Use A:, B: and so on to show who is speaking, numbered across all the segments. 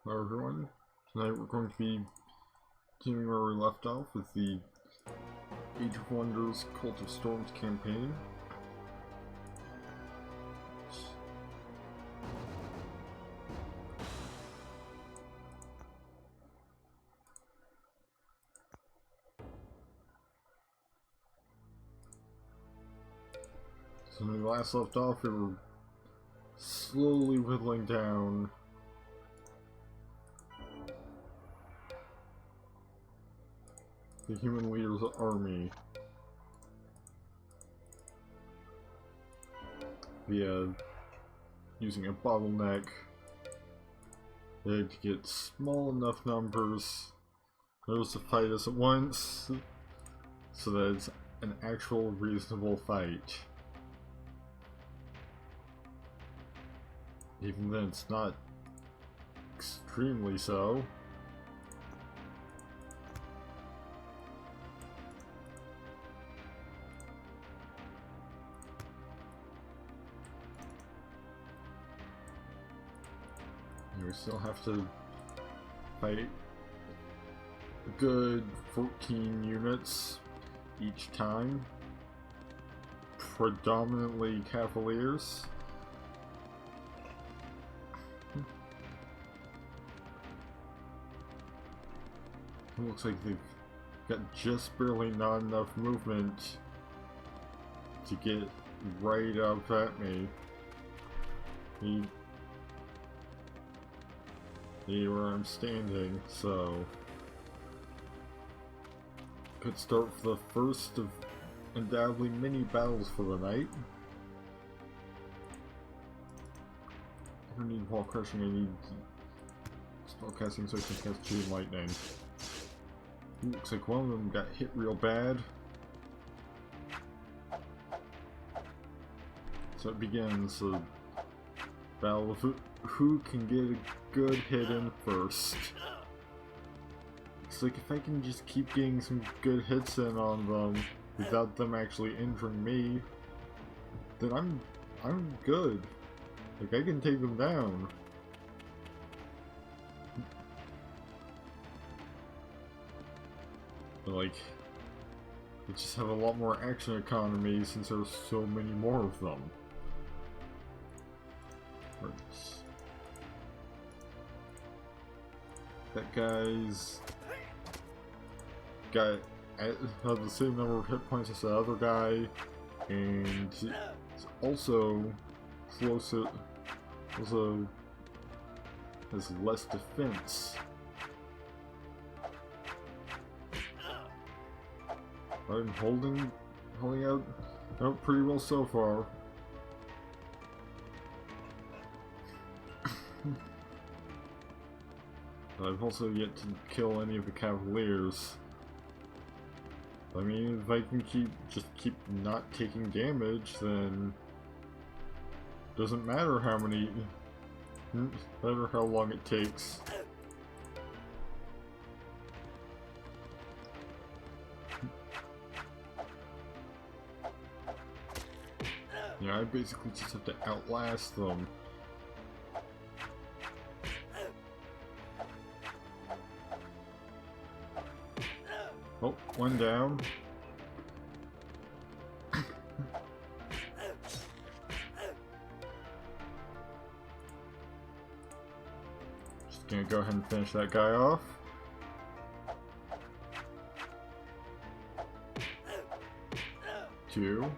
A: Hello everyone, tonight we're going to be continuing where we left off with the Age of Wonders Cult of Storms campaign. So when we last left off, we were slowly whittling down the human leader's army via using a bottleneck. They had to get small enough numbers those to fight us at once so that it's an actual reasonable fight. Even then, it's not extremely so. We still have to fight a good 14 units each time, predominantly Cavaliers. It looks like they've got just barely not enough movement to get right up at me. Where I'm standing, so could start for the first of undoubtedly many battles for the night. I don't need wall crushing, I need spellcasting so I can cast Chain Lightning. Looks like one of them got hit real bad. So it begins the battle of who can get a good hit in first. It's like if I can just keep getting some good hits in on them without them actually injuring me, then I'm good. Like, I can take them down. But like, they just have a lot more action economy since there's so many more of them. Right. That guy's got the same number of hit points as the other guy, and he's also closer, also has less defense. I'm holding out pretty well so far. I've also yet to kill any of the Cavaliers. I mean, if I can keep not taking damage, then doesn't matter how many, no matter how long it takes. Yeah, I basically just have to outlast them. Oh, one down. Just gonna go ahead and finish that guy off. Two.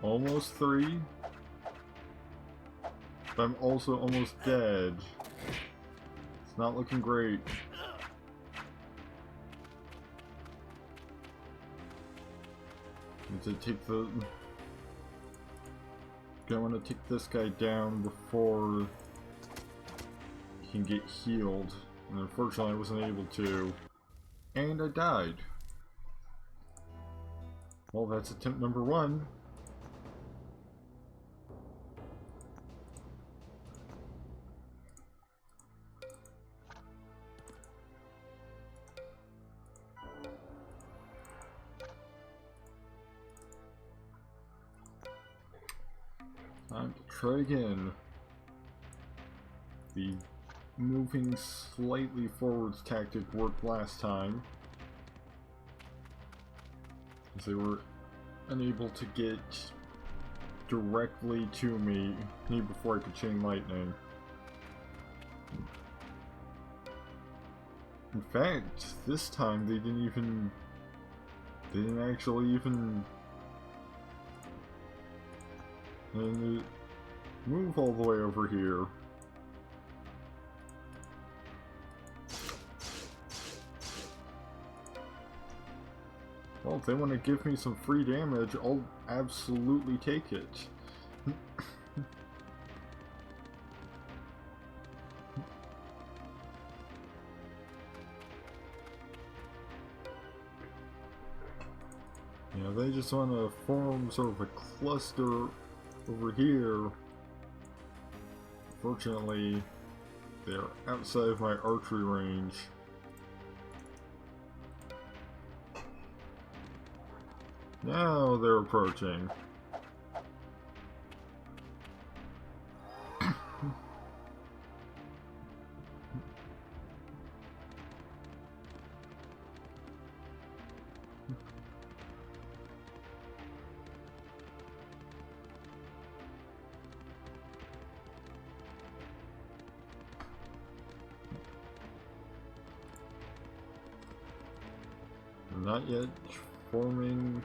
A: Almost three. But I'm also almost dead. It's not looking great. To take the... I want to take this guy down before he can get healed. And unfortunately I wasn't able to. And I died. Well, that's attempt number one. Time to try again. The moving slightly forwards tactic worked last time, as they were unable to get directly to me before I could chain lightning. In fact, this time they didn't actually even move all the way over here. Well, if they want to give me some free damage, I'll absolutely take it. Yeah, they just want to form sort of a cluster over here. Fortunately, they're outside of my archery range. Now they're approaching. Not yet forming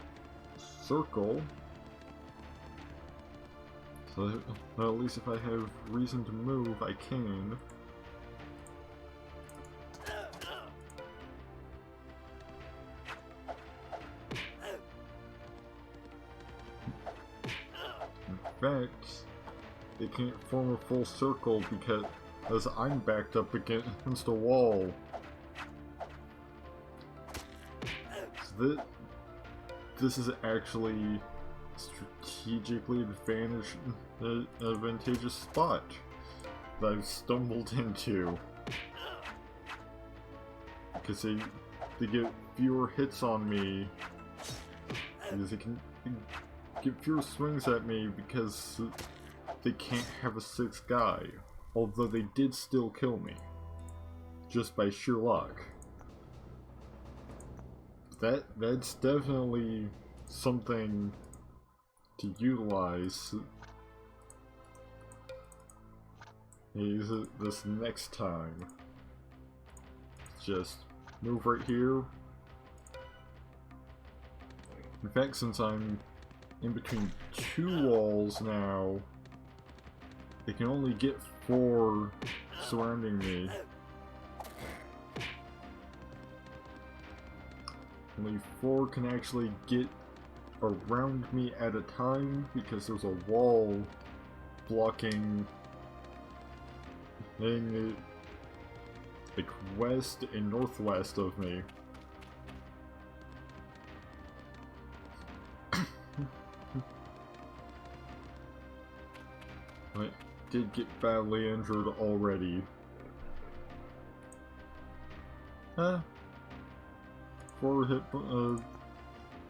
A: circle, so well, at least if I have reason to move, I can. In fact, they can't form a full circle because I'm backed up against a wall. So this is actually a strategically advantageous spot that I've stumbled into, because they get fewer hits on me, because they can get fewer swings at me because they can't have a sixth guy, although they did still kill me just by sheer luck. That's definitely something to utilize this next time. Just move right here. In fact, since I'm in between two walls now, they can only get 4 surrounding me. Only 4 can actually get around me at a time because there's a wall blocking like west and northwest of me. I did get badly injured already.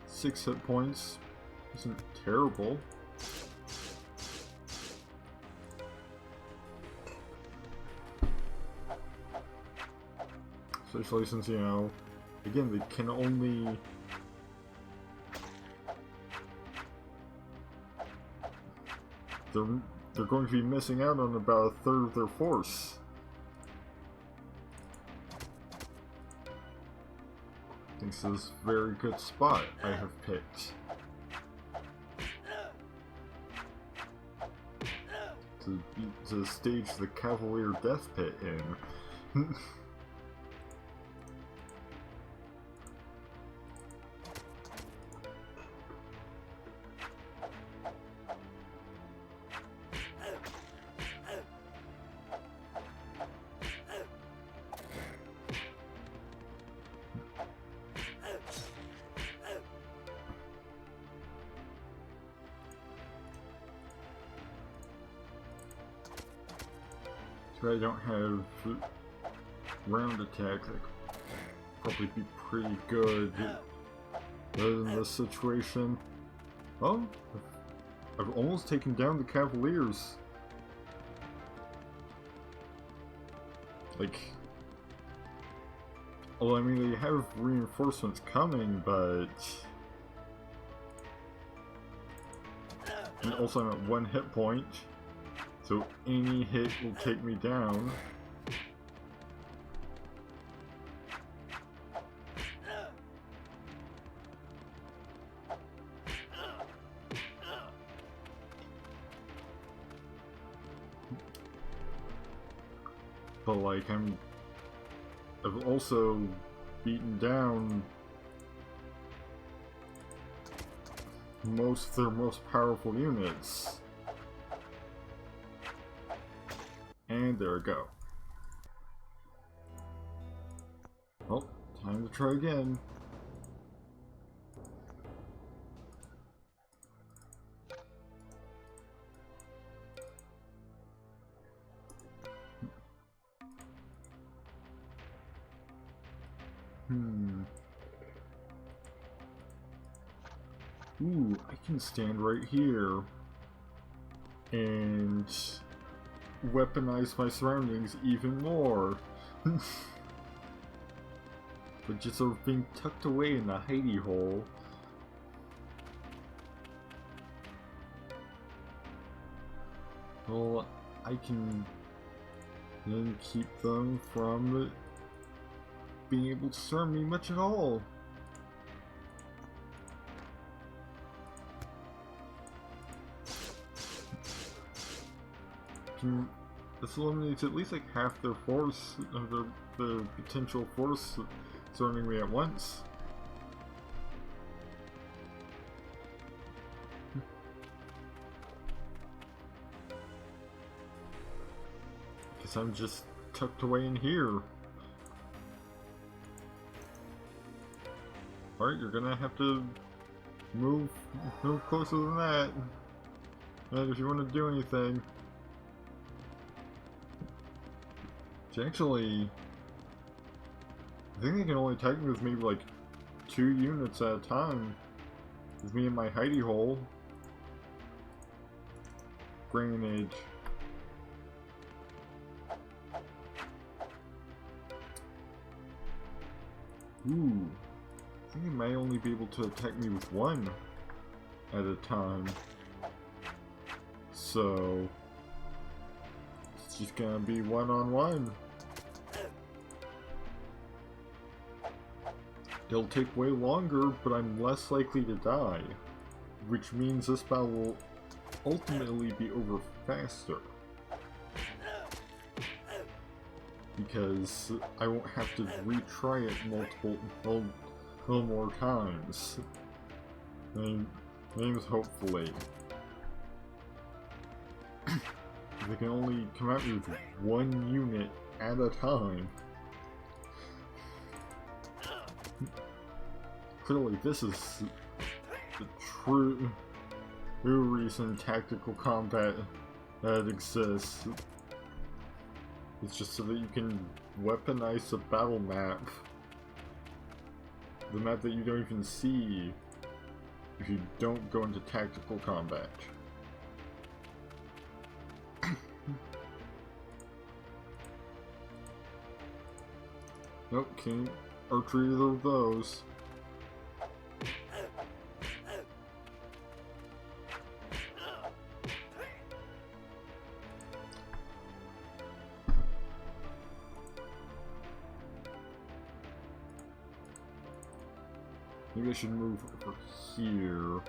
A: 6 hit points isn't terrible. Especially since, you know, again, they can only... They're going to be missing out on about 1/3 of their force. This is a very good spot I have picked to stage the Cavalier Death Pit in. I don't have round attack, that could probably be pretty good in this situation. Oh, I've almost taken down the Cavaliers. Like, well, I mean, they have reinforcements coming, but... And also I'm at 1 hit point, so any hit will take me down. But like, I've also beaten down most of their most powerful units. And there we go. Well, time to try again. Ooh, I can stand right here and weaponize my surroundings even more. But just sort of being tucked away in the hidey hole. Well, I can then keep them from being able to surround me much at all. This eliminates at least like half their force of the potential force surrounding me at once. Because I'm just tucked away in here. Alright, you're gonna have to move closer than that. And if you want to do anything. Actually, I think they can only attack me with maybe like 2 units at a time. With me in my hidey hole. Grenade. Ooh, I think they might only be able to attack me with 1 at a time. So it's just gonna be 1-on-1. It'll take way longer, but I'm less likely to die, which means this battle will ultimately be over faster. Because I won't have to retry it multiple more times. Names hopefully. They can only come at me with 1 unit at a time. Clearly this is the true reason tactical combat that exists. It's just so that you can weaponize the battle map. The map that you don't even see if you don't go into tactical combat. Nope, can't archery either of those. Maybe I should move over here.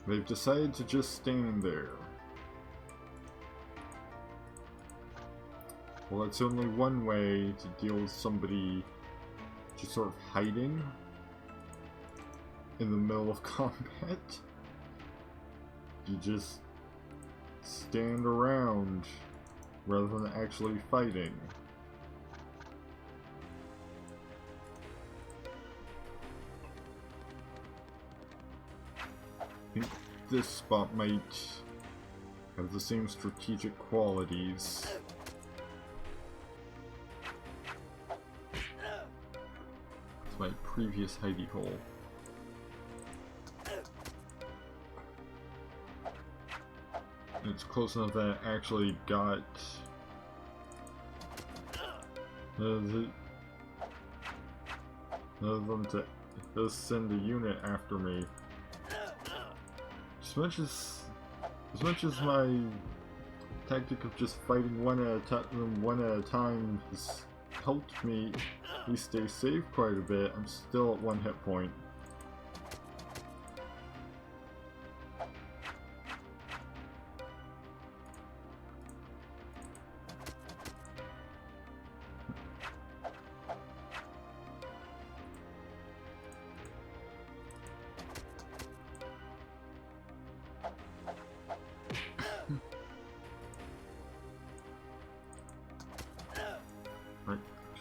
A: They've decided to just stand there. Well, that's only one way to deal with somebody just sort of hiding in the middle of combat. You just stand around rather than actually fighting. I think this spot might have the same strategic qualities. It's my previous hidey hole. And it's close enough that I actually got them to just send a unit after me. As much as my tactic of just fighting one at a time has helped me stay safe quite a bit, I'm still at 1 hit point.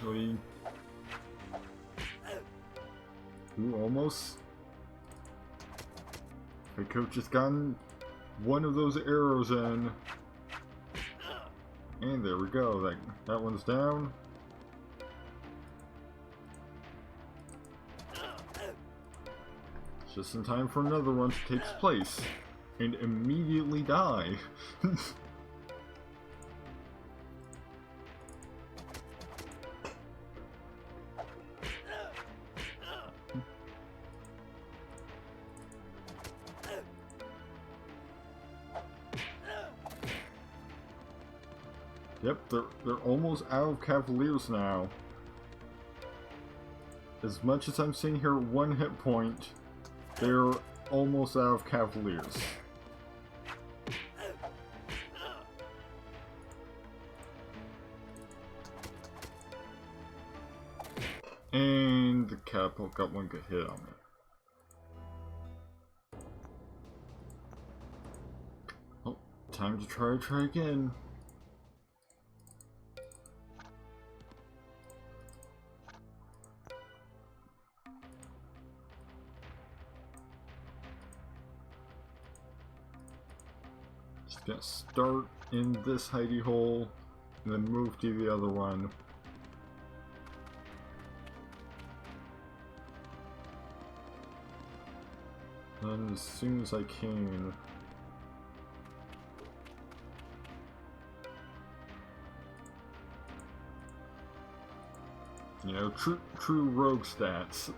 A: Actually, ooh, almost. I could have just gotten one of those arrows in, and there we go. That one's down. Just in time for another one to take place, and immediately die. Yep, they're almost out of Cavaliers now. As much as I'm sitting here at 1 hit point, they're almost out of Cavaliers. And the catapult got 1 good hit on me. Oh, time to try again. Just gonna start in this hidey hole and then move to the other one. And as soon as I can, you know, true rogue stats,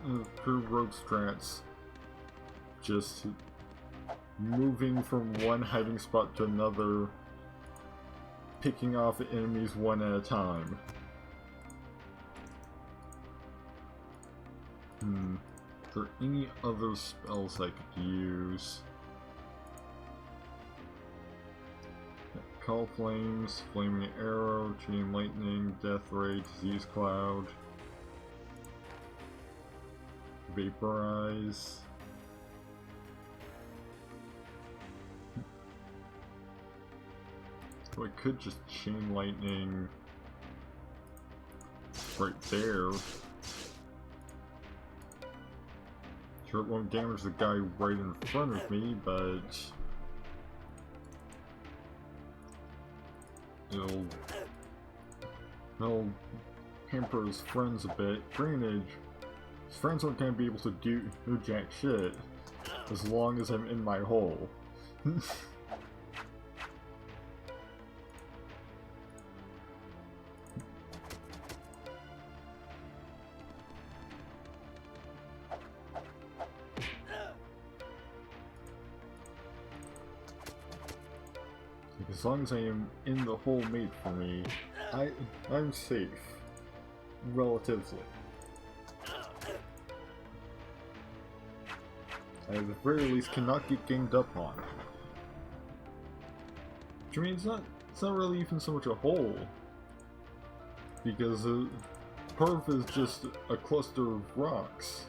A: just moving from one hiding spot to another, picking off enemies one at a time. Are there any other spells I could use? Call Flames, Flaming Arrow, Chain Lightning, Death Ray, Disease Cloud, Vaporize. So I could just Chain Lightning right there. Sure, it won't damage the guy right in front of me, but it'll hamper his friends a bit. Granted, his friends aren't gonna be able to do jack shit as long as I'm in my hole. As long as I am in the hole made for me, I'm safe. Relatively. I at the very least cannot get ganged up on. Which means it's not really even so much a hole. Because part of it is just a cluster of rocks.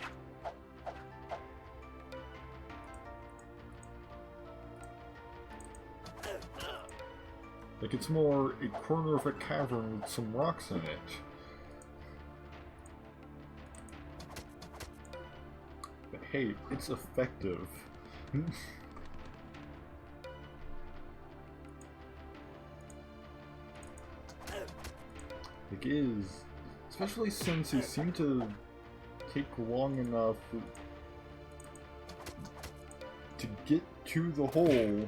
A: Like, it's more a corner of a cavern with some rocks in it. But hey, it's effective. It is. Especially since they seem to take long enough to get to the hole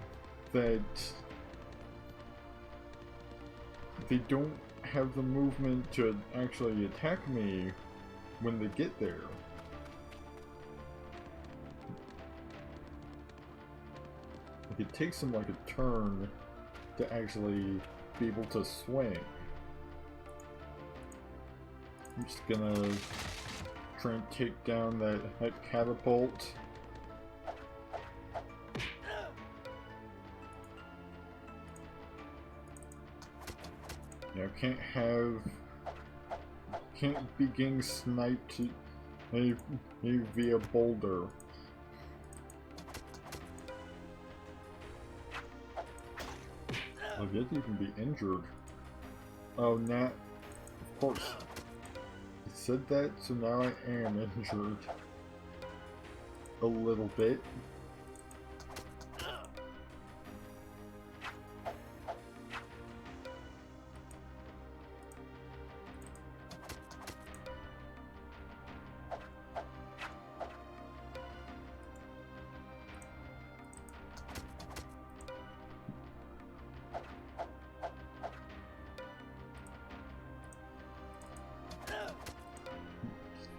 A: that they don't have the movement to actually attack me when they get there. Like, it takes them like a turn to actually be able to swing. I'm just gonna try and take down that catapult. You know, can't be getting sniped maybe via boulder. I've yet to even be injured. Oh, Nat, of course. It said that, so now I am injured. A little bit.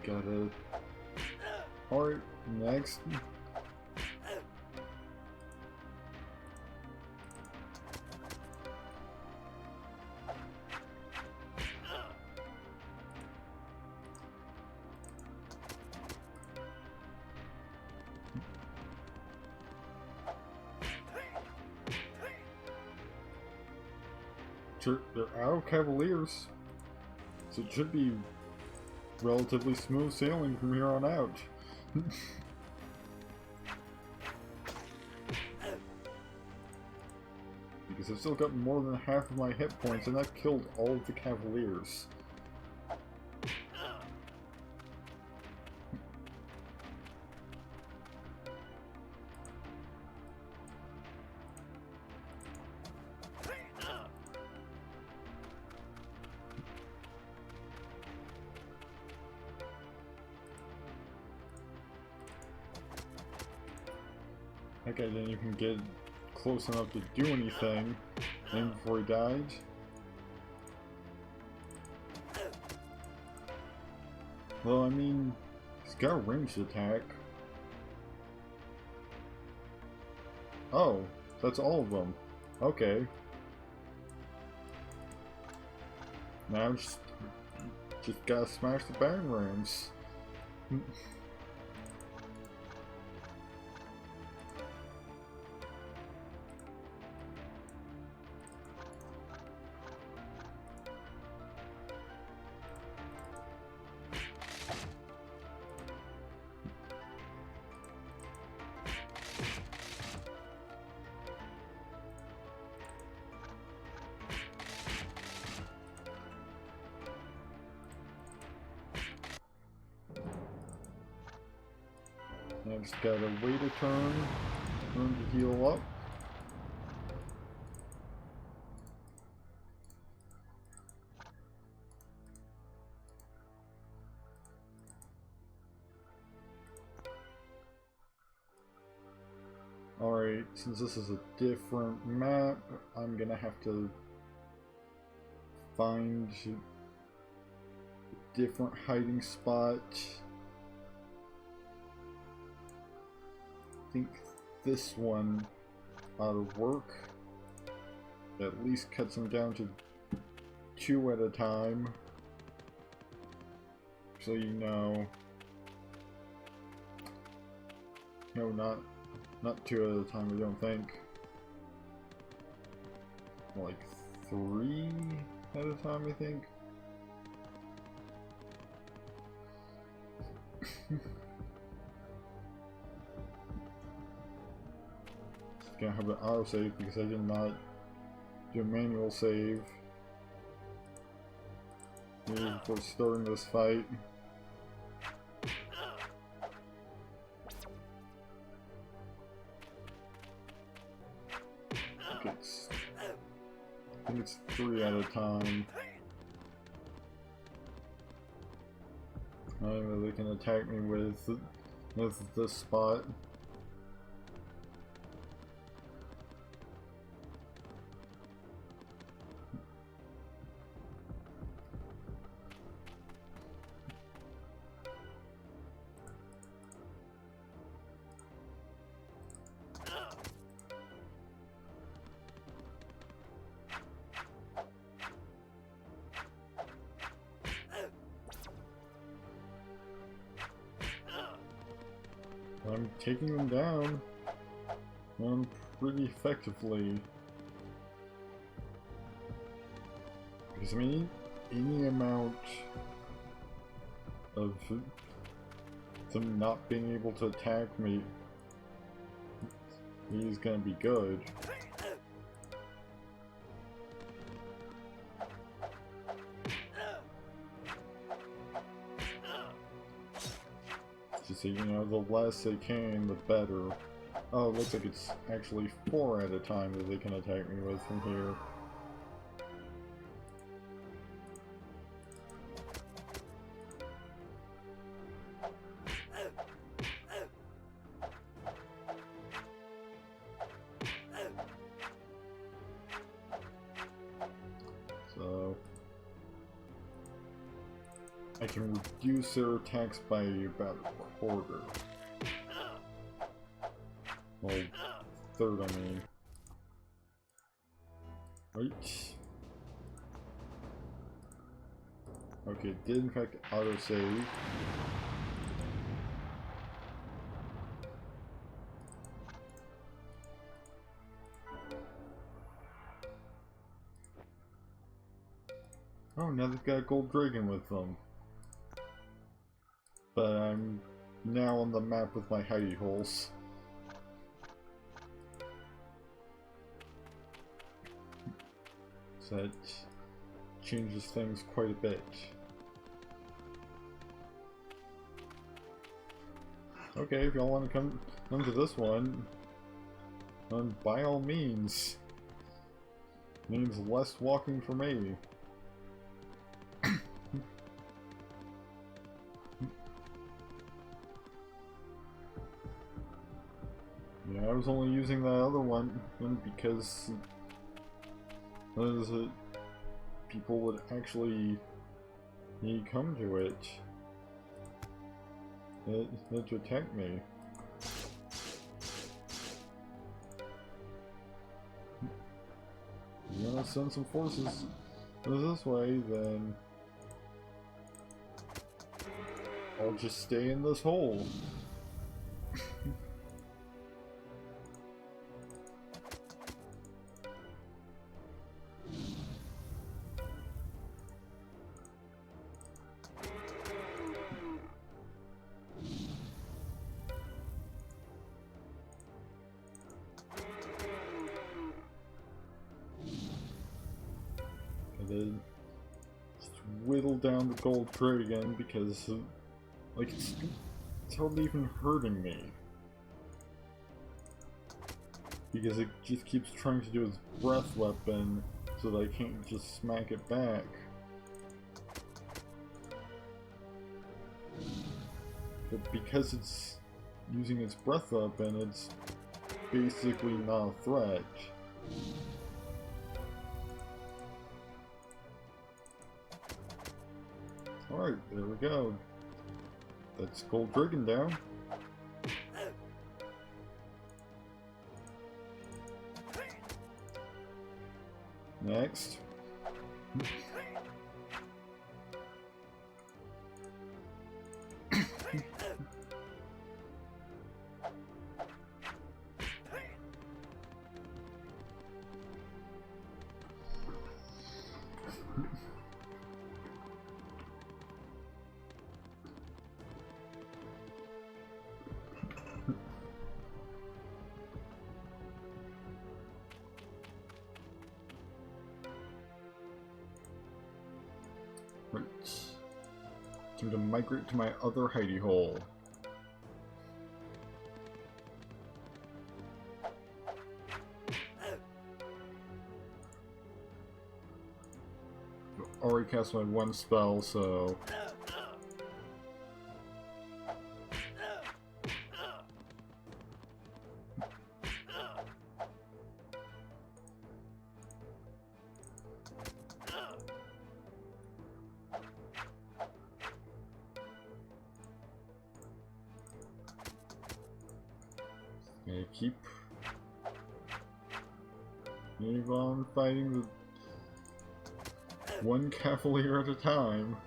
A: Gotta... Alright, next. Sure, they're out of Cavaliers, so it should be relatively smooth sailing from here on out. Because I've still got more than half of my hit points and I've killed all of the Cavaliers. That guy didn't even get close enough to do anything even before he died. Well, I mean, he's got a ranged attack. Oh, that's all of them. Okay. Now just gotta smash the battering rams. I just gotta wait a turn to heal up. Alright, since this is a different map, I'm gonna have to find a different hiding spot. I think this one ought to work. At least cuts them down to 2 at a time. So you know. No, not 2 at a time, I don't think. Like 3 at a time, I think. Gonna have an auto save because I did not do a manual save before starting this fight. I think it's 3 at a time. I don't know, they can attack me with this spot. I'm taking them down pretty effectively. Because I mean, any amount of them not being able to attack me is gonna be good. Just so you know, the less they can, the better. Oh, it looks like it's actually 4 at a time that they can attack me with from here. So I can reduce their attacks by about a quarter. Well, third, I mean. Right. Okay, it did in fact autosave. Oh, now they've got a gold dragon with them. But I'm now on the map with my hidey holes. So that changes things quite a bit. Okay, if y'all want to come to this one, then by all means. Means less walking for me. Yeah, I was only using that other one because people would actually come to it to attack me. You wanna send some forces this way, then I'll just stay in this hole. And then just whittle down the gold dragon because, like, it's hardly even hurting me. Because it just keeps trying to do its breath weapon so that I can't just smack it back. But because it's using its breath weapon, it's basically not a threat. Alright, there we go. That's gold dragon down. Next. Right. Time to migrate to my other hidey hole. Already cast my one spell, so keep on fighting the one cavalier at a time.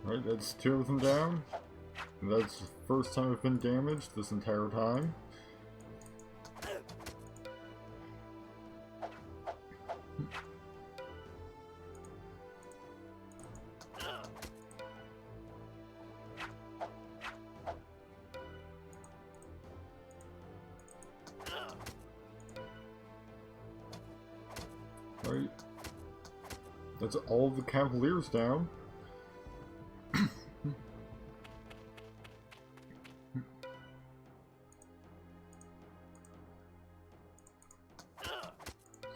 A: Right, that's 2 of them down. And that's the first time I've been damaged this entire time. Right. That's all the Cavaliers down.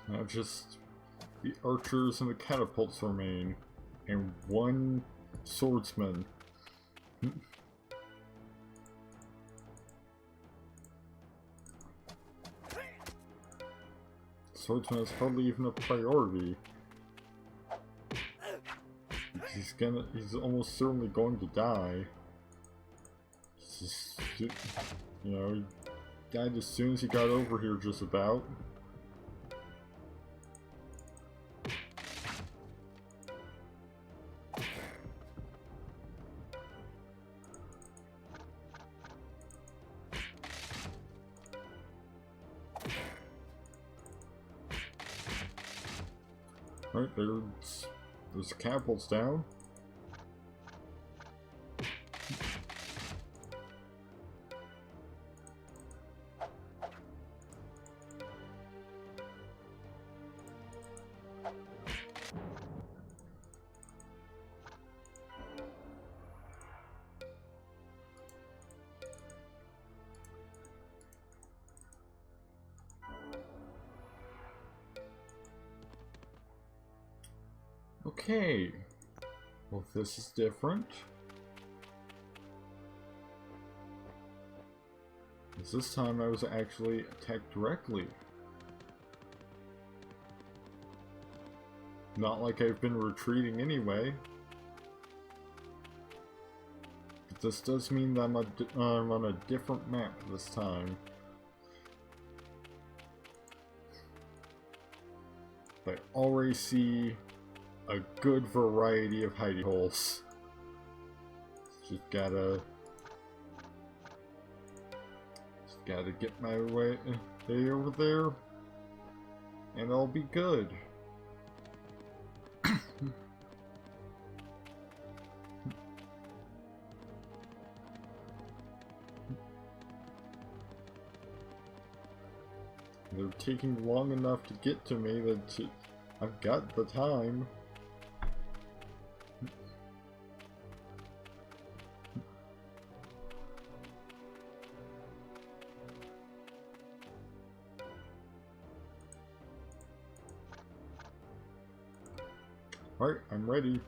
A: Now just the archers and the catapults remain, and 1 swordsman. Swordsman is hardly even a priority. He's almost certainly going to die. Just, you know, he died as soon as he got over here, just about. Right, there's the catapults down. Okay, well this is different. This time I was actually attacked directly. Not like I've been retreating anyway. But this does mean that I'm on a different map this time. I already see a good variety of hidey holes. Just gotta get my way over there, and I'll be good. They're taking long enough to get to me that I've got the time. Alright, I'm ready.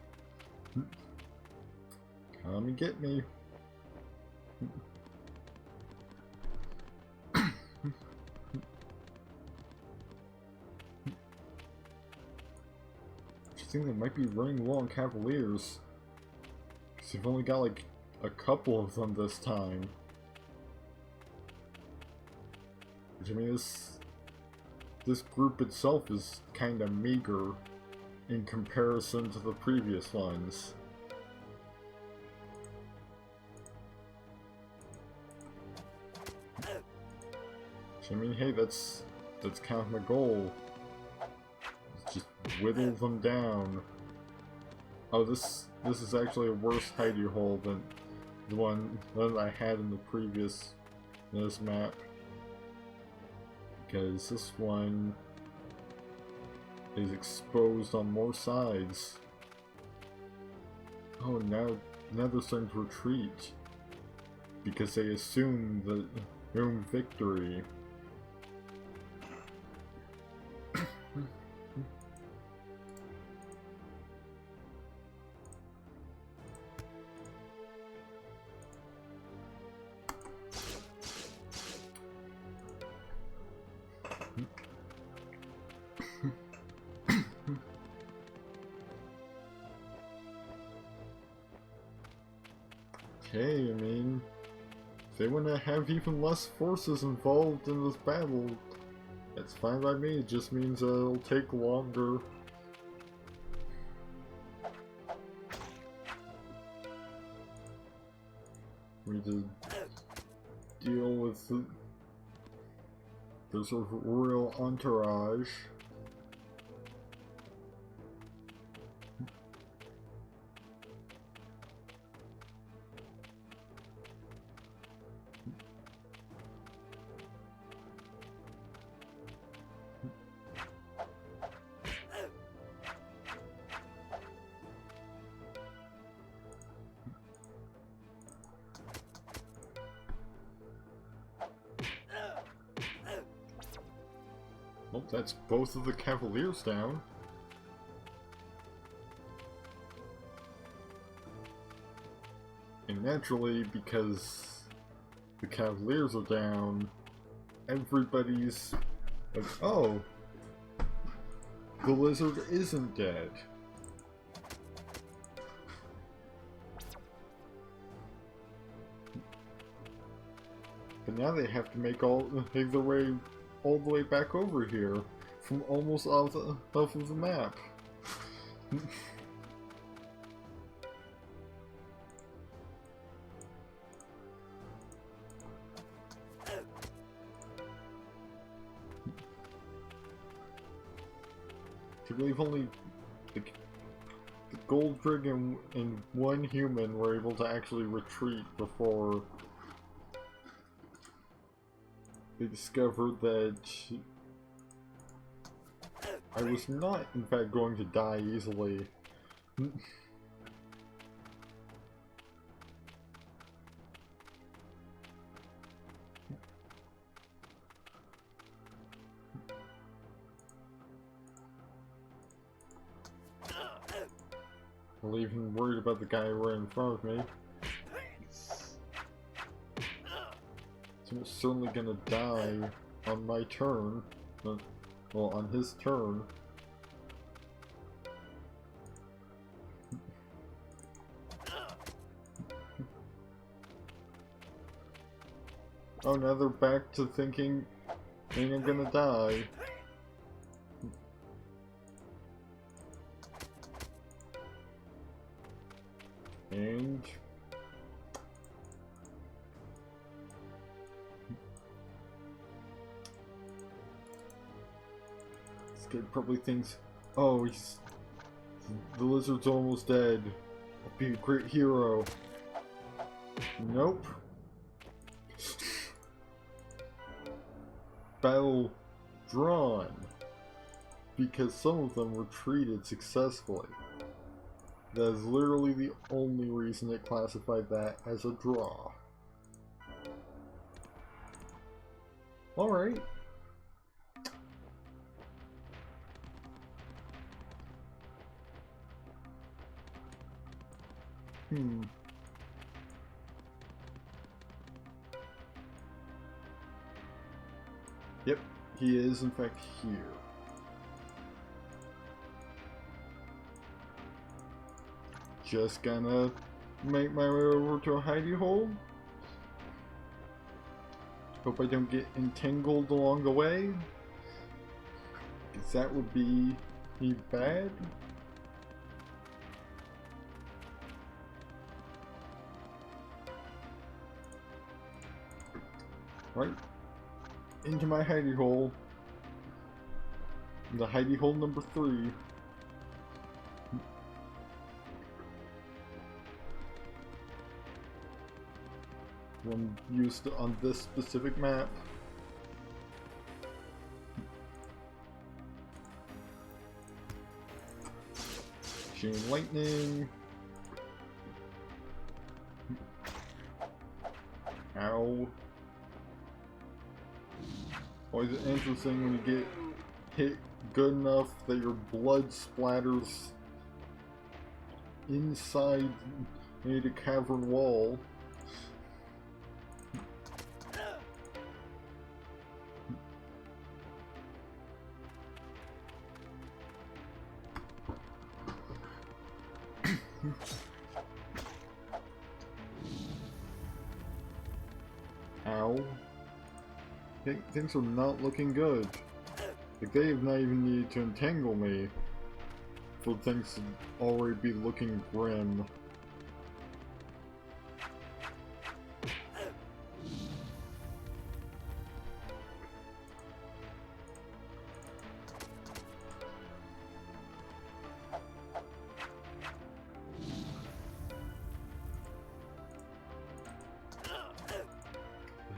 A: Come and get me. I think they might be running low on Cavaliers. Because they've only got like a couple of them this time. Which, I mean, this group itself is kind of meager in comparison to the previous ones. Which, I mean, hey, that's kind of my goal. Just whittle them down. Oh, this is actually a worse hidey hole than the one that I had in the previous map. Because this one is exposed on more sides. Oh, now they're starting to retreat because they assume their own victory. Okay, I mean, if they want to have even less forces involved in this battle, that's fine by me. It just means it'll take longer. We just deal with the sort of royal entourage. Well, that's both of the Cavaliers down. And naturally, because the Cavaliers are down, everybody's like, oh, the lizard isn't dead. But now they have to make their way all the way back over here from almost off of the map. I believe only the Gold Prig and one human were able to actually retreat before they discovered that I was not, in fact, going to die easily. I'm even worried about the guy right in front of me. He's certainly gonna die on my turn. Well, on his turn. Oh, now they're back to thinking I'm gonna die. And this guy probably thinks, oh, the lizard's almost dead. I'll be a great hero. Nope. Battle drawn. Because some of them retreated successfully. That is literally the only reason it classified that as a draw. Alright. Yep, he is in fact here. Just gonna make my way over to a hidey hole. Hope I don't get entangled along the way, because that would be bad. Right into my hidey hole. The hidey hole number 3. One used on this specific map. Chain lightning. Ow. Always interesting when you get hit good enough that your blood splatters inside a cavern wall. Ow. Things are not looking good. Like, they have not even needed to entangle me for things to already be looking grim.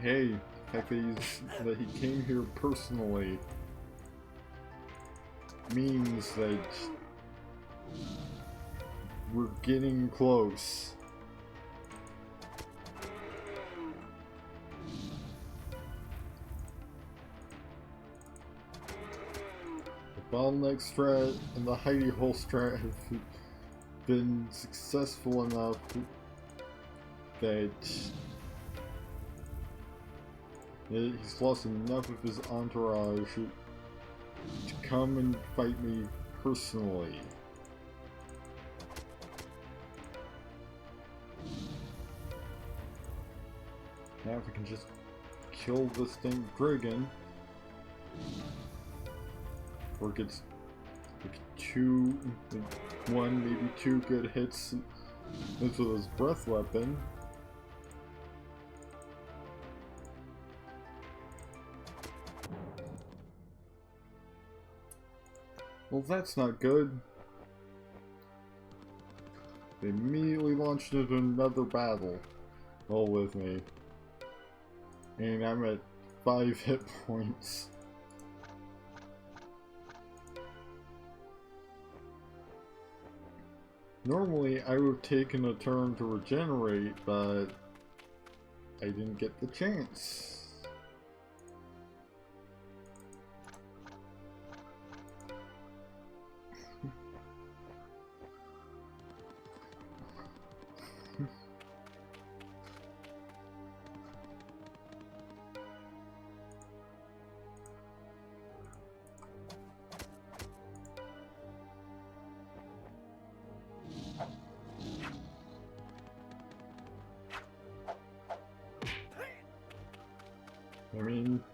A: hey, the fact that he came here personally means that we're getting close. The bottleneck strat and the hidey hole strat have been successful enough that he's lost enough of his entourage to come and fight me personally. Now if we can just kill this thing dragon, or gets like one, maybe two good hits into his breath weapon. Well, that's not good. They immediately launched into another battle, all with me. And I'm at 5 hit points. Normally, I would have taken a turn to regenerate, but I didn't get the chance. I mean,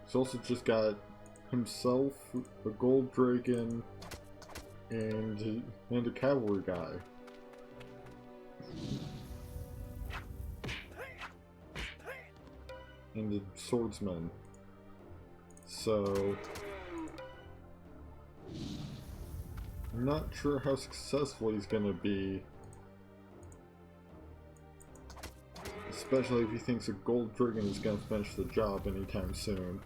A: he's also just got himself, a gold dragon, and a cavalry guy. And a swordsman. So I'm not sure how successful he's gonna be. Especially if he thinks a gold dragon is going to finish the job anytime soon.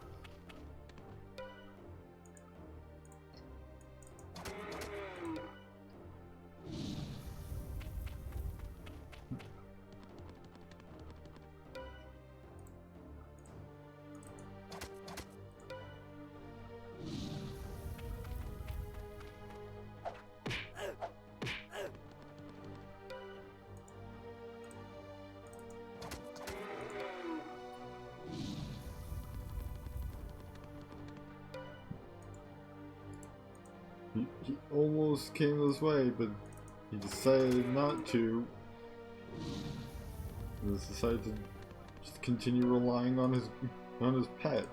A: He almost came this way, but he decided not to. He just decided to just continue relying on his pet.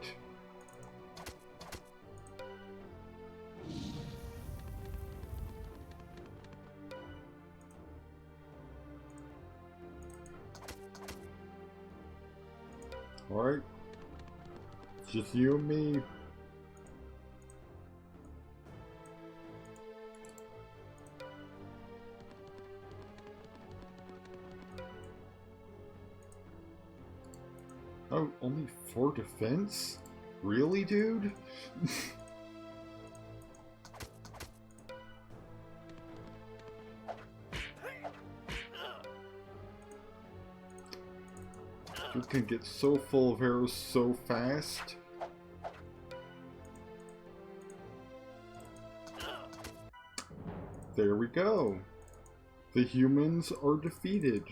A: Alright. It's just you and me. Oh, only 4 defense? Really, dude? You can get so full of arrows so fast. There we go. The humans are defeated.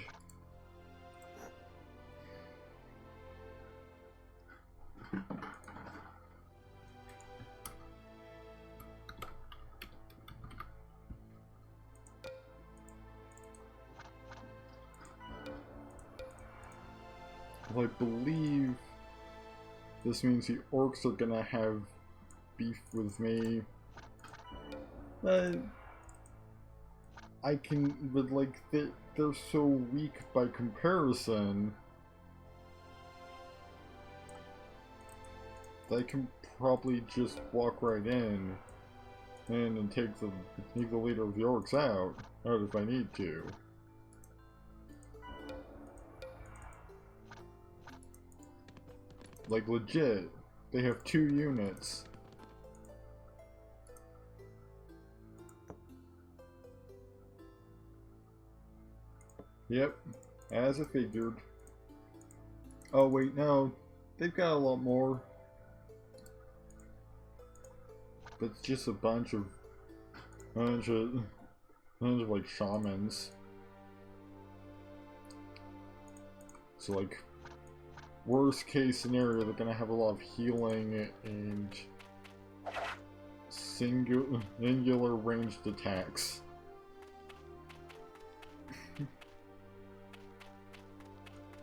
A: Well, I believe this means the orcs are gonna have beef with me. But like, they're so weak by comparison. I can probably just walk right in and take the leader of the orcs out if I need to. Like legit. They have 2 units. Yep, as I figured. Oh wait, no. They've got a lot more. But it's just a bunch of like shamans. So like worst case scenario, they're gonna have a lot of healing and singular ranged attacks.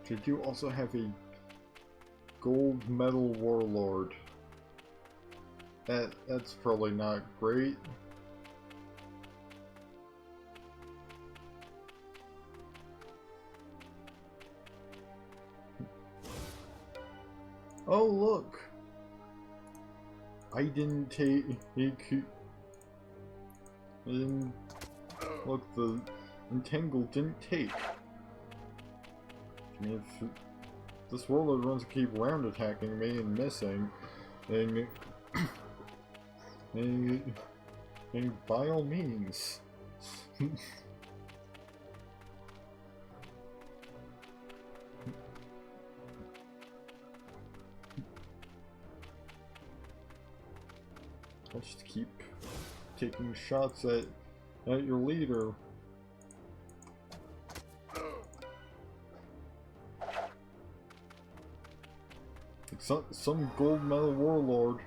A: They do also have a gold medal warlord. That's probably not great. Oh look! I didn't take. Look, the entangle didn't take. I mean, if this warlord wants to keep round attacking me and missing, then by all means. I'll just keep taking shots at your leader. Some gold medal warlord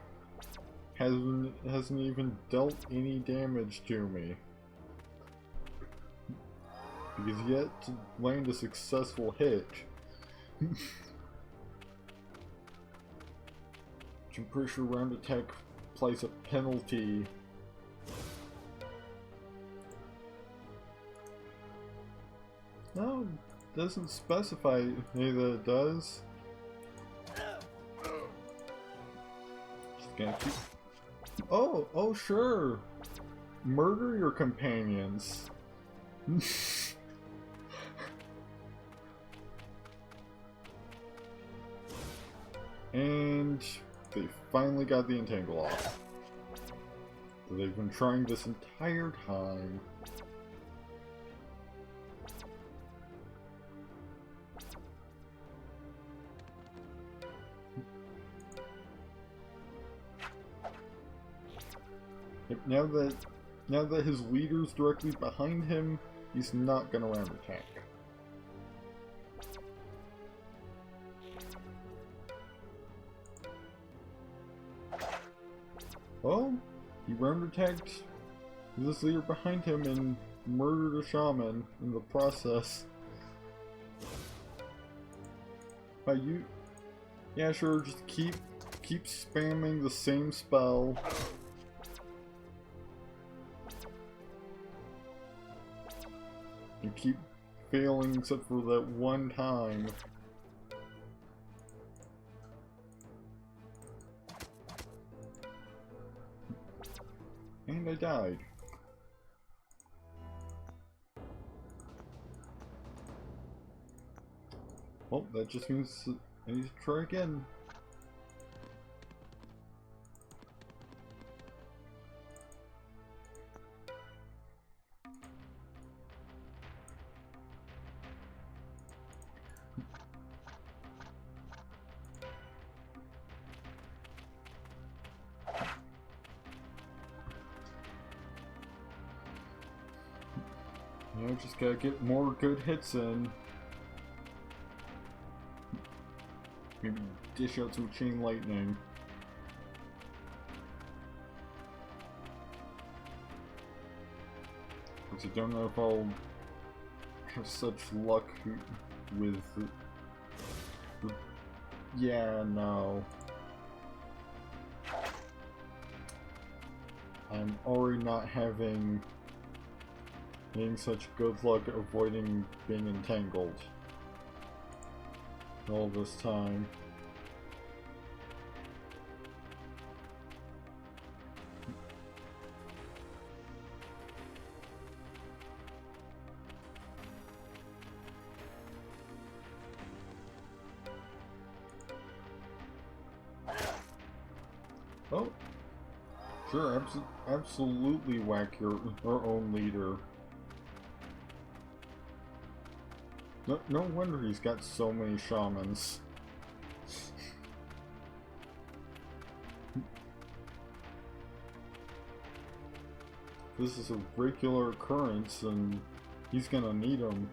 A: hasn't even dealt any damage to me. Because yet to land a successful hit. Which I'm pretty sure round attack plays a penalty. No, it doesn't specify any that it does. Just gonna keep... Oh sure. Murder your companions. And they finally got the entangle off. They've been trying this entire time. Now that his leader's directly behind him, he's not gonna round attack. Well, he round attacked this leader behind him and murdered a shaman in the process. Yeah, sure, just keep spamming the same spell. And keep failing except for that one time. And I died. Well, that just means I need to try again. You know, just gotta get more good hits in. Maybe dish out some chain lightning. Because I don't know if I'll have such luck with... Yeah, no. I'm already not having such good luck avoiding being entangled all this time. Oh, sure, absolutely whack your own leader. No wonder he's got so many shamans. This is a regular occurrence, and he's gonna need them.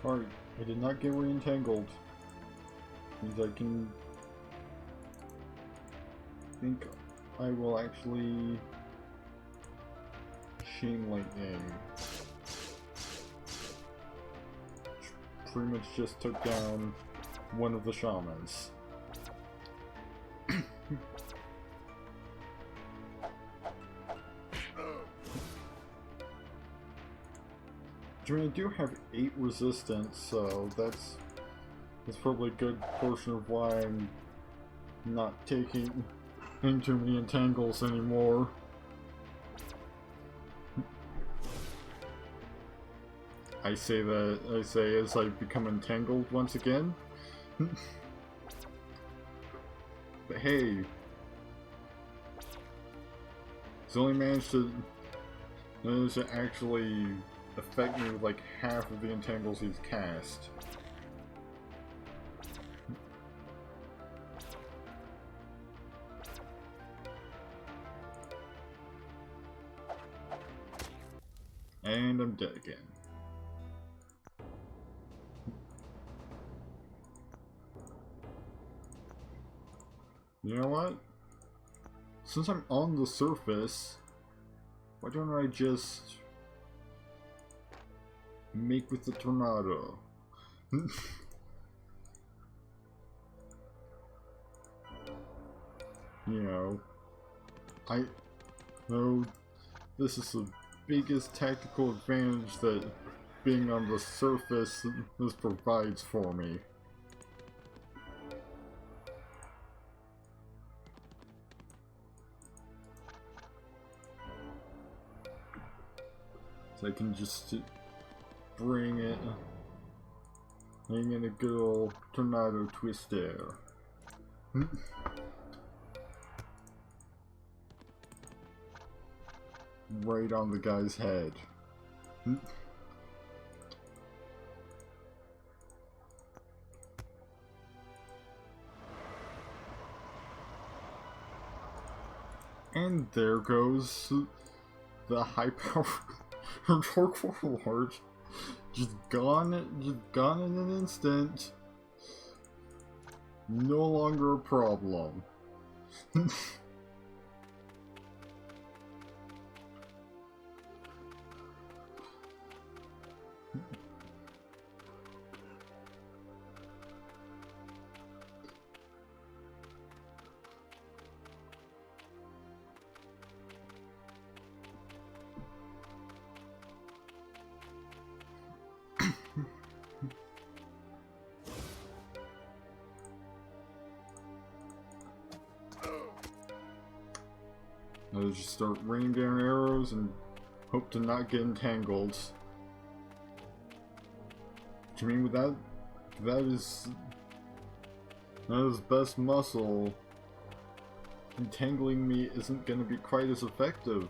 A: Alright, I did not get re-entangled. Means I can think I will actually chain lightning. Pretty much just took down one of the shamans. I mean, I do have 8 resistance, so that's probably a good portion of why I'm not taking too many entangles anymore. I say as I become entangled once again. But hey, he's only managed to actually affect me with like half of the entangles he's cast. And I'm dead again. You know what? Since I'm on the surface, why don't I just make with the tornado? You know, I know this is the biggest tactical advantage that being on the surface provides for me. So I can just bring in a good old tornado twist there. Right on the guy's head. And there goes the high power Dark Warlord. Just gone in an instant. No longer a problem. I'll just start raining down arrows and hope to not get entangled. Which I mean, without that is best muscle, entangling me isn't going to be quite as effective.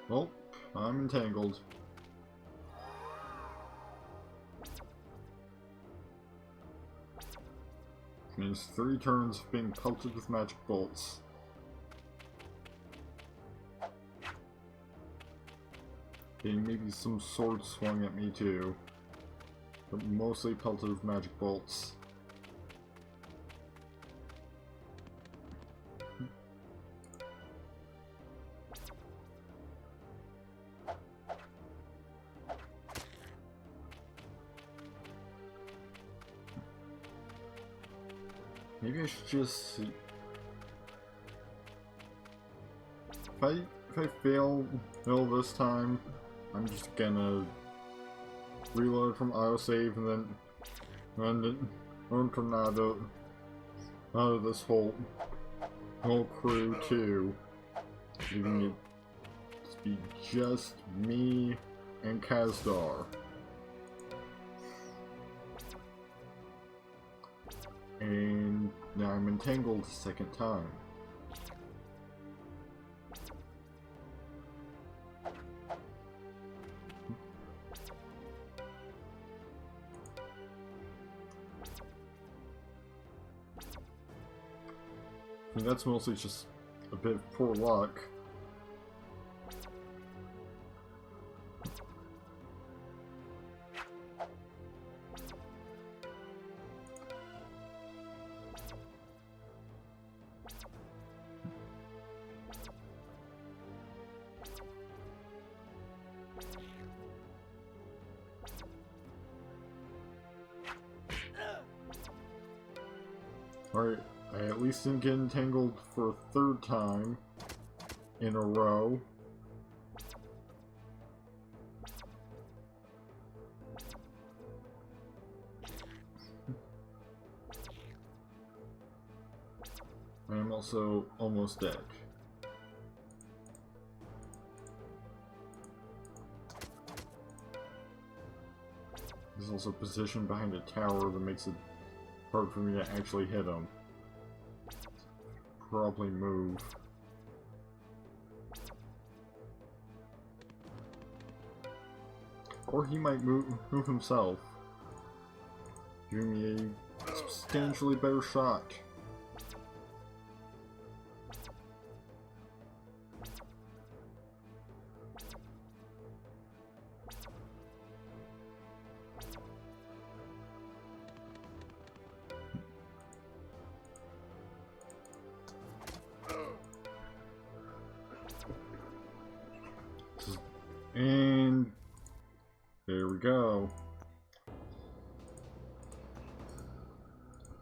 A: Well, I'm entangled. Means 3 turns of being pelted with magic bolts. Getting maybe some swords swung at me too. But mostly pelted with magic bolts. Maybe I should just... If I fail this time, I'm just gonna reload from autosave and then run tornado out of this whole crew too, leaving it to be just me and Kazdar. And now I'm entangled a second time. I mean, that's mostly just a bit of poor luck. Alright, I at least didn't get entangled for a third time in a row. I'm also almost dead. He's also positioned behind a tower that makes it hard for me to actually hit him. Probably move. Or he might move himself, giving me a substantially better shot. And there we go.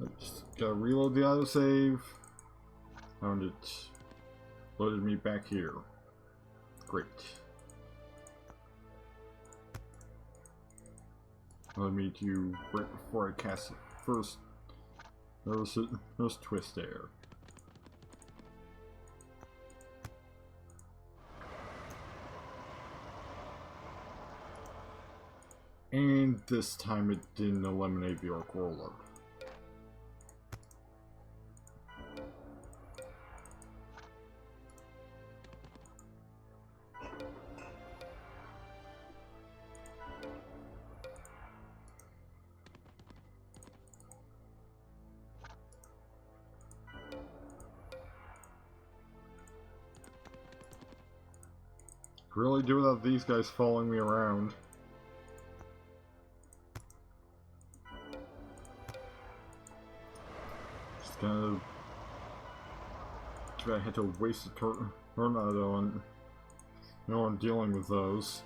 A: I just gotta reload the autosave. Found it. Loaded me back here. Great. Let me do right before I cast it. First, there's twist air. And this time it didn't eliminate the Orc Roller. Really do without these guys following me around. Just gonna... I had to waste a tornado on... No one dealing with those.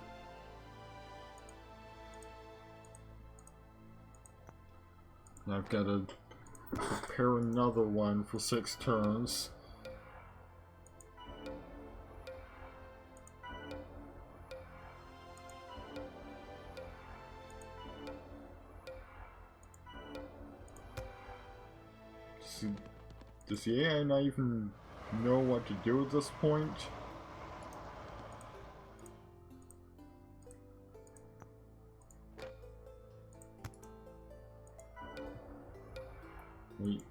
A: Now I've got to prepare another one for 6 turns. Does the AI not even know what to do at this point? Wait.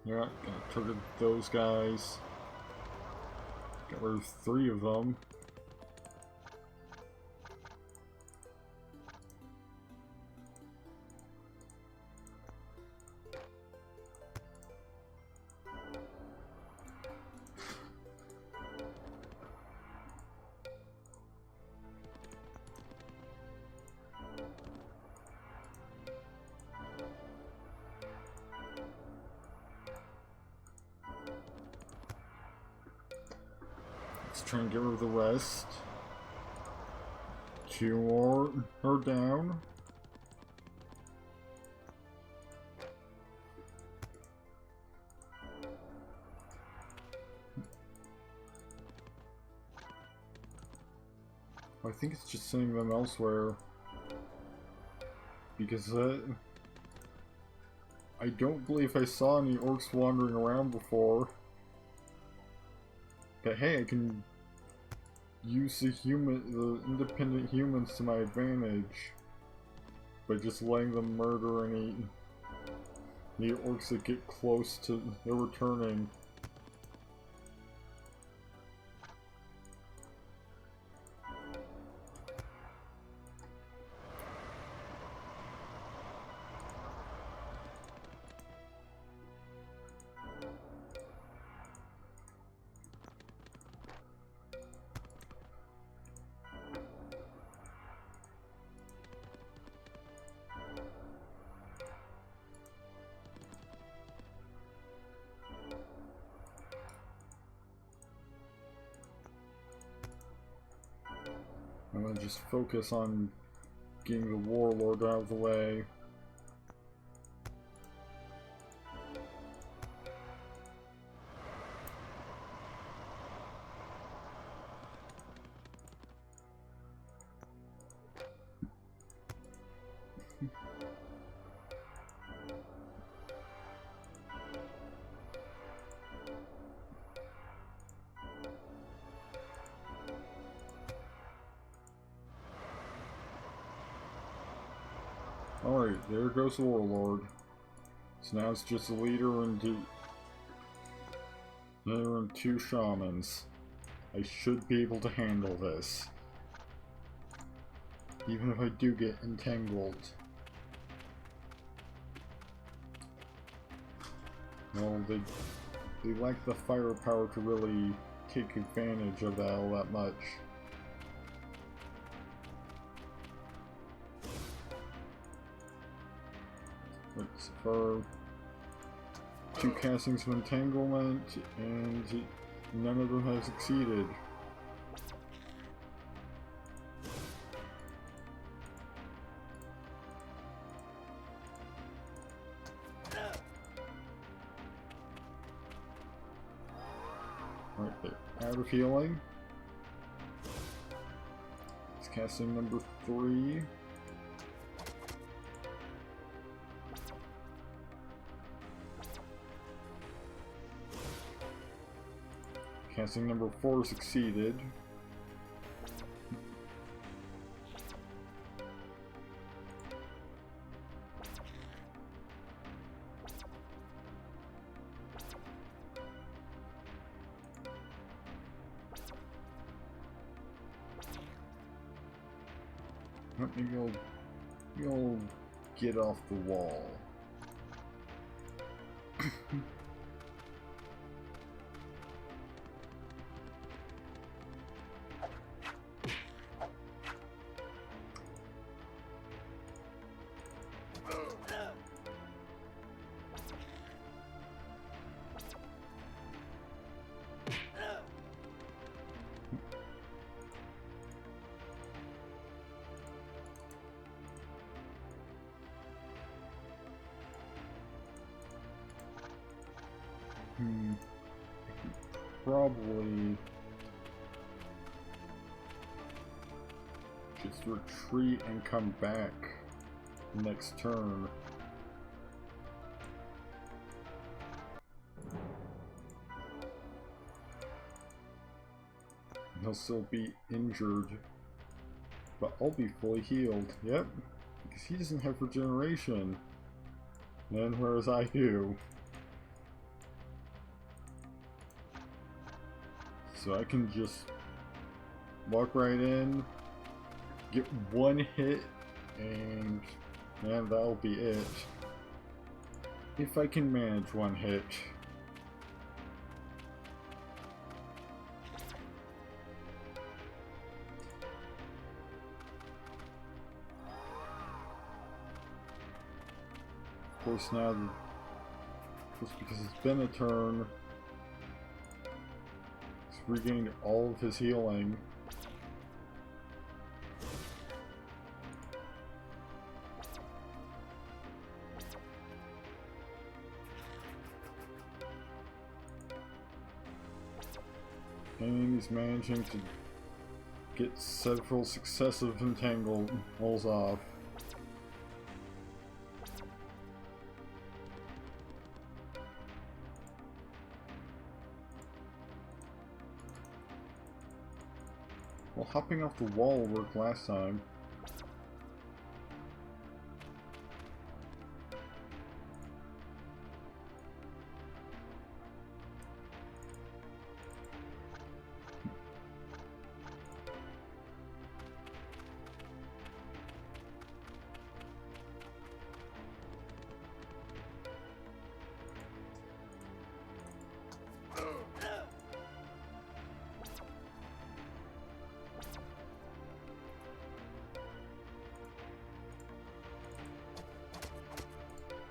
A: Yeah, gonna target those guys. Got rid of 3 of them. Let's try and get rid of the rest. 2 more are down. I think it's just sending them elsewhere. Because I don't believe I saw any orcs wandering around before. But hey, I can use the independent humans to my advantage by just letting them murder any orcs that get close to their returning. I'm gonna just focus on getting the warlord out of the way. Alright, there goes the warlord. So now it's just a leader and two shamans. I should be able to handle this. Even if I do get entangled. Well, they lack the firepower to really take advantage of that all that much. Let's for 2 castings of entanglement, and none of them have succeeded. Right, they're out of healing. It's casting number 3. Casting number 4 succeeded. Maybe you'll get off the wall. Probably just retreat and come back next turn. He'll still be injured, but I'll be fully healed. Yep, because he doesn't have regeneration, and whereas I do. So I can just walk right in, get 1 hit, and man, that'll be it. If I can manage 1 hit. Of course now, just because it's been a turn, regained all of his healing. And he's managing to get several successive entangles off. Well, hopping off the wall worked last time.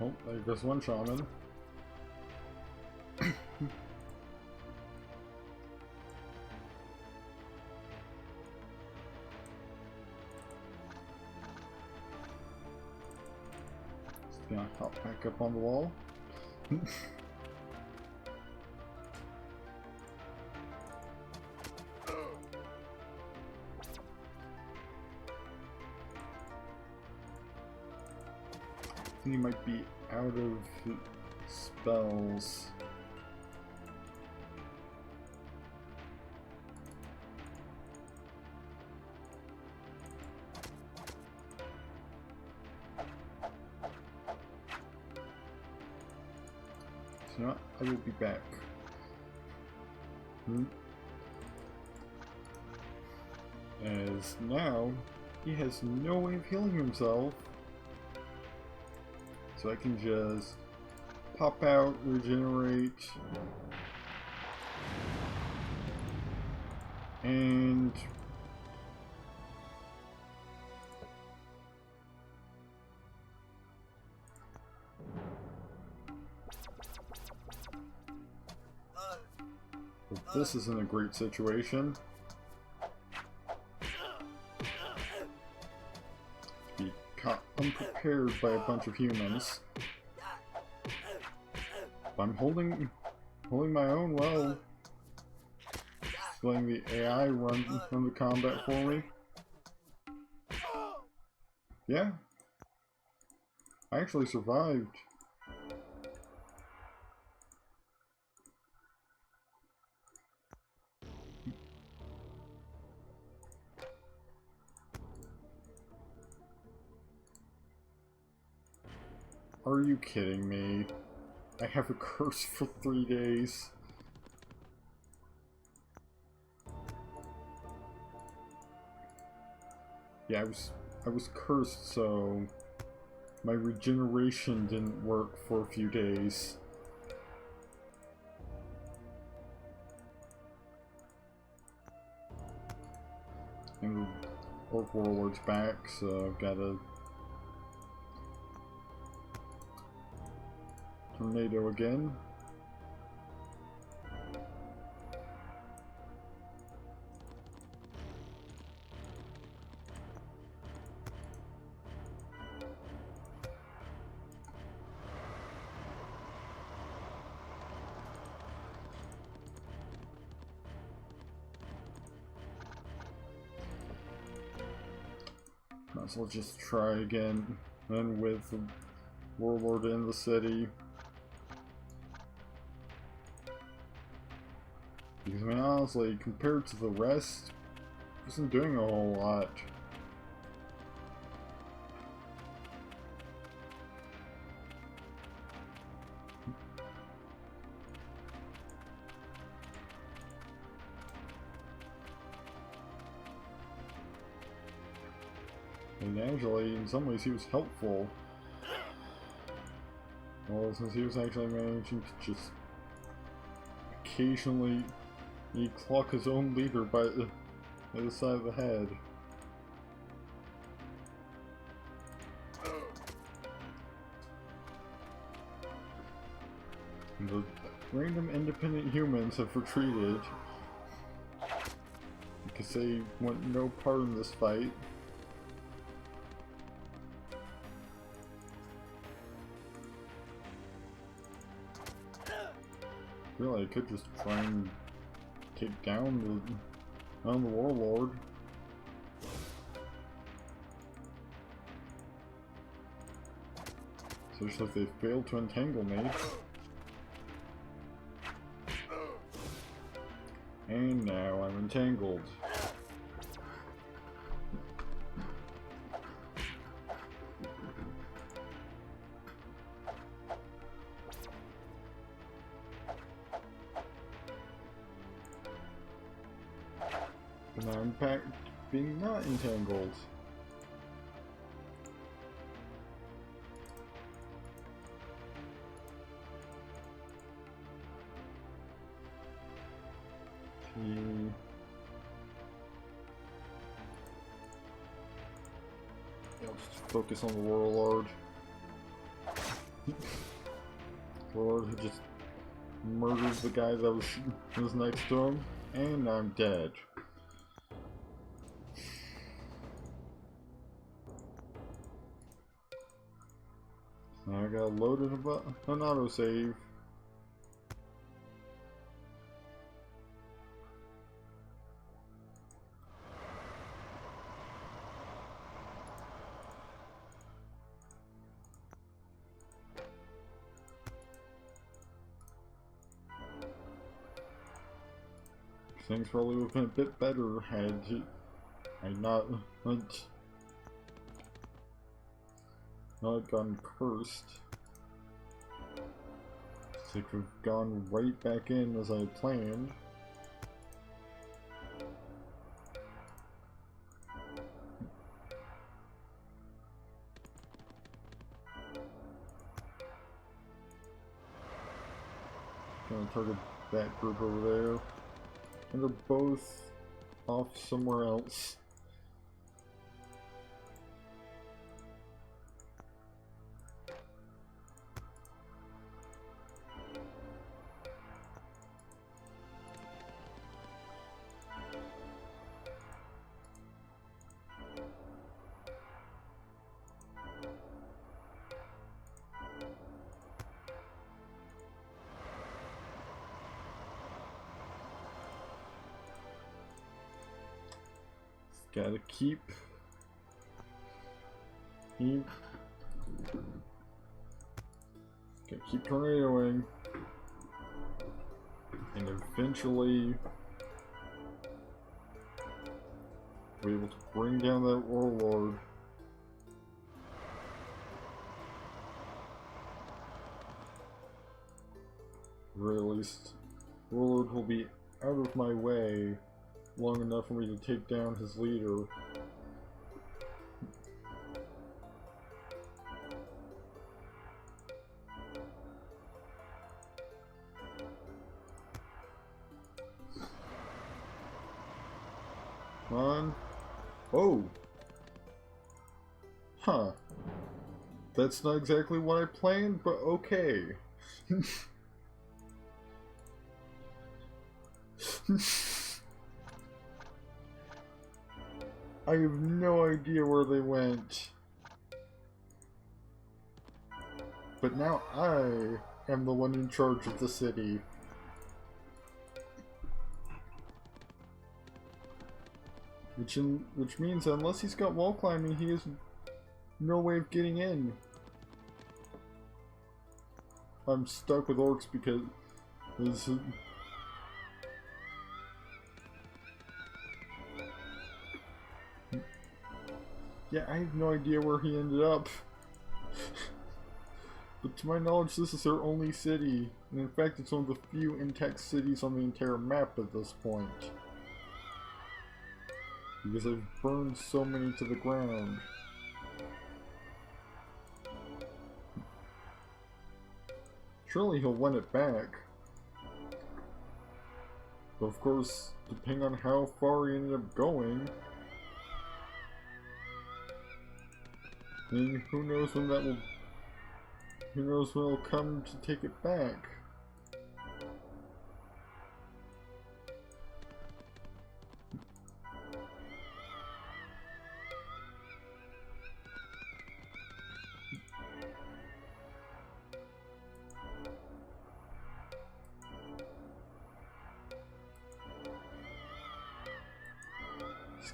A: Oh, there goes one shaman. Just gonna hop back up on the wall. He might be out of spells. So you know what? I will be back. As now, he has no way of healing himself. So I can just pop out, regenerate, and well, this isn't a great situation. Caught unprepared by a bunch of humans. I'm holding my own well. Just letting the AI run the combat for me. Yeah. I actually survived. Are you kidding me? I have a curse for 3 days. Yeah, I was cursed, so my regeneration didn't work for a few days. And the Orc Warlord's back, so I've gotta tornado again. Might as well just try again, and with the Warlord in the city. Because I mean, honestly, compared to the rest, it isn't doing a whole lot. And actually, in some ways, he was helpful. Well, since he was actually managing to just occasionally clock his own leader by the side of the head. And the random independent humans have retreated. because they want no part in this fight. Really, I could just try and take down the warlord. Especially if they fail to entangle me. And now I'm entangled. And now I'm back being not entangled. I'll just focus on the warlord. Warlord who just murdered the guy that was next to him, and I'm dead. Now I gotta load an autosave. Things probably would have been a bit better had I not gotten cursed. So it could have gone right back in as I had planned. Gonna target that group over there. And they're both off somewhere else. Gotta keep tornadoing, and eventually be able to bring down that warlord. Or at least, warlord will be out of my way long enough for me to take down his leader. Come on. Oh! Huh. That's not exactly what I planned, but okay. I have no idea where they went. But now I am the one in charge of the city. Which means unless he's got wall climbing, he has no way of getting in. I'm stuck with orcs because this. Yeah, I have no idea where he ended up. But to my knowledge, this is their only city. And in fact, it's one of the few intact cities on the entire map at this point. Because I've burned so many to the ground. Surely he'll win it back. But of course, depending on how far he ended up going, then who knows when that will... Who knows when it'll come to take it back.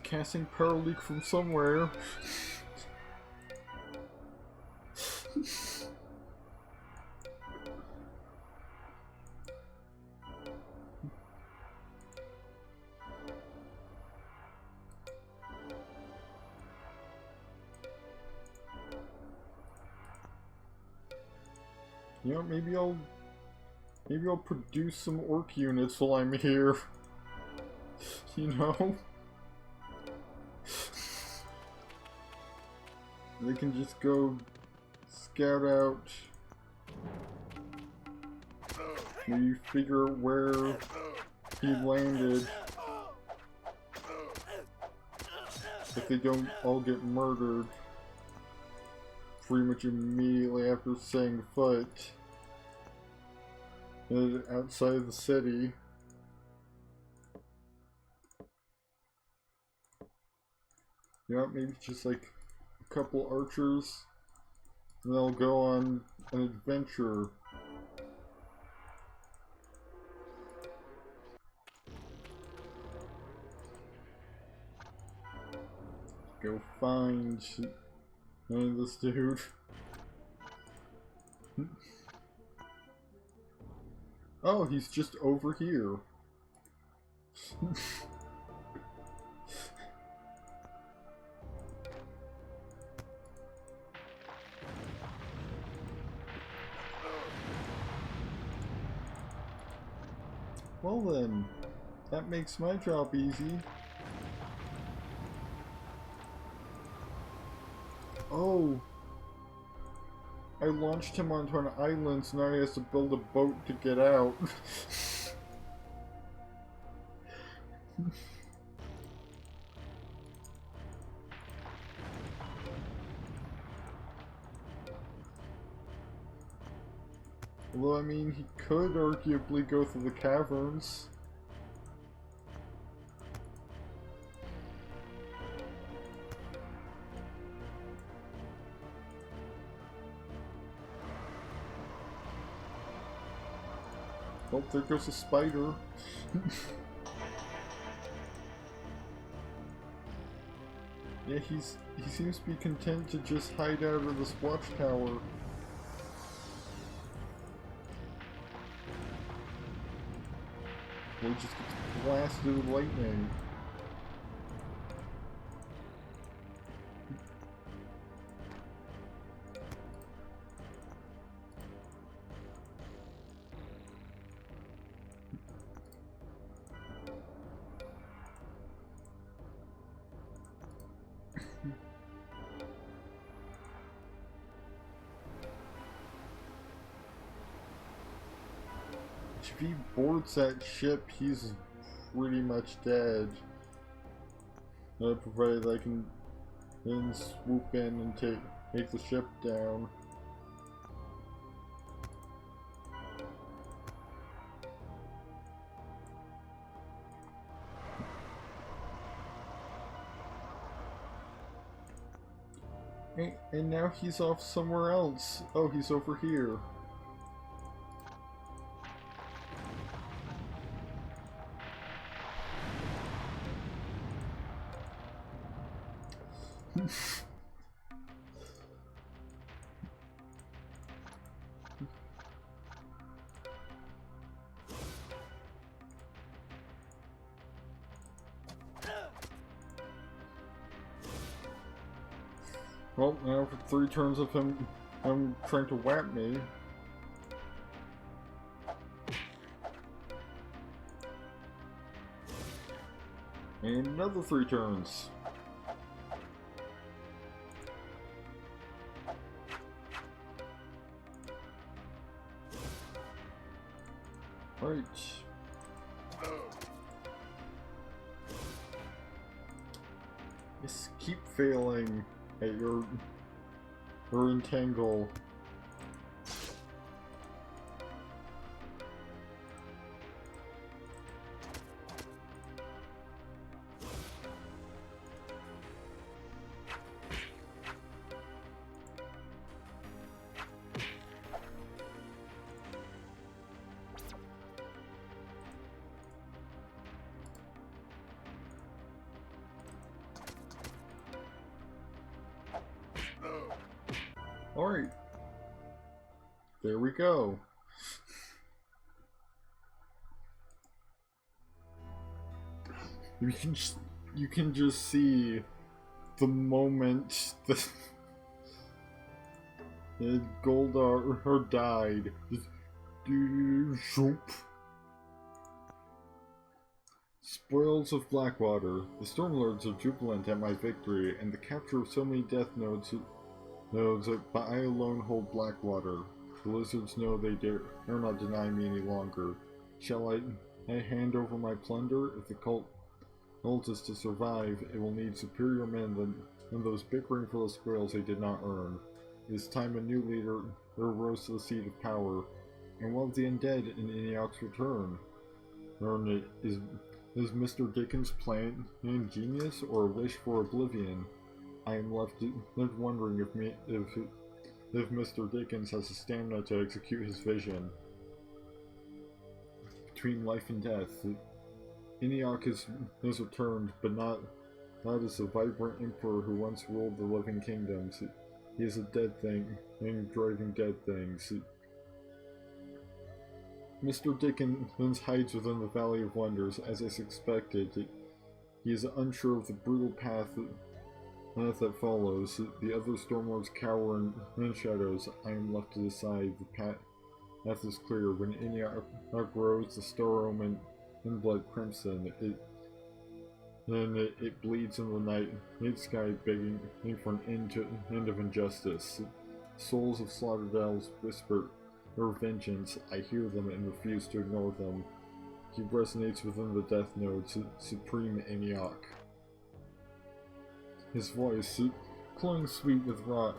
A: casting power leak from somewhere. You know, maybe I'll produce some orc units while I'm here. You know? They can just go scout out. Maybe figure out where he landed. If they don't all get murdered pretty much immediately after setting foot outside the city. You know, maybe just like a couple archers, and they'll go on an adventure. Go find this dude. Oh, he's just over here. Well then, that makes my job easy. Oh, I launched him onto an island, so now he has to build a boat to get out. Although, I mean, he could arguably go through the caverns. Oh, there goes a spider. Yeah, he seems to be content to just hide out of this watchtower. He just gets blasted with lightning. If he boards that ship, he's pretty much dead. Provided I can then swoop in and take the ship down. And now he's off somewhere else. Oh, he's over here. Well, now for 3 turns of him trying to whap me. And another 3 turns. Right. Just keep failing at your entangle. Alright. There we go. You can just see the moment that Goldar died. Just shoop. Spoils of Blackwater. The Stormlords are jubilant at my victory, and the capture of so many Death Nodes, but I alone hold Blackwater. The lizards know they dare not deny me any longer. Shall I hand over my plunder? If the cult is to survive, it will need superior men than those bickering for the spoils they did not earn. It is time a new leader rose to the seat of power. And what of the undead in Enioc's return? Is Mr. Dickens' plan ingenious or a wish for oblivion? I am left wondering if Mr. Dickens has the stamina to execute his vision. Between life and death, Eniac has returned, but not as the vibrant emperor who once ruled the living kingdoms. He is a dead thing, and driving dead things. Mr. Dickens hides within the Valley of Wonders, as I suspected. He is unsure of the brutal path that follows. The other Stormlords cower in shadows. I am left to decide. The path is clear. When Eniac grows, the star omen in blood crimson. It bleeds in the night sky, begging for an end of injustice. Souls of slaughtered elves whisper their vengeance. I hear them and refuse to ignore them. He resonates within the Death Nodes, Supreme Eniac. His voice, cloying sweet with rot,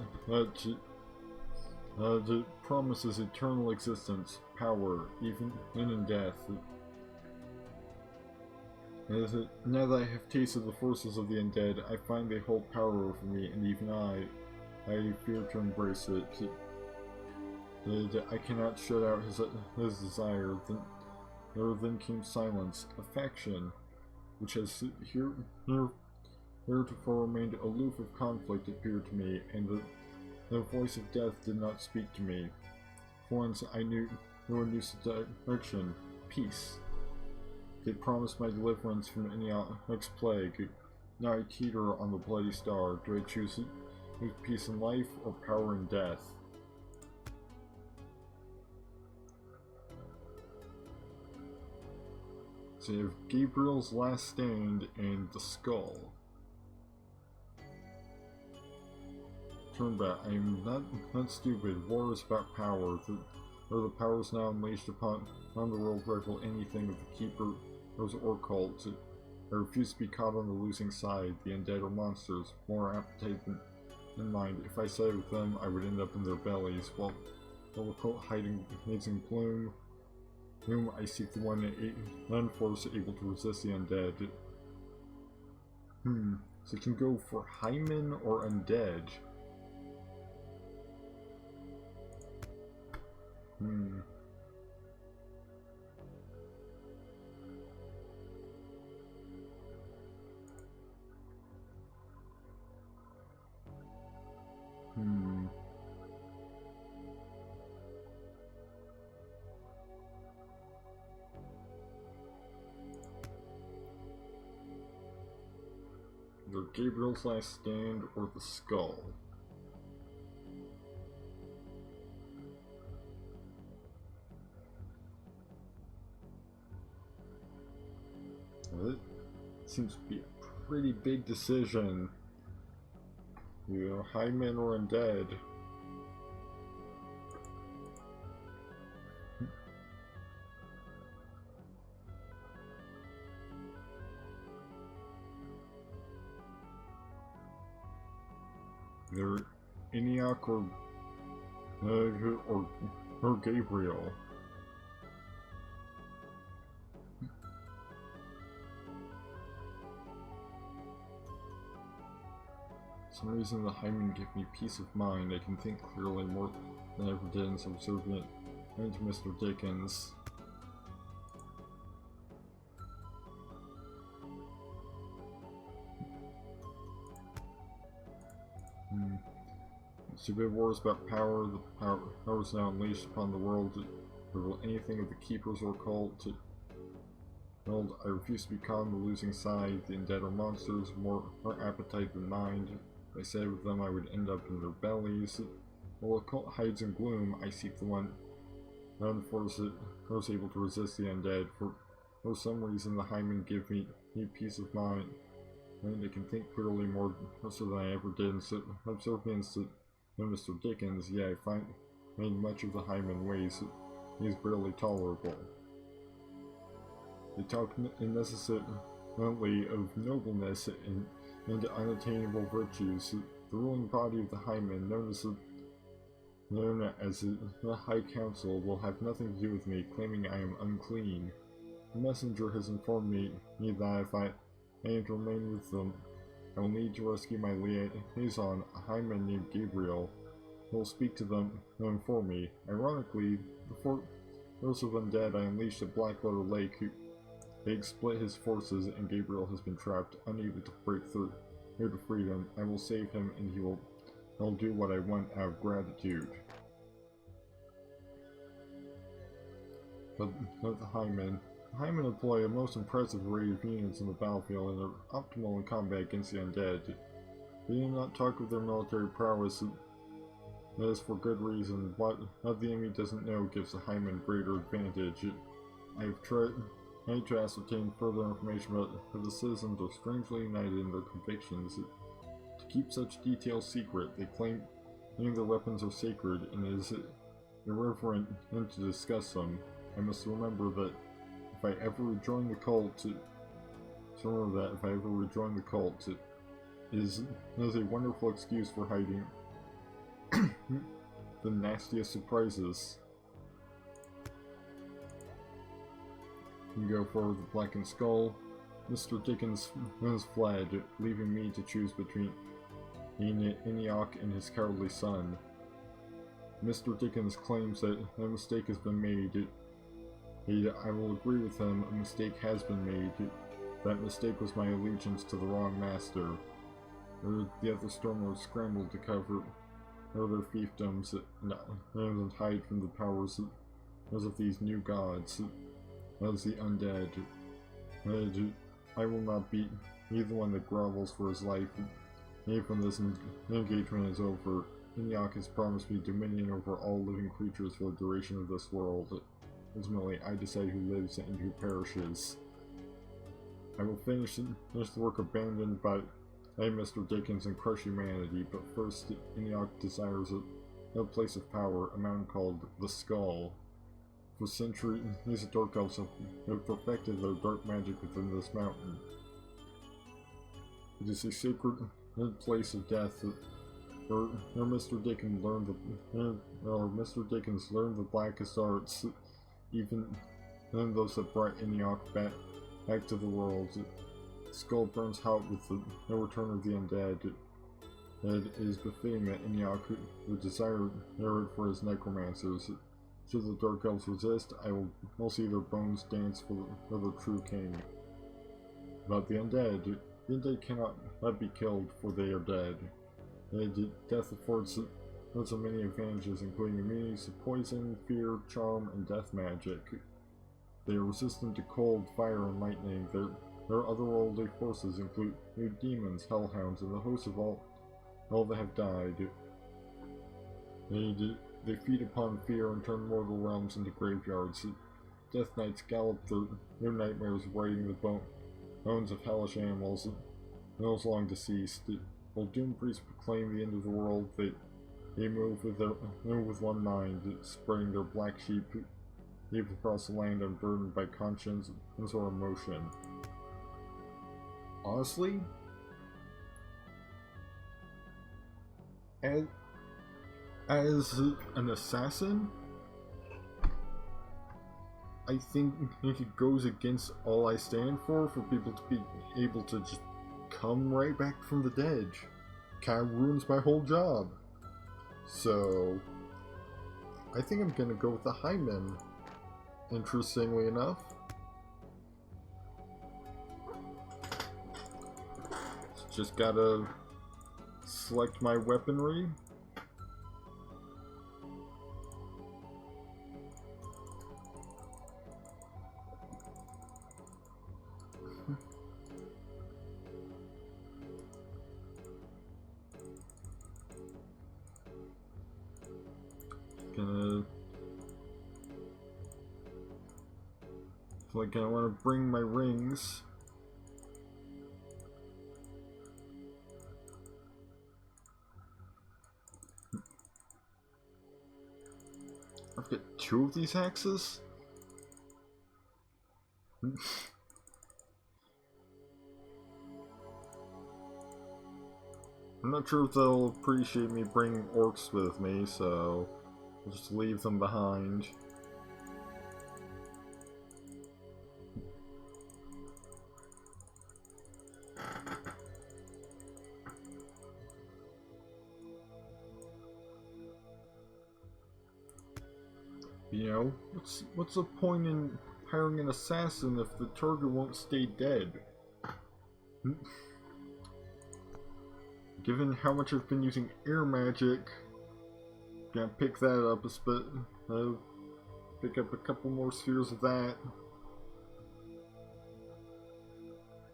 A: promises eternal existence, power, even in death. Now that I have tasted the forces of the undead, I find they hold power over me, and even I fear to embrace it. I cannot shut out his desire. Then came silence, affection, which has heretofore remained aloof of conflict, appeared to me, and the voice of death did not speak to me. For once I knew a new direction, peace. They promised my deliverance from Eniac's plague. Now I teeter on the bloody star. Do I choose peace in life or power in death? So you have Gabriel's Last Stand and the Skull. Turn back. I am not stupid. War is about power. The powers now unleashed upon the world rival anything of the Keeper or cult. I refuse to be caught on the losing side. The undead are monsters, more appetite than mine. If I sided with them, I would end up in their bellies, while the cult hides in gloom. Whom I seek the one unforced able to resist the undead. So it can go for Hyman or undead. Either Gabriel's Last Stand or the Skull. That seems to be a pretty big decision. Either Hyman or undead. Either Eniac or Gabriel. For some reason the Hymen give me peace of mind. I can think clearly more than I ever did in subservient to Mr. Dickens. Stupid wars about power, the power is now unleashed upon the world to reveal anything of the keepers or cult. Well, I refuse to become the losing side. The undead are monsters, more appetite than mind. If I said with them, I would end up in their bellies. While the cult hides in gloom, I seek the one force able to resist the undead. For some reason, the Hymen give me peace of mind, and I can think clearly more so than I ever did. And so, subservience to Mr. Dickens, yeah, I find much of the Hymen ways. He is barely tolerable. They talk incessantly of nobleness and unattainable virtues. The ruling body of the Hymen, known as the High Council, will have nothing to do with me, claiming I am unclean. The messenger has informed me that if I am to remain with them, I will need to rescue my liaison, a Hymen named Gabriel. He will speak to them for me. Ironically, before those of undead, I unleashed a Blackwater Lake. They split his forces, and Gabriel has been trapped, unable to break through here to freedom. I will save him, and I'll do what I want out of gratitude. But the Hymen employ a most impressive array of units in the battlefield and are optimal in combat against the undead. They do not talk of their military prowess. That is for good reason. What the enemy doesn't know gives the Hymen greater advantage. I have tried to ascertain further information but the citizens are strangely united in their convictions. To keep such details secret, they claim their weapons are sacred and it is irreverent to discuss them. I must remember that if I ever rejoin the cult, it is a wonderful excuse for hiding the nastiest surprises. You go for the blackened skull. Mr. Dickens has fled, leaving me to choose between Enoch and his cowardly son. Mr. Dickens claims that a mistake has been made. I will agree with him, a mistake has been made. That mistake was my allegiance to the wrong master. The other Stormlords scrambled to cover their fiefdoms and hide from the powers of these new gods. As the undead. I will not be the one that grovels for his life. Even when this engagement is over, Enoch has promised me dominion over all living creatures for the duration of this world. Ultimately, I decide who lives and who perishes. I will finish the work abandoned by Mr. Dickens and crush humanity, but first, Enoch desires a place of power, a mountain called the Skull. For centuries, these dark elves have perfected their dark magic within this mountain. It is a sacred place of death where Mr. Dickens learned the blackest arts, even those that brought Enoch back to the world. The skull burns hot with the return of the undead. It is befitting that Enoch would desire it for his necromancers. Should the Dark Elves resist, I will see their bones dance for the true king. About the undead cannot be killed, for they are dead. Death affords so many advantages, including immunity to poison, fear, charm, and death magic. They are resistant to cold, fire, and lightning. Their otherworldly forces include new demons, hellhounds, and the hosts of all that have died. They feed upon fear and turn mortal realms into graveyards. Death Knights gallop their nightmares, riding the bones of hellish animals, those long deceased. While Doom Priests proclaim the end of the world, they move with one mind, spreading their black sheep deep across the land, unburdened by conscience or emotion. Honestly, as an assassin, I think it goes against all I stand for people to be able to just come right back from the dead. Kind of ruins my whole job. So, I think I'm gonna go with the Hymen, interestingly enough. Just gotta select my weaponry. Like I want to bring my rings. I've got 2 of these axes? I'm not sure if they'll appreciate me bringing orcs with me, so I'll just leave them behind. You know, what's the point in hiring an assassin if the target won't stay dead? Given how much I've been using air magic, gonna pick that up a bit. Pick up a couple more spheres of that.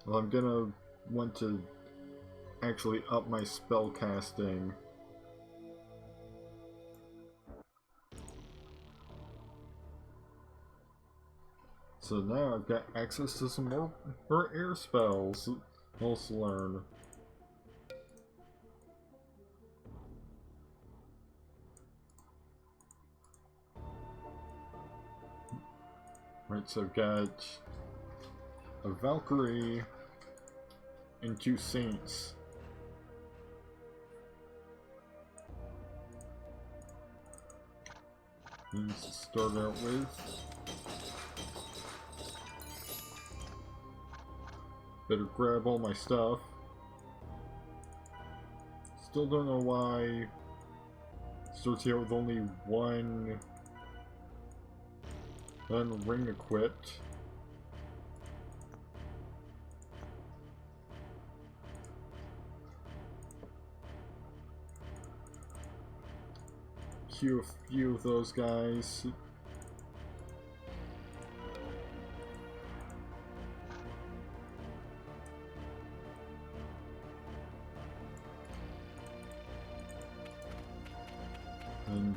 A: Well, I'm gonna want to actually up my spell casting. So now I've got access to some more air spells. Also learn. Right, so I've got a Valkyrie and 2 Saints. Needs to start out with. Better grab all my stuff. Still don't know why it starts here with only one ring equipped. Queue a few of those guys. And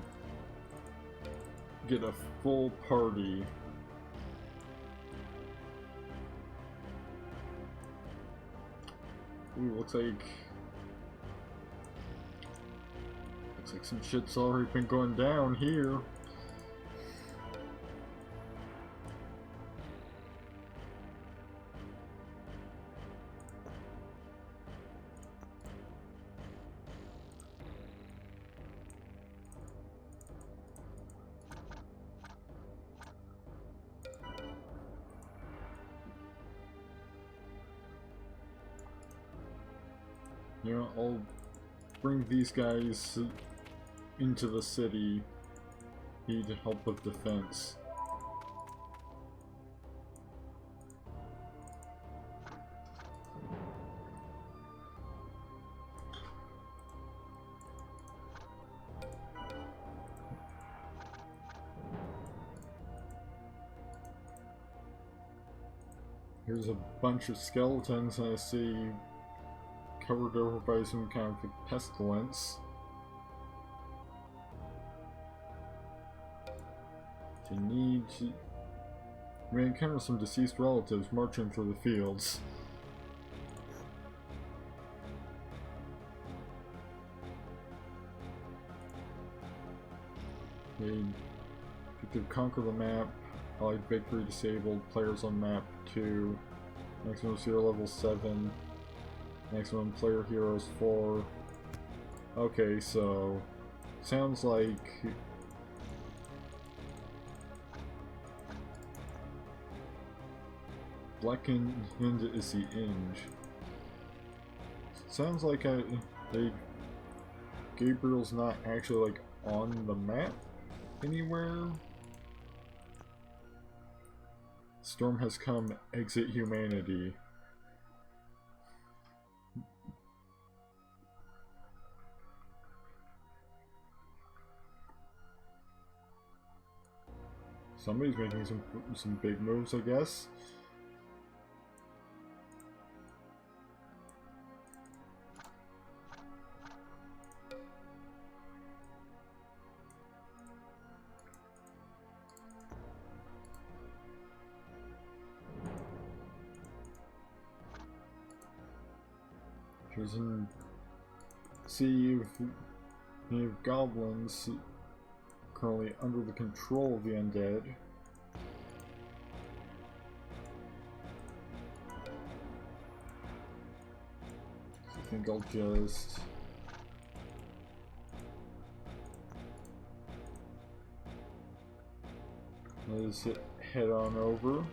A: get a full party. Ooh, looks like some shit's already been going down here. You know, I'll bring these guys into the city. Need help with defense. Here's a bunch of skeletons I see covered over by some kind of pestilence. You need to... We encounter some deceased relatives marching through the fields. To conquer the map, allied victory disabled, players on map 2, maximum sphere level 7, maximum player heroes 4. Okay, so sounds like Blackened is the Inge. Sounds like Gabriel's not actually like on the map anywhere. Storm has come, exit humanity. Somebody's making some big moves, I guess. upstairs and see if any goblins currently under the control of the undead. I think I'll just let's head on over.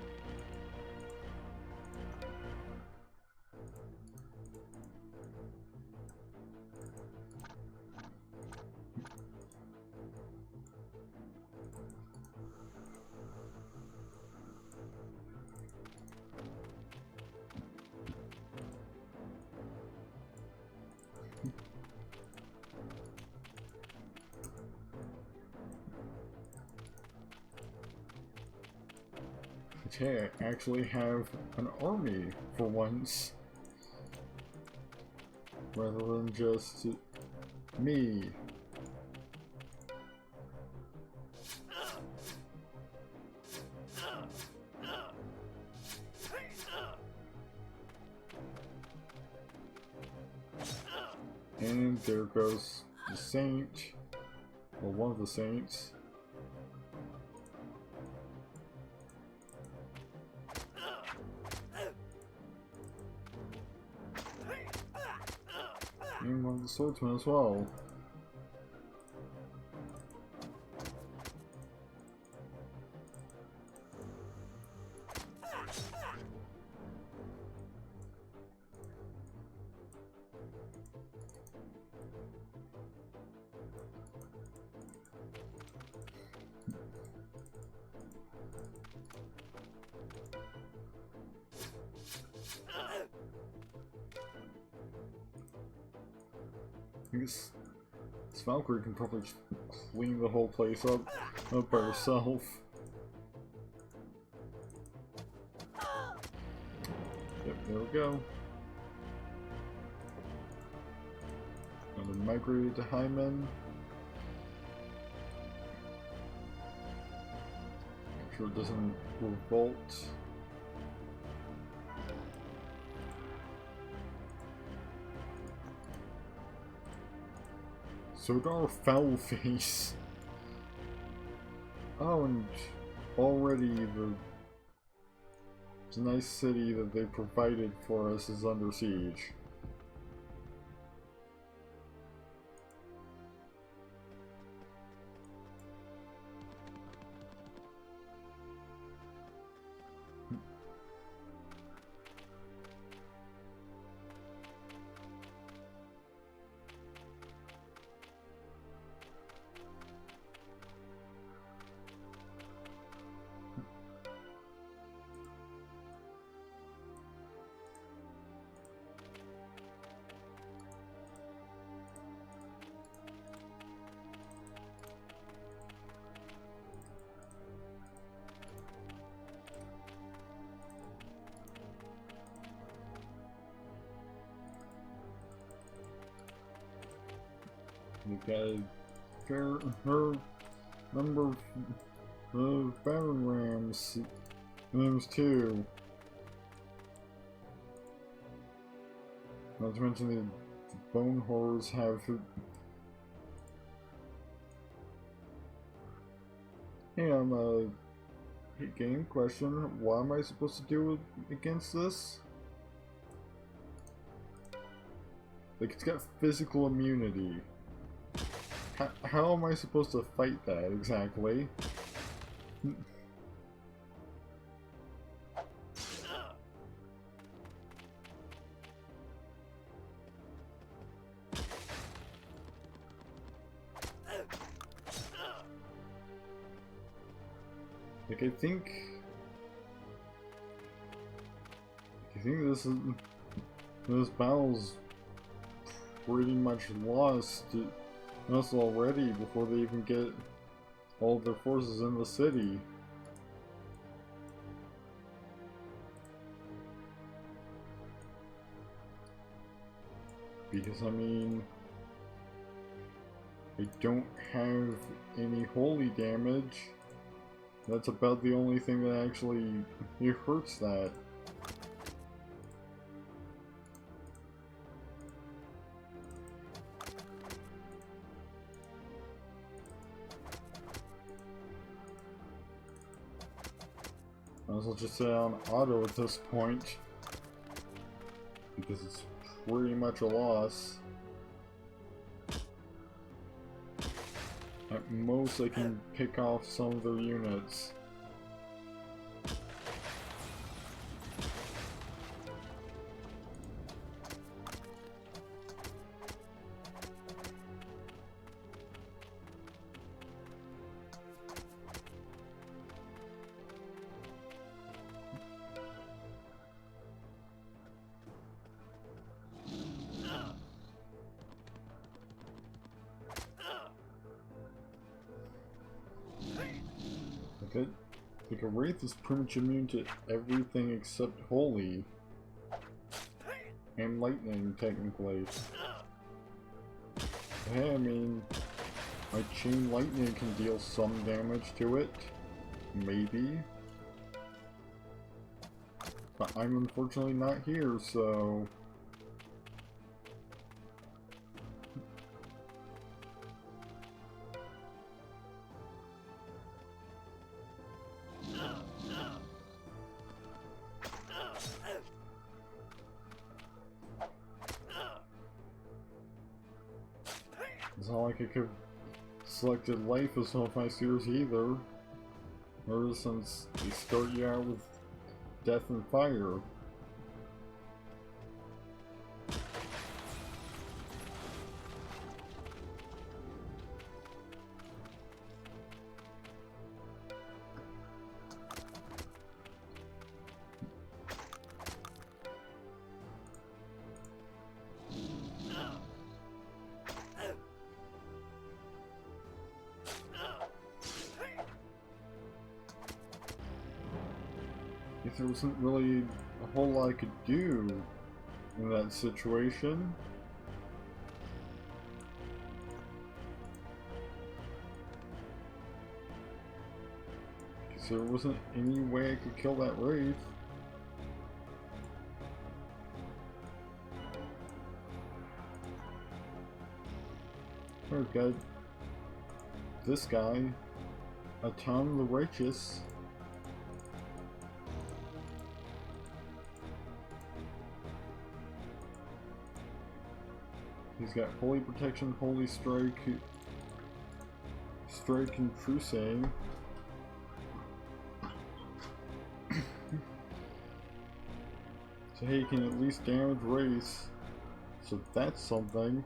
A: Hey, I actually have an army for once, rather than just me. And there goes the saint, or one of the saints. And one of the swordsmen as well. This Valkyrie can probably just clean the whole place up by herself. Yep, there we go. And then migrated to Hyman. Make sure it doesn't revolt. Sodar Foulface. Oh, and already the nice city that they provided for us is under siege. You got a fair number of Baron Rams names too. Not to mention the Bone Horrors have. Hey, game question. What am I supposed to do against this? Like, it's got physical immunity. How am I supposed to fight that exactly? Like, I think this battle's pretty much lost us already before they even get all of their forces in the city. Because, I mean, I don't have any holy damage. That's about the only thing that actually hurts that. Might as well just say on auto at this point, because it's pretty much a loss. At most I can pick off some of their units. Like a wraith is pretty much immune to everything except holy and lightning, technically. Hey, I mean, my chain lightning can deal some damage to it, maybe. But I'm unfortunately not here, so. It's not like I could have selected life as one of my seers either. Or since they start you out with death and fire. There wasn't really a whole lot I could do in that situation. Because there wasn't any way I could kill that wraith. We've got this guy, a Town of the Righteous. He's got Holy Protection, Holy Strike, Strike and Crusade. So hey, he can at least damage wraiths. So that's something.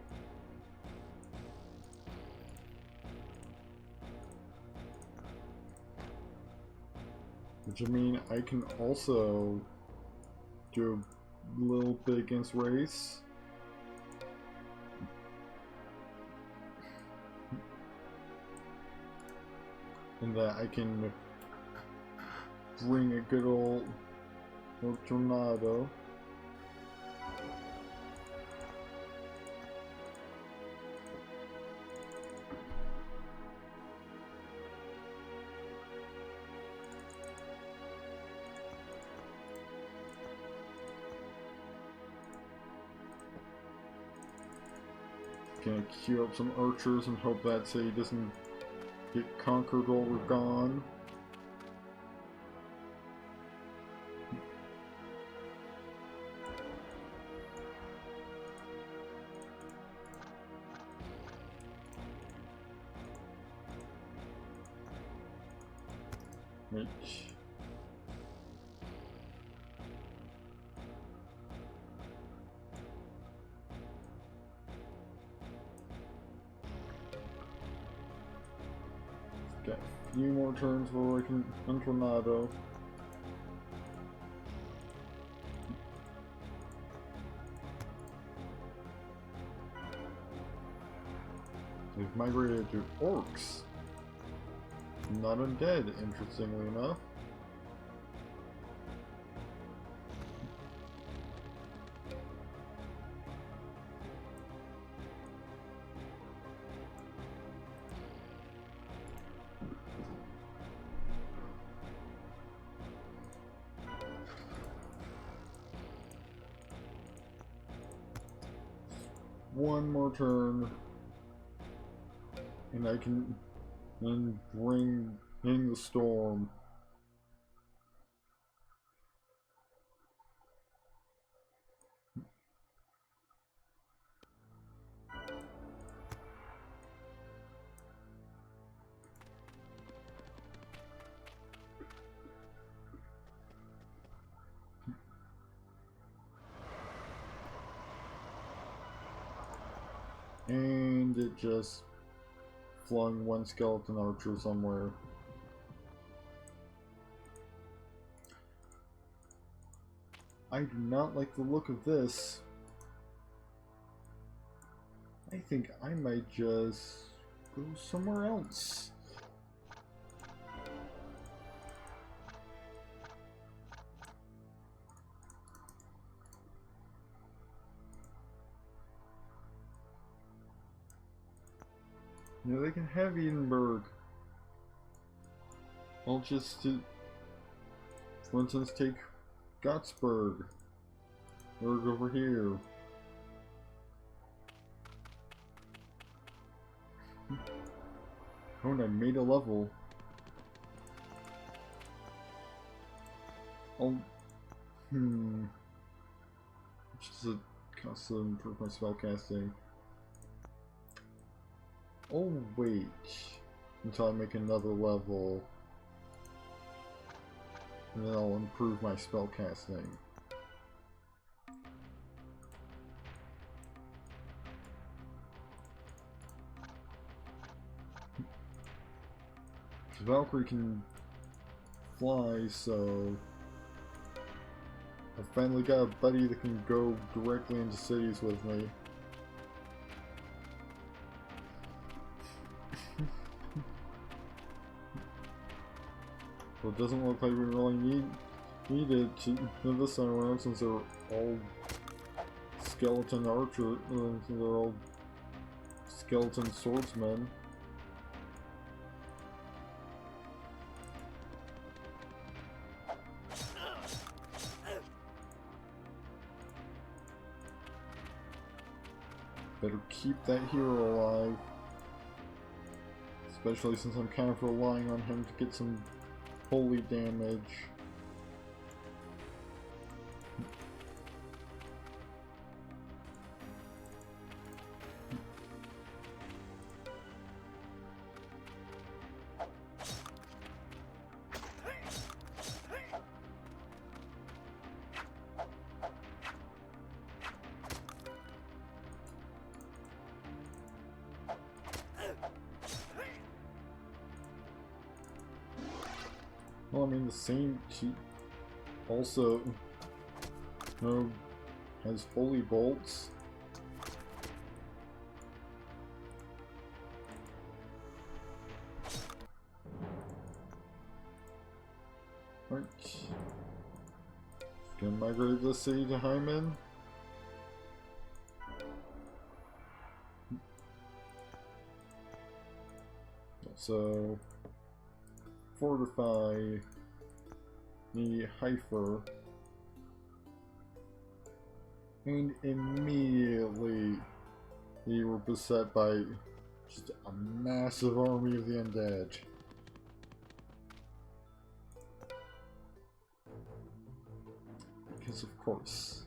A: Which I mean, I can also do a little bit against wraiths. And that I can bring a good old tornado. Gonna queue up some archers and hope that he doesn't get conquered while we're gone. Right. Got a few more turns where I can tornado. They've migrated to orcs. Not undead, interestingly enough. One more turn, and I can then bring in the storm. And it just flung one skeleton archer somewhere. I do not like the look of this. I think I might just go somewhere else. You know, they can have Edinburgh. I'll just, for instance, take Gottsburg. Berg over here. Oh, and I made a level. Oh, just to custom improve my spellcasting. Oh, wait. Until I make another level. And then I'll improve my spellcasting. Valkyrie can fly, so I finally got a buddy that can go directly into cities with me. Well, it doesn't look like we really need it to this time around, since they're all skeleton archer, they're all skeleton swordsmen. Better keep that hero alive. Especially since I'm kind of relying on him to get some holy damage. Well, I mean, the same also, has holy bolts. Right. Gonna migrate the city to Hyman. So fortify the Heifer, and immediately they were beset by just a massive army of the undead. Because of course.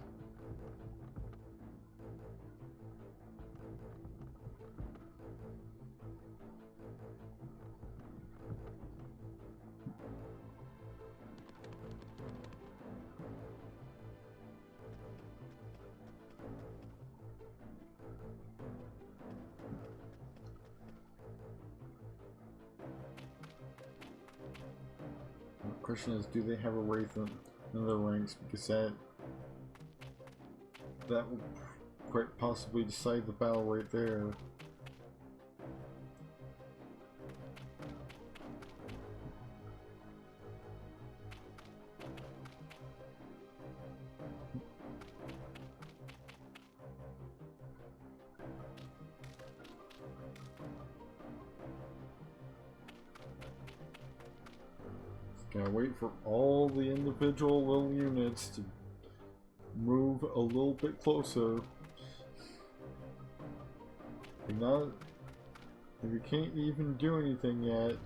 A: The question is, do they have a wraith in their ranks? Because that will quite possibly decide the battle right there. Gotta wait for all the individual little units to move a little bit closer. If you can't even do anything yet,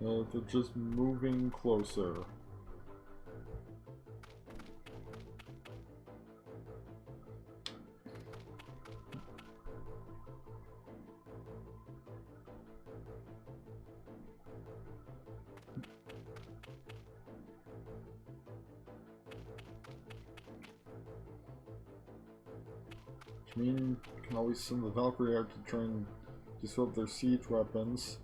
A: they're just moving closer. I mean, you can always send the Valkyrie out to try and disrupt their siege weapons.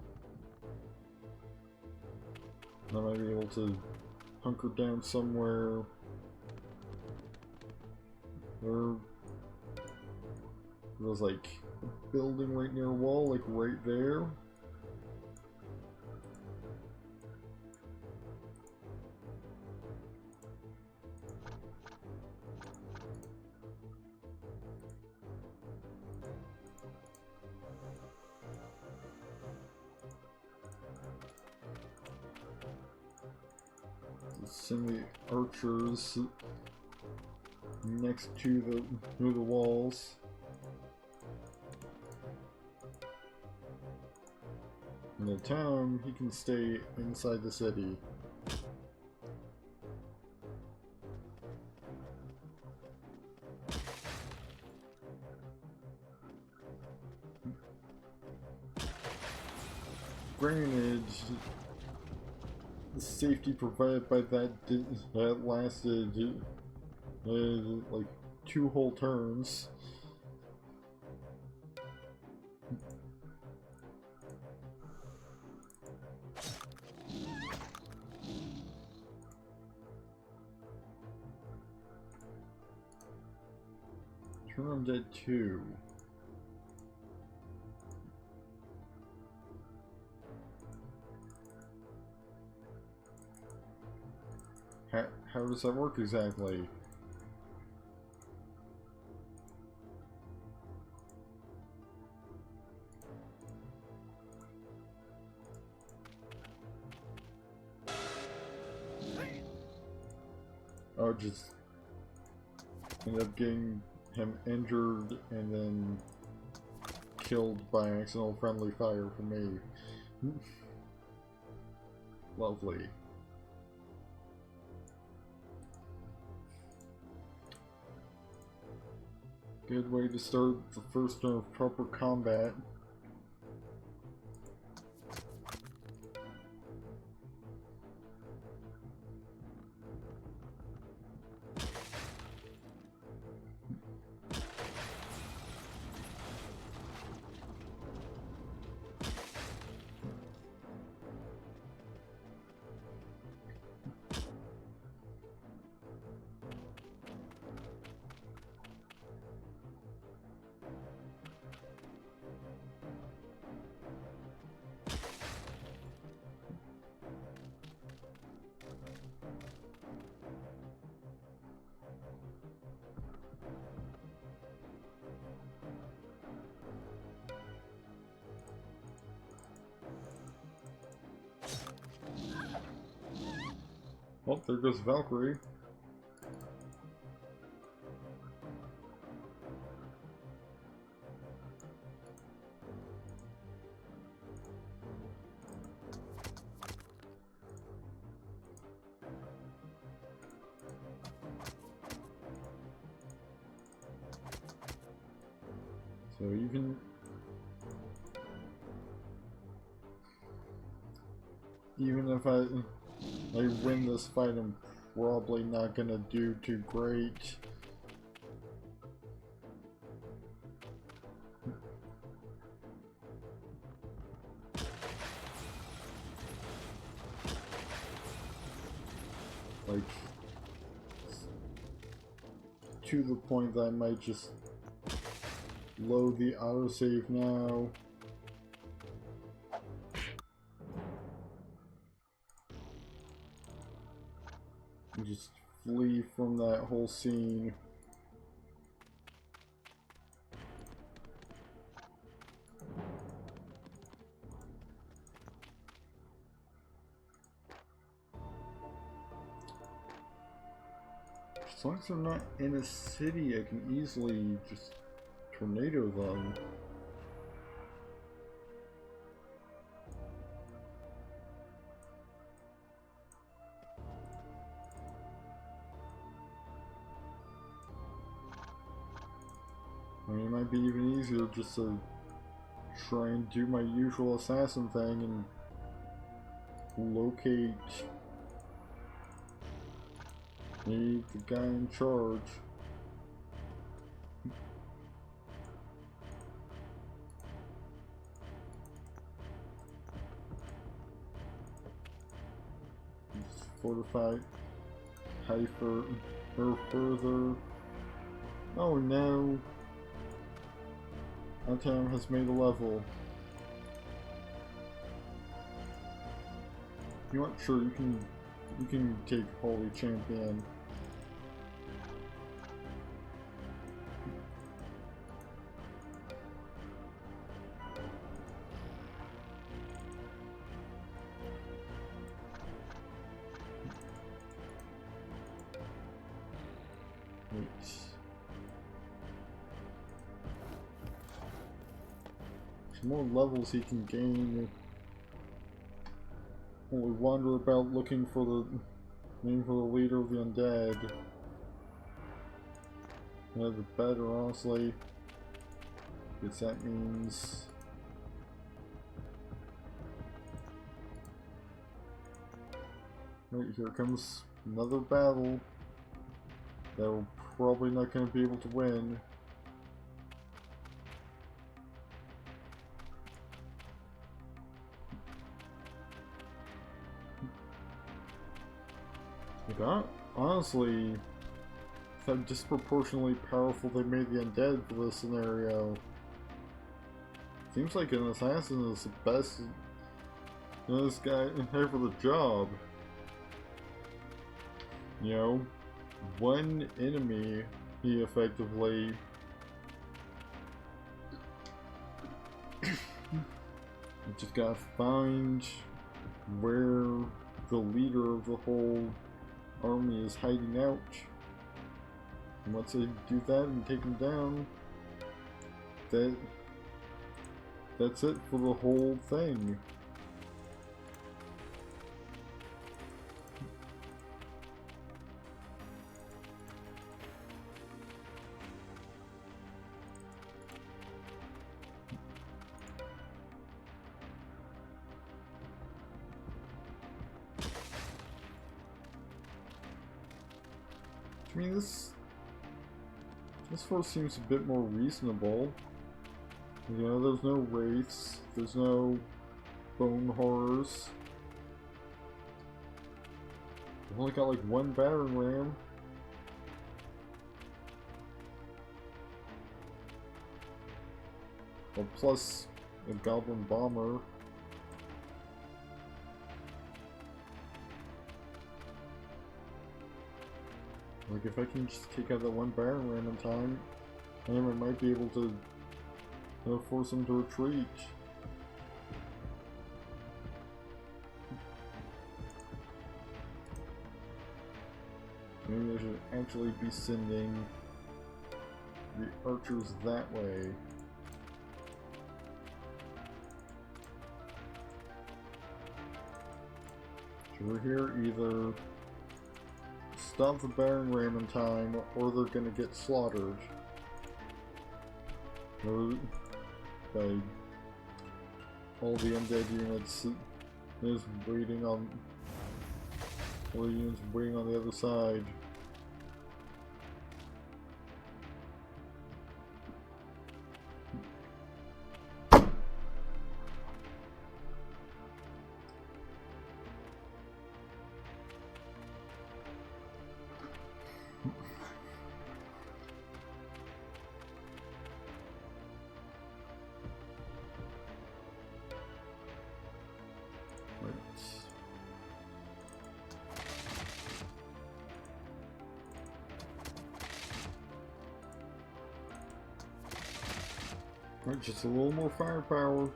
A: I might be able to hunker down somewhere. There was like a building right near a wall, like right there. Send the archers next to the walls. In the town, he can stay inside the city. Granted, the safety provided by that lasted like 2 whole turns. Turn on dead 2. How does that work exactly? Oh, just end up getting him injured and then killed by accidental friendly fire from me. Lovely. Good way to start the first turn of proper combat. Oh, there goes Valkyrie. So even if I win this fight, I'm probably not gonna do too great. Like, to the point that I might just load the autosave now. And just flee from that whole scene. As long as they're not in a city, I can easily just tornado them. I mean, it might be even easier just to try and do my usual assassin thing and locate the guy in charge. fortify Heifer or further. Oh no! Our town has made a level. You know what? Sure, you can take Holy Champion. Some more levels he can gain. When we wander about looking for the name for the leader of the undead. Yeah, the better, honestly. Because that means right, here comes another battle that we're probably not going to be able to win. Like, honestly, how disproportionately powerful they made the undead for this scenario. Seems like an assassin is the best, this guy here for the job. You know, one enemy he effectively you just gotta find where the leader of the whole army is hiding out. And once they do that and take him down, that's it for the whole thing. I mean, this force seems a bit more reasonable. You know, there's no wraiths, there's no bone horrors. We've only got like one battering ram. Well, plus a goblin bomber. Like, if I can just take out that one baron ram in time, I might be able to force him to retreat. Maybe I should actually be sending the archers that way. So we're here either stop the Baron Ram in time, or they're gonna get slaughtered. Or by all the undead units is waiting on all the units waiting on the other side. Right, just a little more firepower.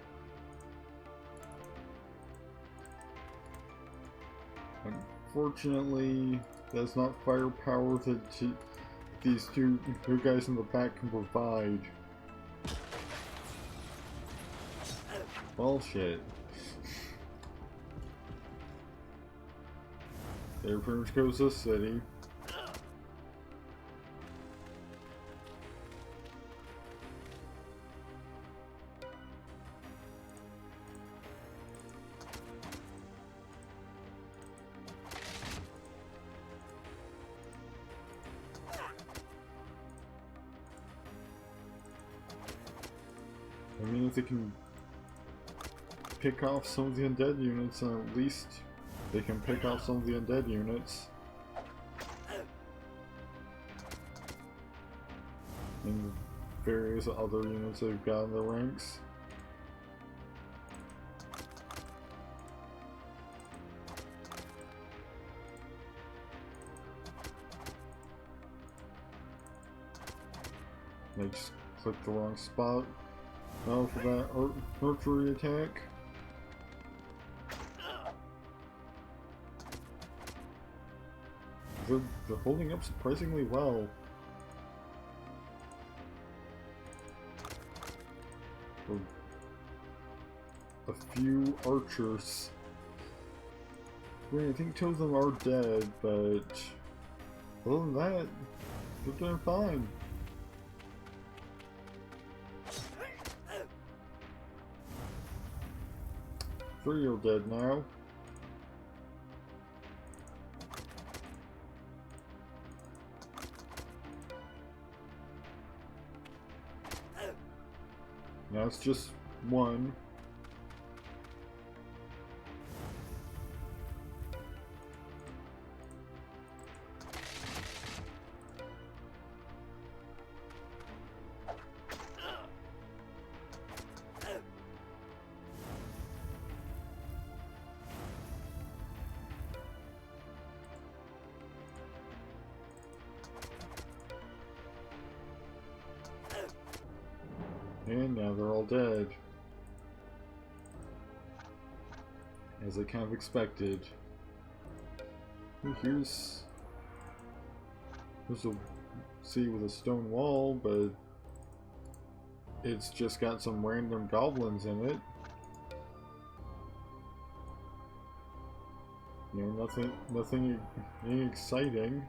A: Unfortunately, that's not firepower that these two guys in the back can provide. Well, shit. There pretty much goes this city. I mean, if they can pick off some of the undead units and at least they can pick out some of the undead units. And various other units they've got in the ranks. I just clicked the wrong spot. Now for that archery attack. They're holding up surprisingly well. A few archers. I think two of them are dead, but other than that, they're doing fine. Three are dead now. Now it's just one. And now they're all dead. As I kind of expected. Here's a sea with a stone wall, but it's just got some random goblins in it. You know, nothing exciting.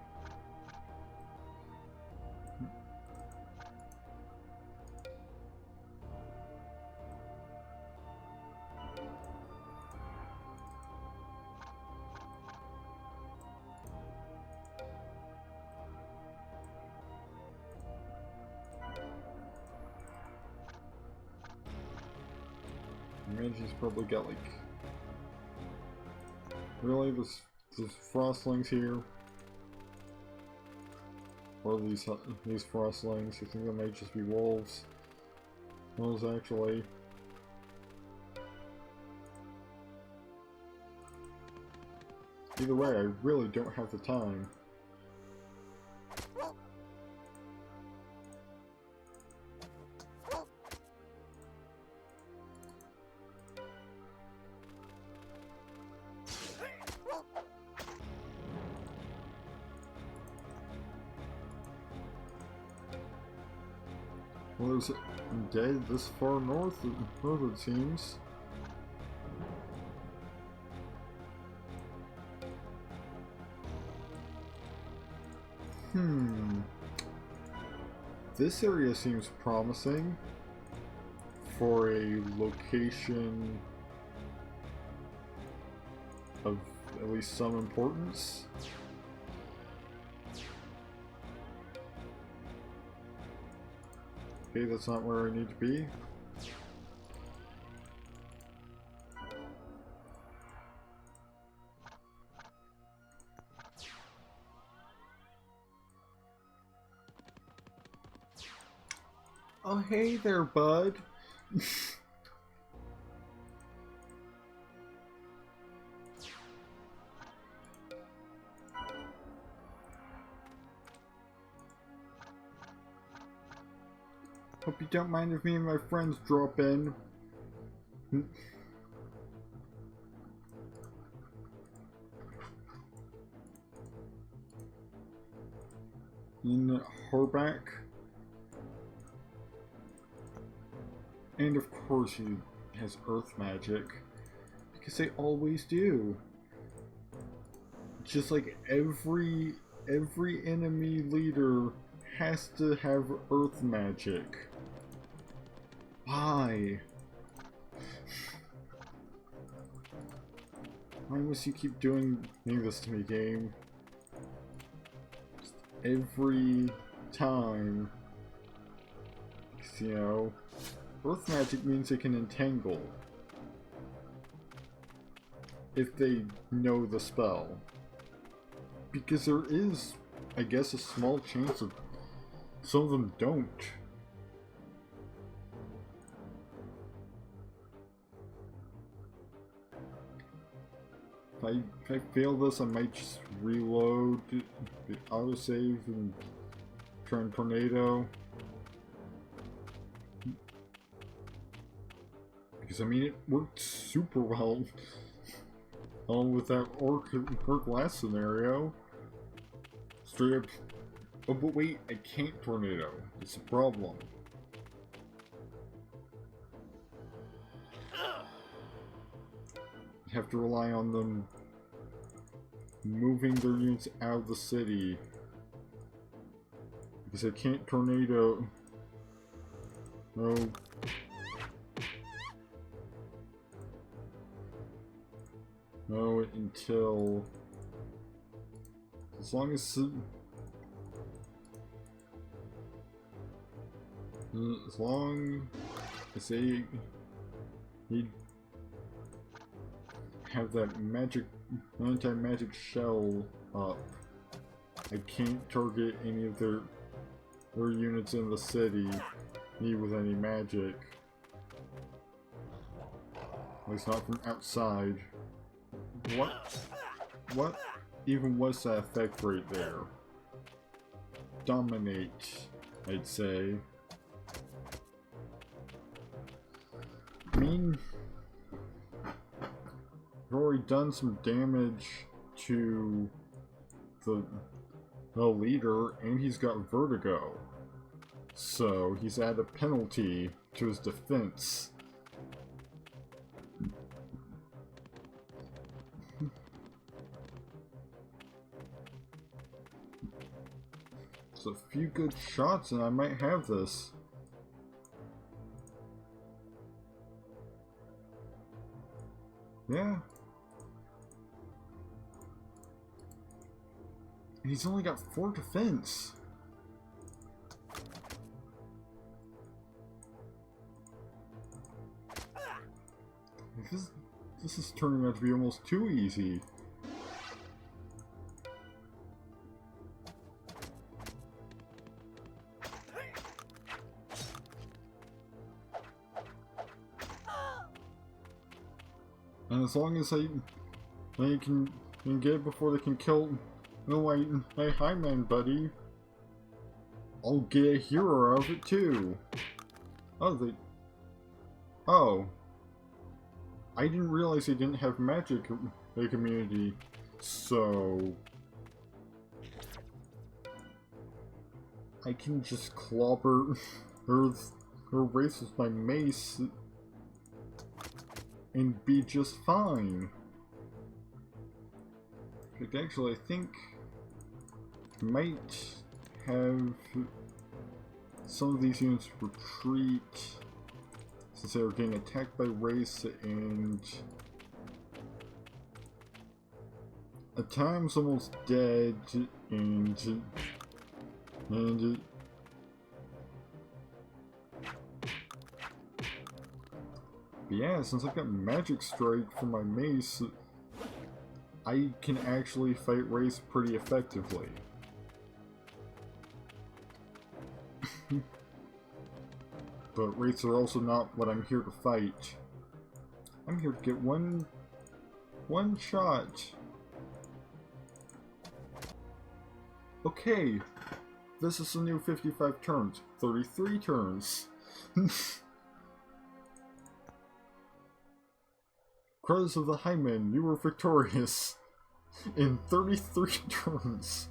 A: He's probably got like really this frostlings here, or these frostlings. I think they might just be wolves. Those actually. Either way, I really don't have the time. Well, there's dead this far north it seems. This area seems promising for a location of at least some importance. Okay, that's not where I need to be. Oh, hey there, bud. Hope you don't mind if me and my friends drop in. In Horback. And of course he has earth magic. Because they always do. Just like every enemy leader has to have earth magic. Why? Why must you keep doing this to me, game? Just every time. Because, you know, earth magic means it can entangle. if they know the spell. Because there is, I guess, a small chance of some of them don't. If I fail this, I might just reload, autosave, and try and tornado. Because I mean, it worked super well with that orc last scenario. Straight up. Oh, but wait, I can't tornado. It's a problem. I have to rely on them moving their units out of the city. Because I can't tornado. No. No, until... As long as they have that magic anti-magic shell up, I can't target any of their units in the city with any magic. At least not from outside. What even was that effect right there? Dominate, I'd say. I mean, I've already done some damage to the leader, and he's got vertigo. So he's added a penalty to his defense. So a few good shots and I might have this. Yeah. And he's only got 4 defense. This is turning out to be almost too easy. And as long as I can get it before they can kill my high man buddy, I'll get a hero out of it too. Oh, I didn't realize they didn't have magic immunity, so I can just clobber her race with my mace and be just fine. But actually, I think I might have some of these units retreat since they were getting attacked by race, and at times almost dead, and but yeah, since I've got magic strike from my mace, I can actually fight race pretty effectively. But wraiths are also not what I'm here to fight. I'm here to get one shot. Okay, this is the new 55 turns. 33 turns. Credits of the Highman, you were victorious in 33 turns.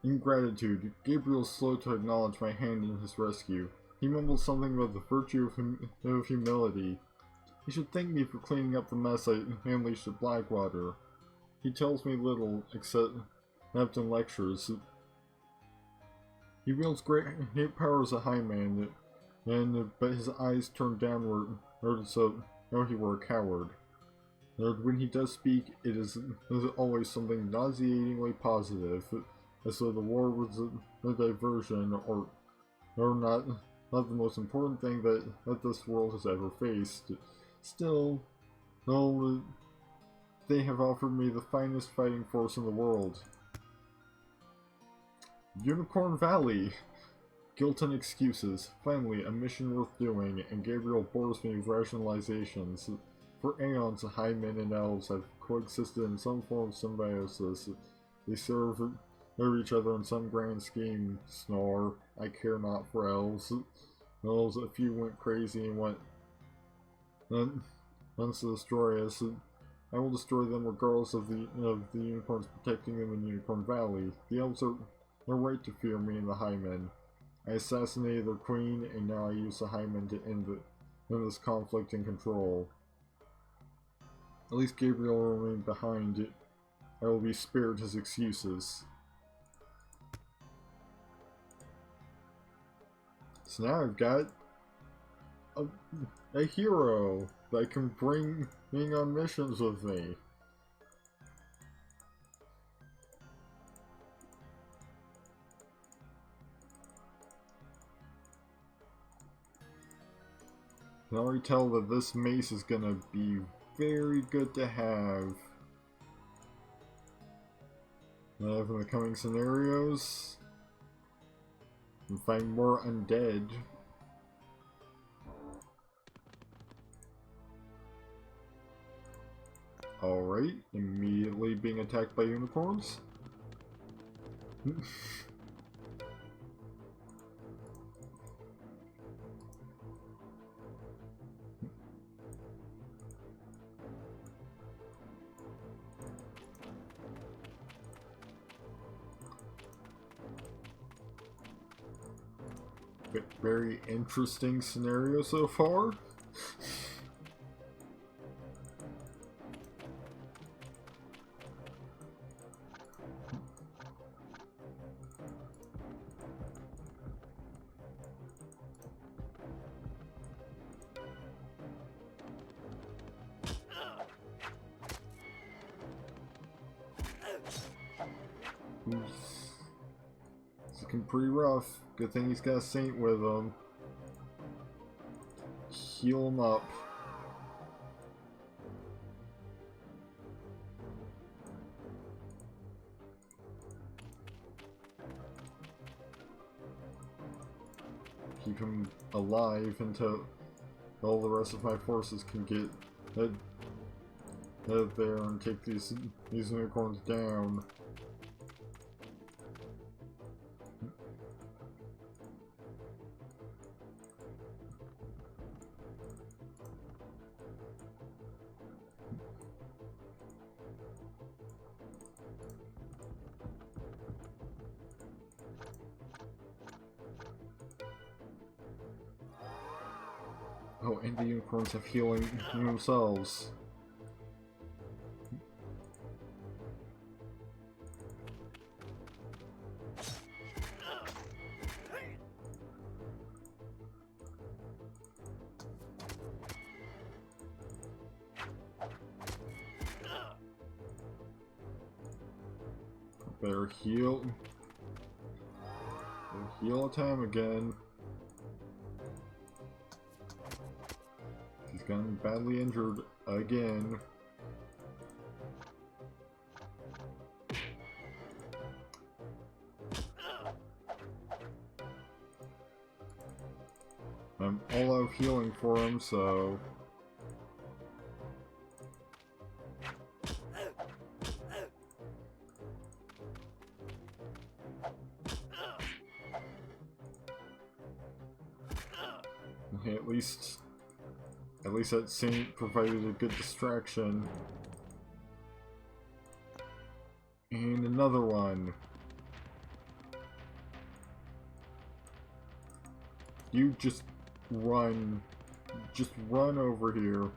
A: In gratitude, Gabriel is slow to acknowledge my hand in his rescue. He mumbled something about the virtue of humility. He should thank me for cleaning up the mess I unleashed at Blackwater. He tells me little, except in lectures. He wields great power as a high man, but his eyes turn downward, so he were a coward. When he does speak, it is always something nauseatingly positive, as though the war was a diversion, or not the most important thing that this world has ever faced. Still, Well, they have offered me the finest fighting force in the world. Unicorn Valley! Guilt and excuses. Finally, a mission worth doing, and Gabriel bores me with rationalizations. For aeons, Highmen and elves have coexisted in some form of symbiosis. They serve each other in some grand scheme. Snore. I care not for elves. Elves, a few went crazy and went to destroy us. I will destroy them regardless of the unicorns protecting them in Unicorn Valley. The elves are right to fear me and the Highmen. I assassinated their queen, and now I use the Highmen to end this conflict and control. At least Gabriel will remain behind. I will be spared his excuses. So now I've got a hero that can bring on missions with me. I can already tell that this mace is gonna be very good to have. In the coming scenarios, and find more undead. Alright, immediately being attacked by unicorns. Very interesting scenario so far. It's looking pretty rough. Good thing he's got a saint with him. Heal him up. Keep him alive until all the rest of my forces can get head there and take these unicorns down. Oh, and the unicorns have healing themselves. Better heal. Heal at time again. He's gotten badly injured again. I'm all out healing for him, so... Okay, at least that saint provided a good distraction. And another one. You just run over here.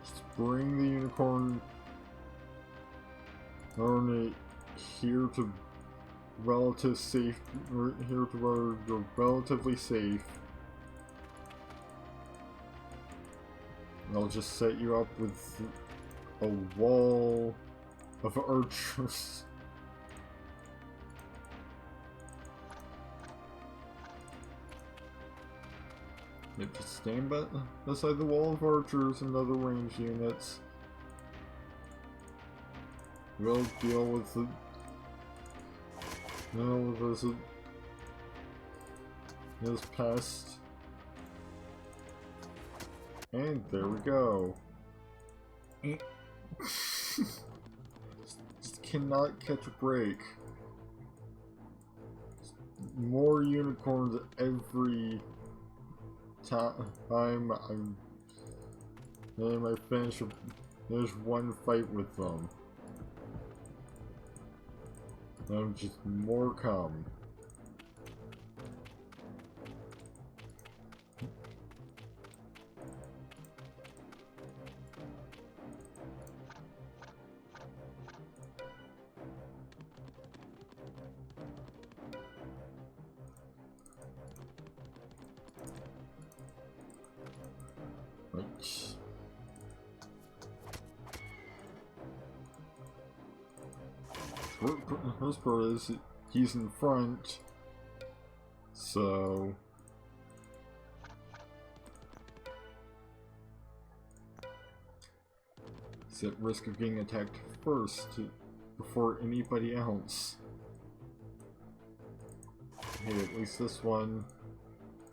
A: Just bring the unicorn here to relative safe. Here to where you're relatively safe. And I'll just set you up with a wall of archers. Yep, just stand beside the wall of archers and other ranged units. We'll deal with the... this pest. And there we go. Just cannot catch a break. More unicorns every time I finish there's one fight with them. Then just more come. First part is he's in front, so he's at risk of getting attacked first before anybody else. Hey, at least this one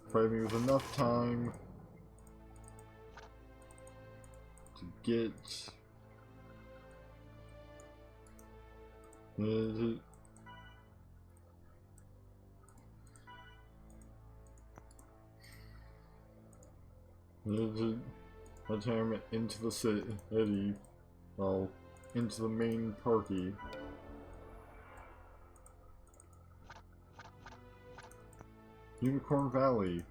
A: provided me with enough time to get a time into the city, well, into the main party. Unicorn Valley.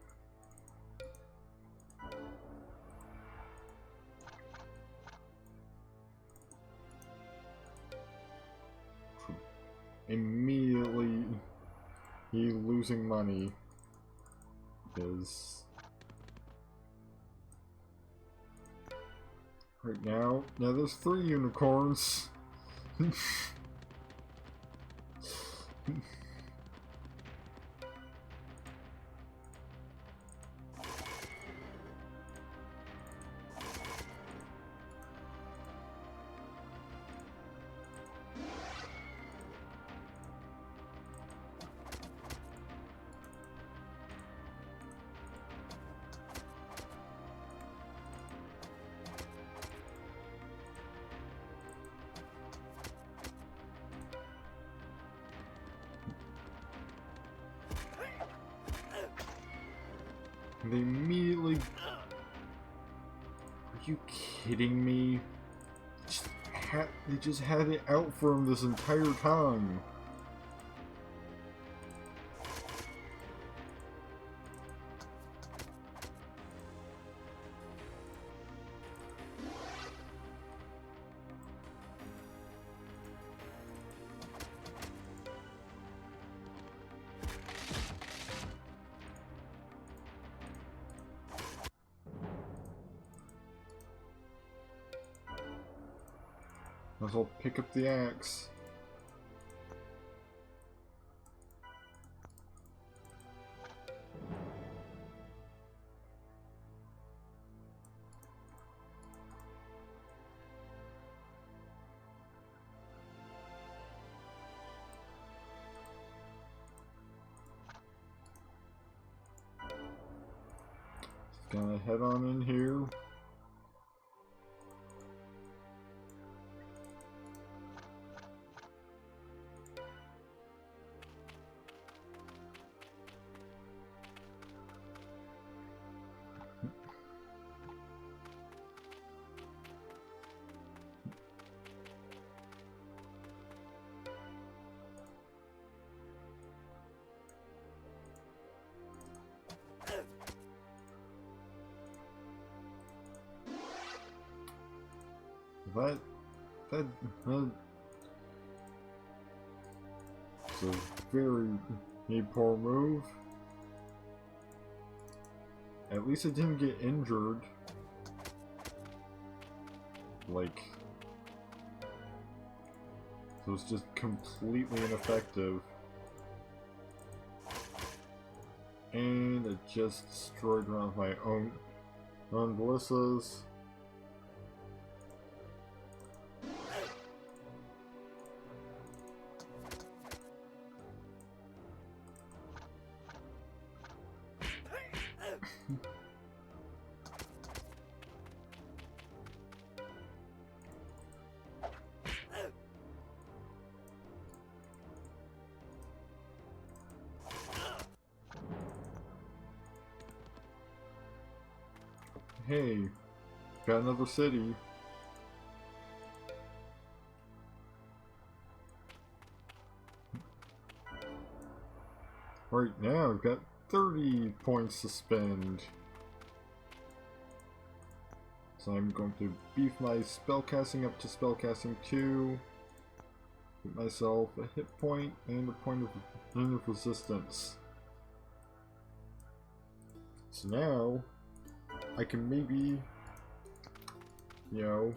A: Immediately he losing money because right now there's 3 unicorns. They immediately... Are you kidding me? They just had it out for him this entire time. Might as well pick up the axe. Just gonna head on in here. That's a very poor move. At least it didn't get injured. Like, so it's just completely ineffective. And I just destroyed one of my own ballisters. Hey, got another city. Right now, I've got 30 points to spend. So I'm going to beef my spellcasting up to spellcasting 2. Get myself a hit point and a point of resistance. So now, I can maybe, you know,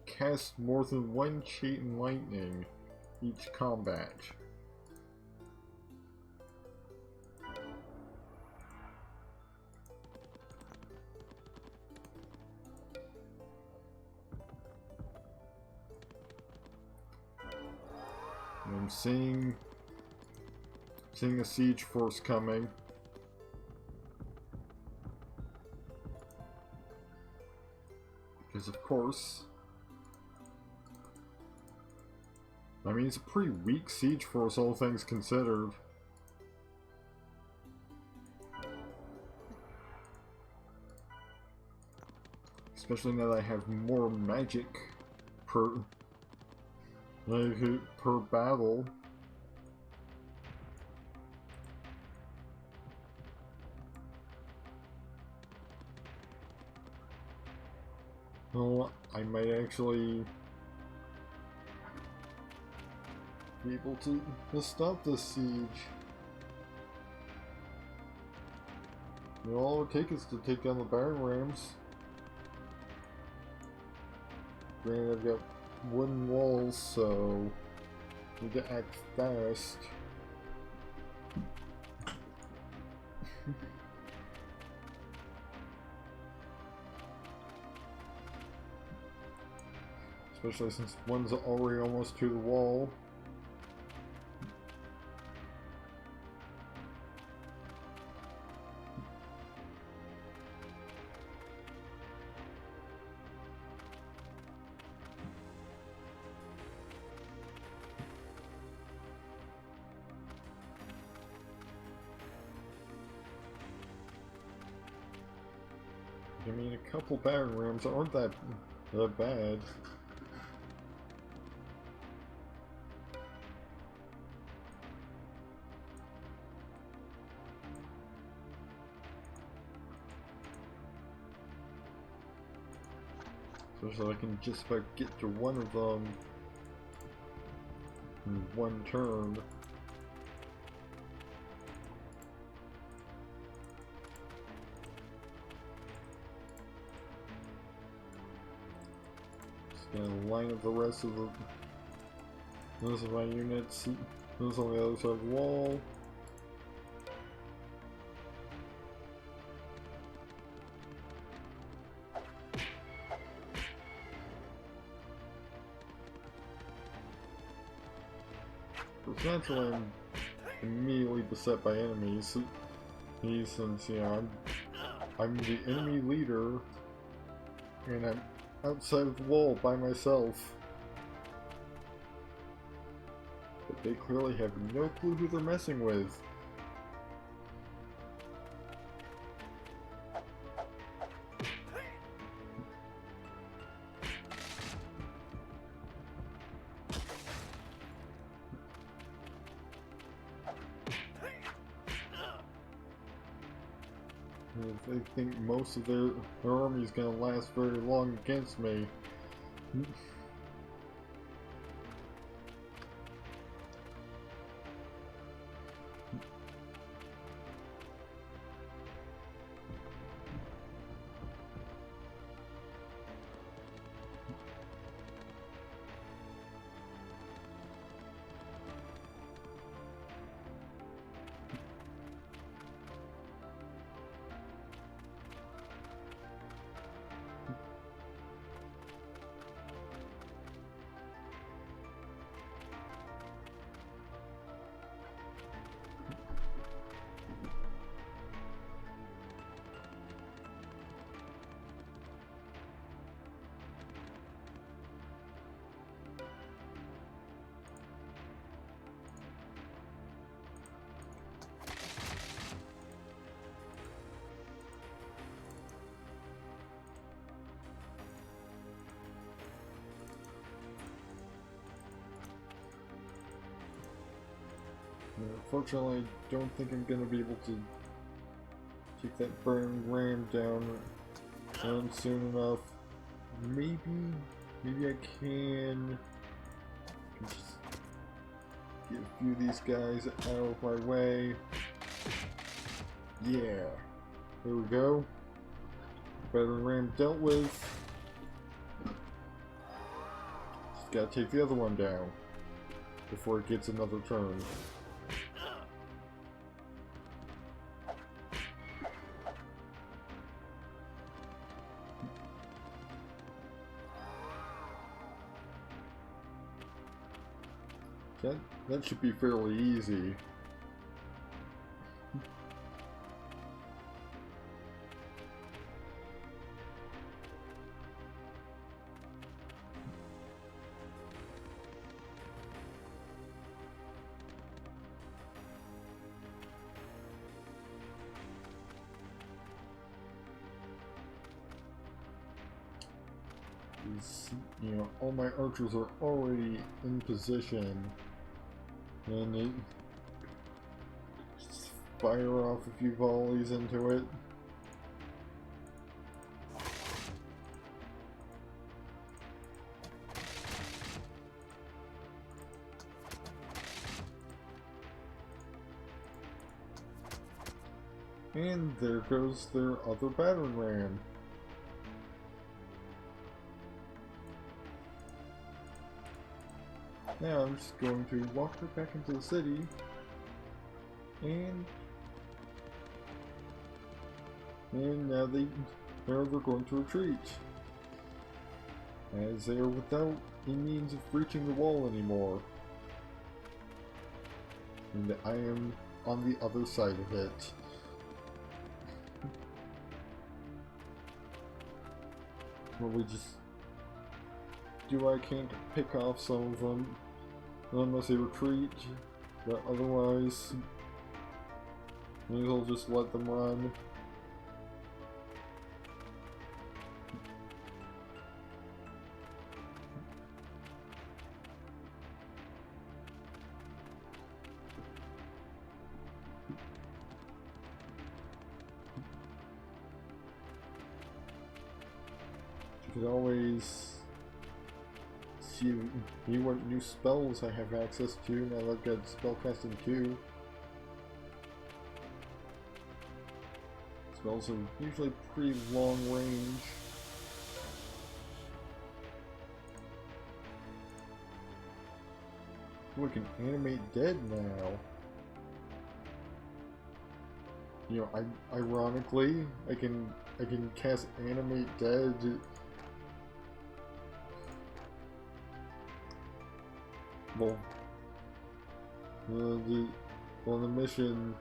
A: cast more than one chain lightning each combat. And I'm seeing a siege force coming. Because of course, I mean, it's a pretty weak siege force, all things considered. Especially now that I have more magic per battle. Well, I might actually be able to stop this siege. You know, all it would take is to take down the Baron Rams. Granted, I've got wooden walls, so I need to act fast. Especially since one's already almost to the wall. I mean, a couple Baron Rams aren't that bad. So I can just about get to one of them in one turn. Just gonna line up the rest of my units. Those on the other side of the wall. Naturally, I'm immediately beset by enemies. Since, you know, I'm the enemy leader, and I'm outside of the wall by myself. But they clearly have no clue who they're messing with. They think most of their army is going to last very long against me. Unfortunately, I don't think I'm gonna be able to take that burning ram down soon enough. Maybe I can just get a few of these guys out of my way. Yeah, there we go. Battering ram dealt with. Just gotta take the other one down before it gets another turn. That should be fairly easy. You know, all my archers are already in position, and they just fire off a few volleys into it. And there goes their other battering ram. Now I'm just going to walk her back into the city, and now they're going to retreat, as they are without a means of breaching the wall anymore, and I am on the other side of it. Probably just do what I can to pick off some of them. Unless they retreat, but otherwise, maybe I'll just let them run. You could always see what new spells I have access to now that I've got spellcasting 2. Spells are usually pretty long range. Oh, I can animate dead now. You know, ironically, I can cast animate dead. Well, the mission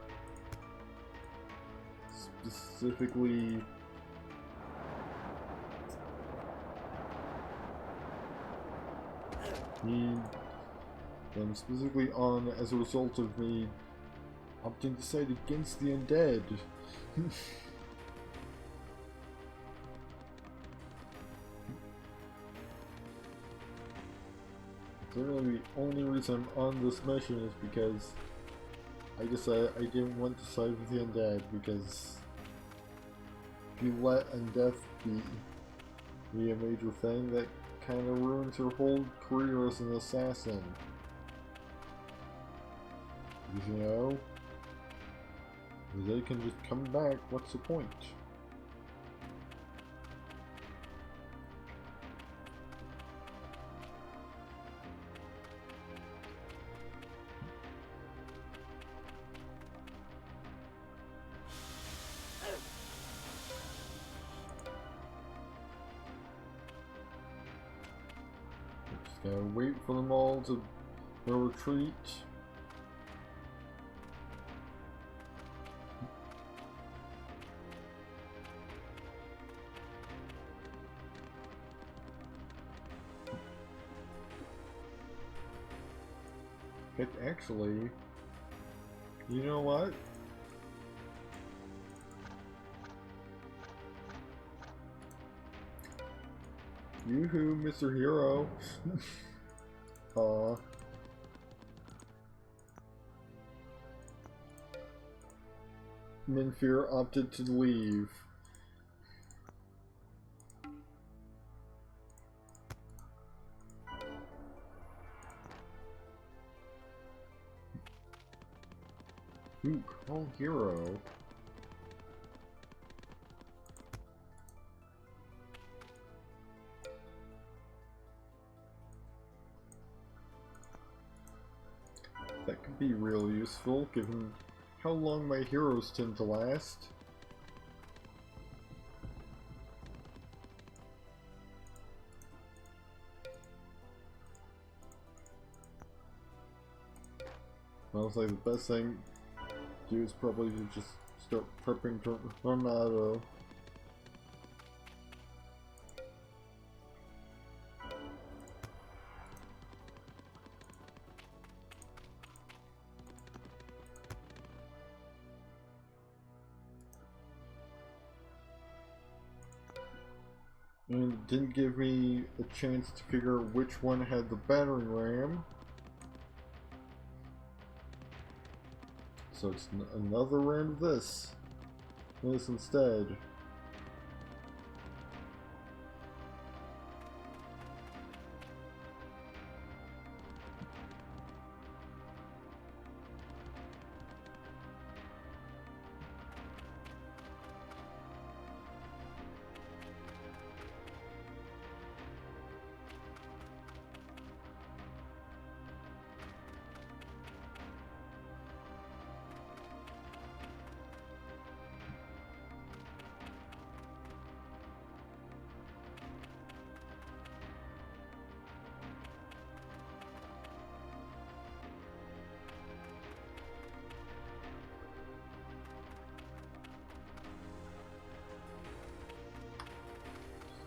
A: specifically specifically on as a result of me opting to side against the undead. Literally the only reason I'm on this mission is because I decided I didn't want to side with the undead, because if you let undeath be a major thing, that kind of ruins your whole career as an assassin. Because, you know, if they can just come back, what's the point? Just gotta wait for them all to retreat. Actually, you know what? Yoo-hoo, Mr. Hero. Aw. Minfear opted to leave. Ooh, call hero. That could be real useful, given how long my heroes tend to last. Honestly, the best thing to do is probably to just start prepping to run auto. And it didn't give me a chance to figure out which one had the battering ram. So it's another round of this instead.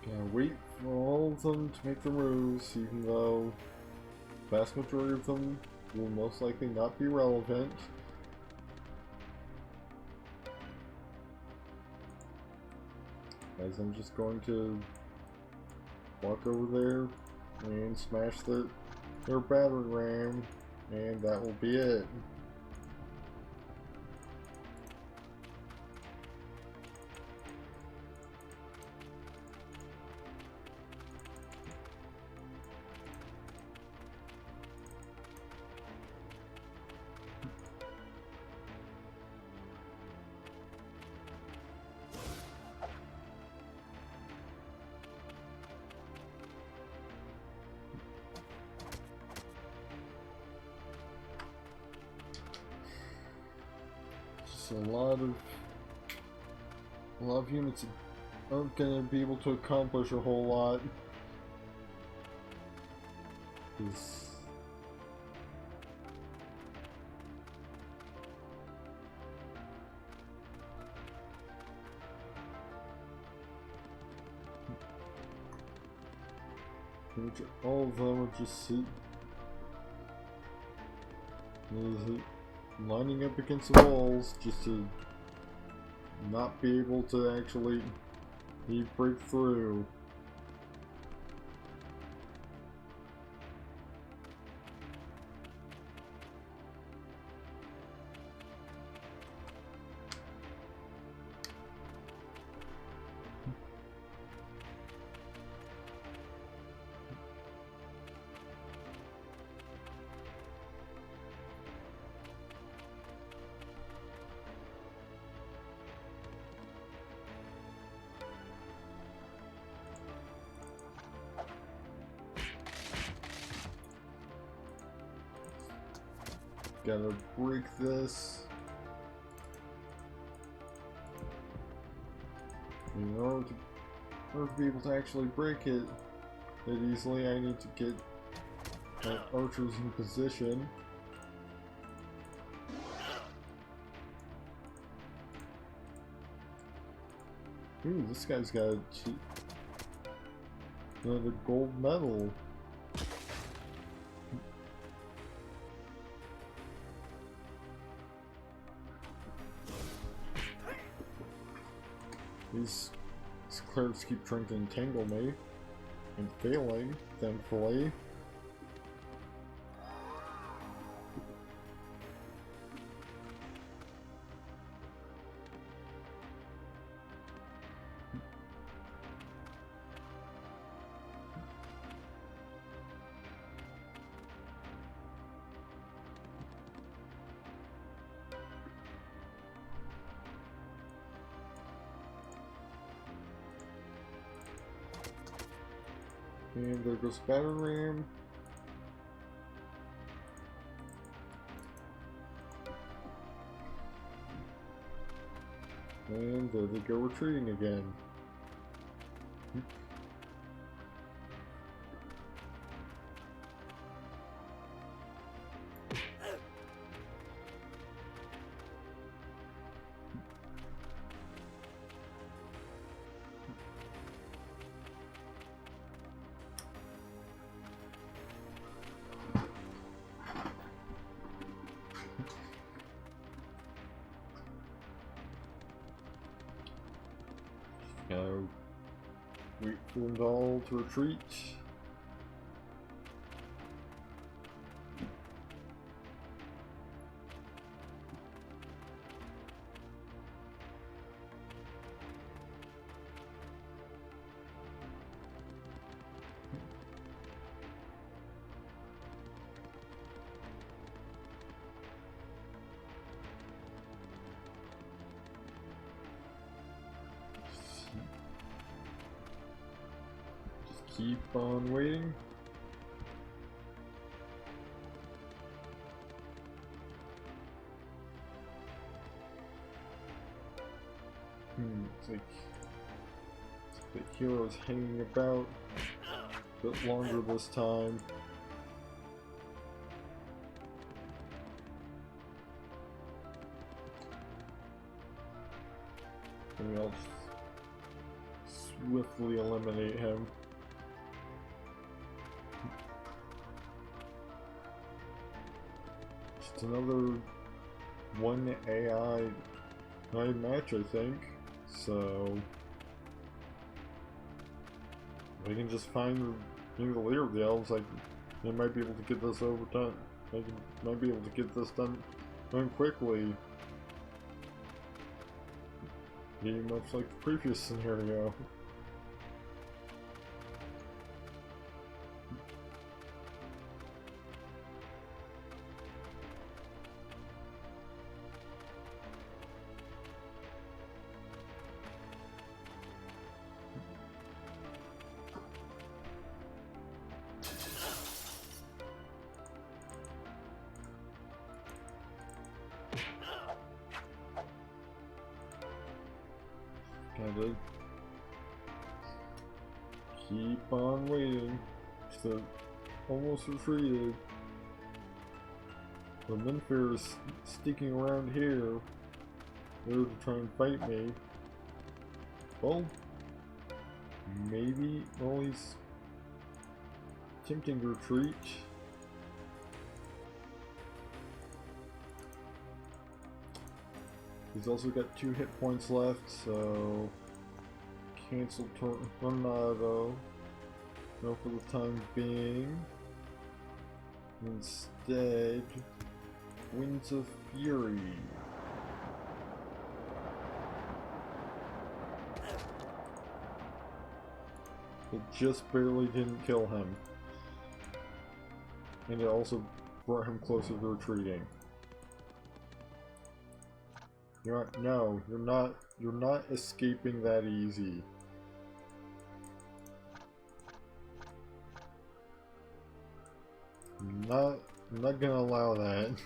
A: Gotta wait for all of them to make their moves, even though the vast majority of them will most likely not be relevant. As I'm just going to walk over there and smash their battering ram, and that will be it. So a lot of units aren't going to be able to accomplish a whole lot. All of them are just lining up against the walls just to not be able to actually break through. Gotta break this. In order to be able to actually break it easily, I need to get my archers in position. Ooh, this guy's got another gold medal. These clerics keep trying to entangle me, and failing, thankfully. And there goes Battle Ram. And there they go retreating again. Gotta wait for them all to retreat. Keep on waiting. It's like the hero's hanging about a bit longer this time. Maybe I'll just swiftly eliminate him. It's another one AI night match, I think. So we can just find maybe the leader of the elves. Like they might be able to get this over done. They might be able to get this done quickly. Pretty much like the previous scenario. Gotta keep on waiting. So almost retreated. The Minfair is sticking around here. There to try and fight me. Well, maybe he's attempting to retreat. He's also got 2 hit points left, so cancel Tornado. No, for the time being. Instead, Winds of Fury. It just barely didn't kill him. And it also brought him closer to retreating. You're not escaping that easy. I'm not gonna allow that.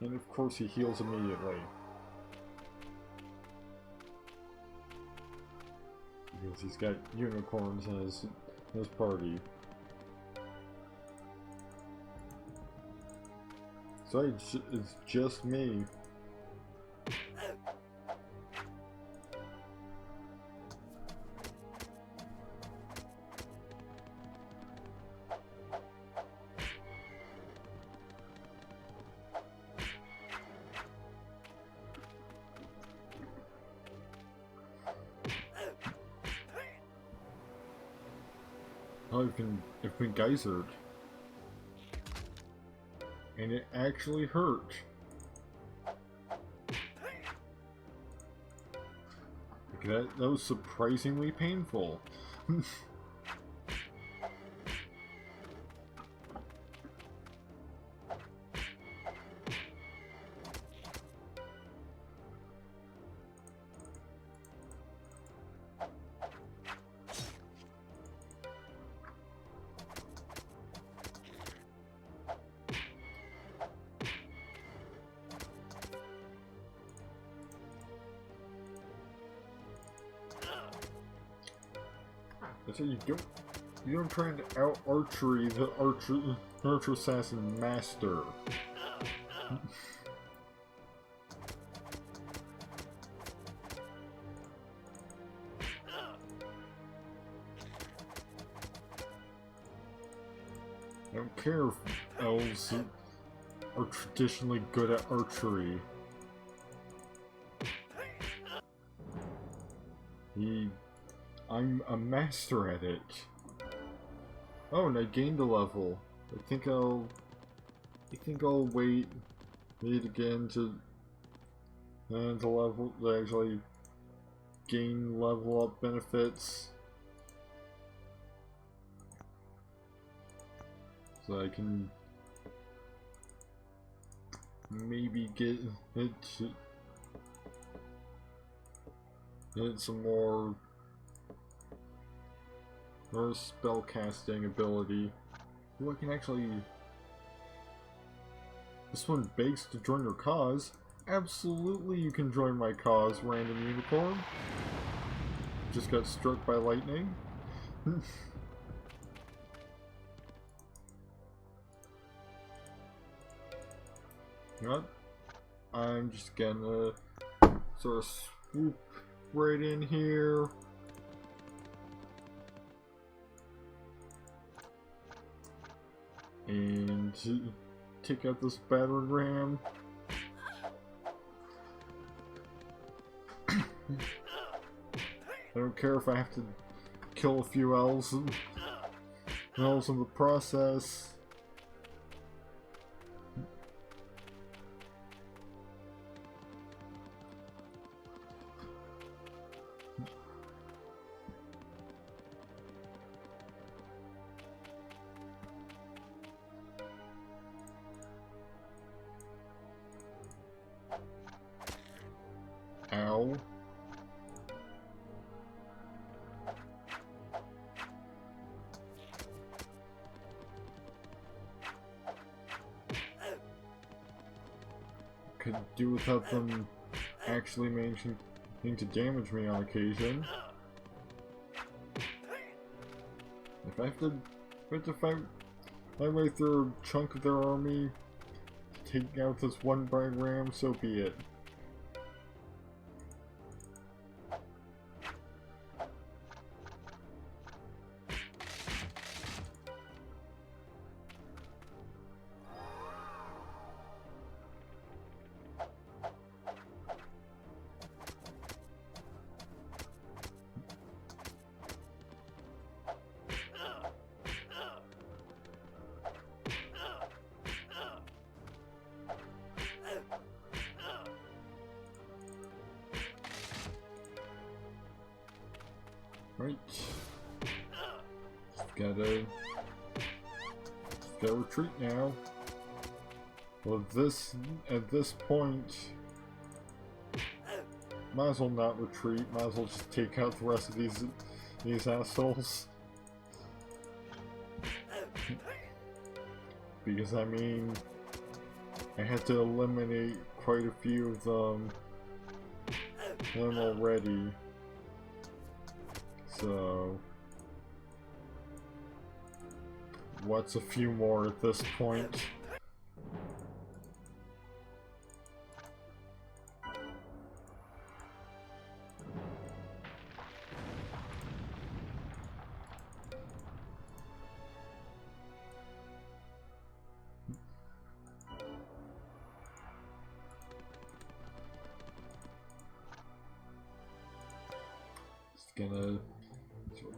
A: And of course he heals immediately. Because he's got unicorns in his party. So it's just me. Oh, I've been geysered. And it actually hurt. That was surprisingly painful. So you don't try to out archery the archer assassin master. I don't care if elves are traditionally good at archery. I'm a master at it. Oh, and I gained a level. I think I'll wait again to level to actually gain level up benefits. So I can maybe get some more spell casting ability. Ooh, I can actually. This one begs to join your cause. Absolutely, you can join my cause, random unicorn. Just got struck by lightning. You know what? I'm just gonna sort of swoop right in here. And take out this battering ram. I don't care if I have to kill a few elves in the process. Ow. Could do without them actually managing to damage me on occasion. If I have to fight my way through a chunk of their army to take out this one brag ram, so be it. Right. Just gotta retreat now. Well, at this point, might as well not retreat. Might as well just take out the rest of these assholes. Because I mean, I had to eliminate quite a few of them already. So, what's a few more at this point? Just gonna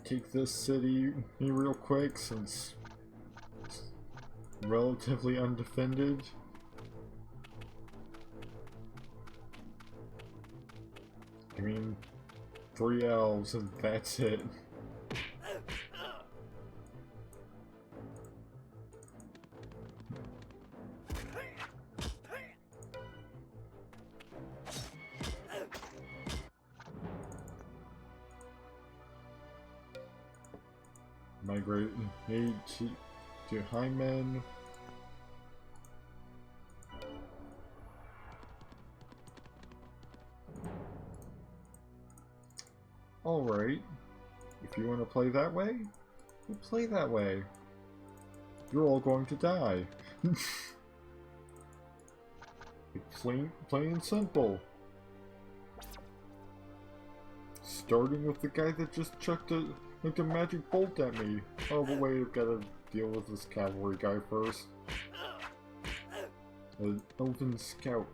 A: take this city real quick since it's relatively undefended. I mean, 3 elves and that's it. Migrate to Hymen. Alright. If you want to play that way, you play that way. You're all going to die. Plain and simple. Starting with the guy that just chucked a magic bolt at me. Oh, but wait, I've got to deal with this cavalry guy first. An elven scout.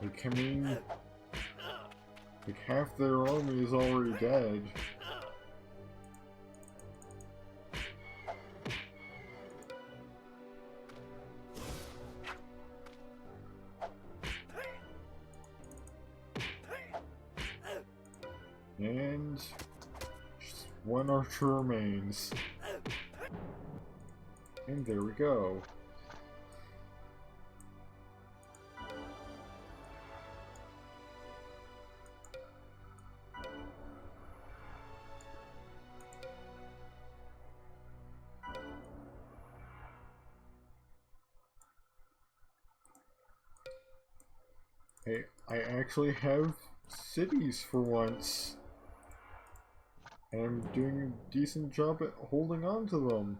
A: Like, I mean, like half their army is already dead. And just one archer remains. And there we go. Hey, I actually have cities for once. And I'm doing a decent job at holding on to them.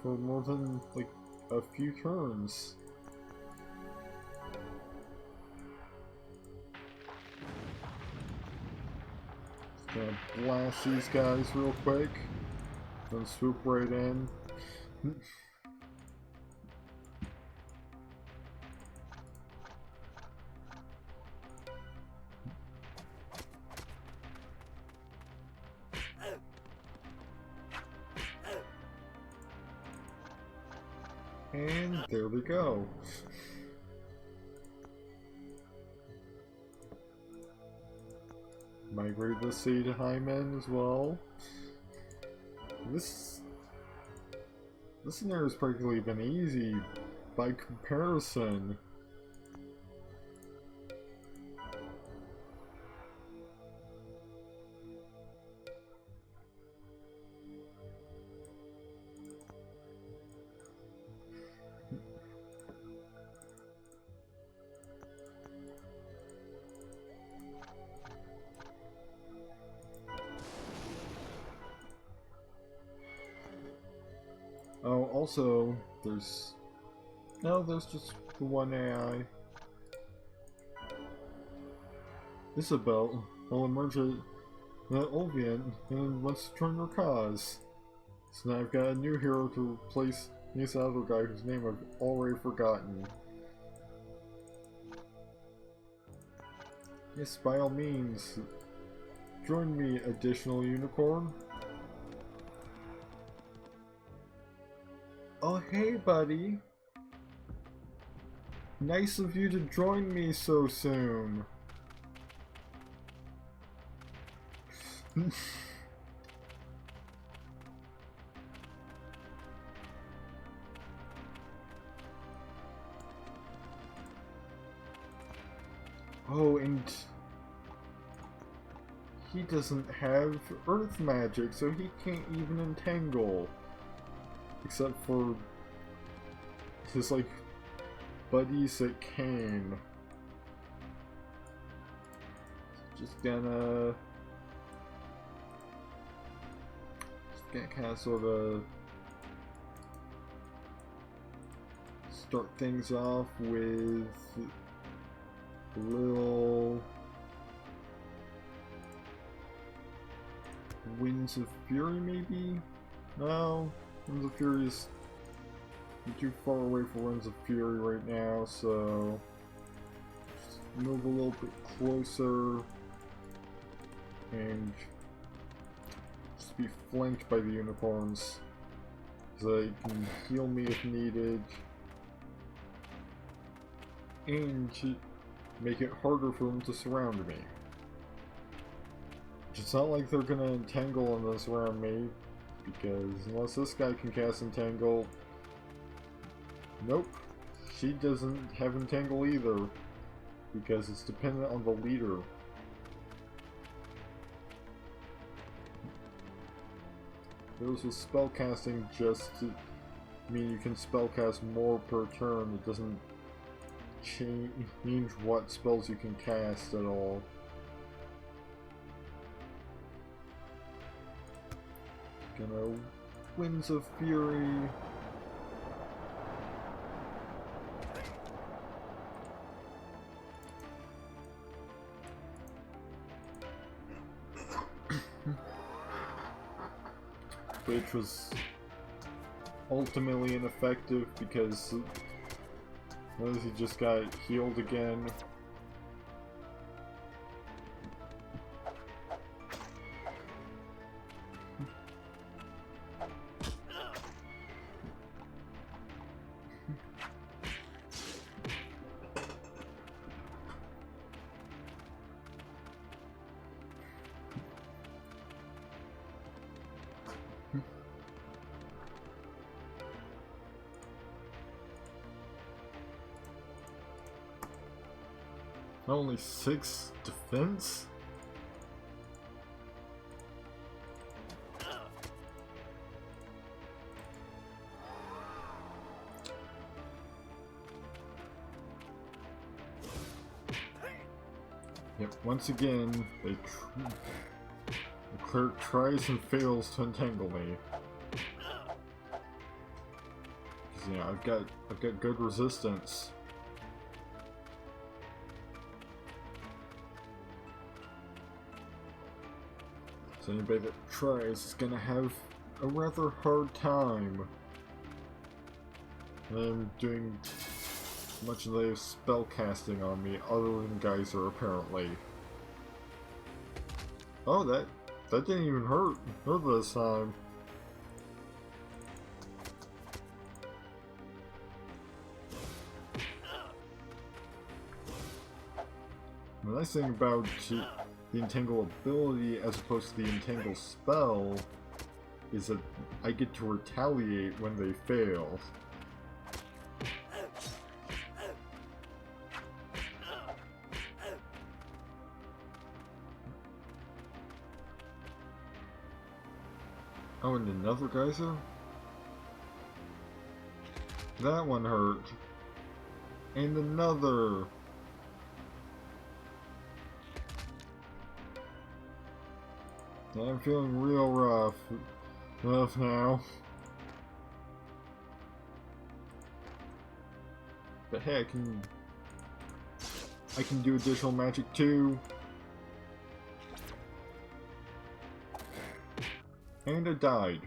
A: For more than, like, a few turns. Just gonna blast these guys real quick. Then swoop right in. And there we go. Migrate the city to Hyman as well. This scenario has practically been easy by comparison. Oh, also, there's just the one AI. Isabel will emerge at Olvian and wants to join your cause. So now I've got a new hero to replace this other guy whose name I've already forgotten. Yes, by all means, join me, additional unicorn. Oh, hey, buddy. Nice of you to join me so soon. Oh, and he doesn't have earth magic, so he can't even entangle. Except for his, like, buddies that can. Just gonna kind of sort of start things off with a little Winds of Fury, maybe? No, Winds of Fury is too far away for Winds of Fury right now, so just move a little bit closer and just be flanked by the unicorns, so they can heal me if needed. and to make it harder for them to surround me. It's not like they're gonna entangle and then surround me, because unless this guy can cast entangle, nope, she doesn't have entangle either, because it's dependent on the leader. Those with spellcasting just mean you can spellcast more per turn. It doesn't change what spells you can cast at all. Gonna Winds of Fury. Which was ultimately ineffective because notice he just got healed again. Only 6 defense? Yep, once again, the cleric tries and fails to entangle me. Because, you know, I've got good resistance. So anybody that tries is gonna have a rather hard time. I'm doing much of the spell casting on me, other than Geyser apparently. Oh, that didn't even hurt this time. The nice thing about the Entangle ability as opposed to the Entangle spell is that I get to retaliate when they fail. Oh, and another geyser? That one hurt. And another! I'm feeling real rough now. But hey, I can do additional magic too. And I died.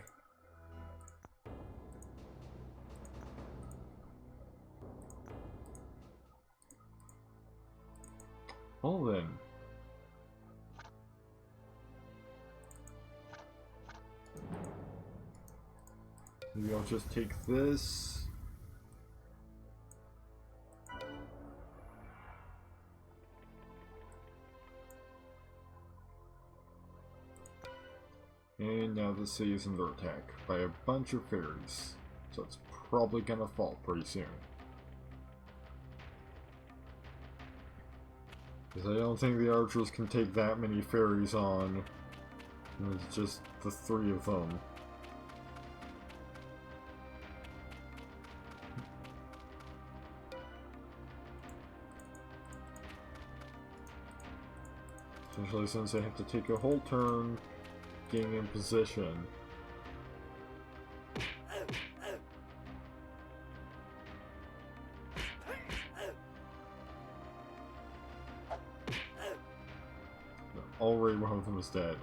A: Well then. Maybe I'll just take this. And now the city is under attack by a bunch of fairies. So it's probably gonna fall pretty soon. Because I don't think the archers can take that many fairies on. It's just the 3 of them. Especially since I have to take a whole turn getting in position. Already one of them is dead.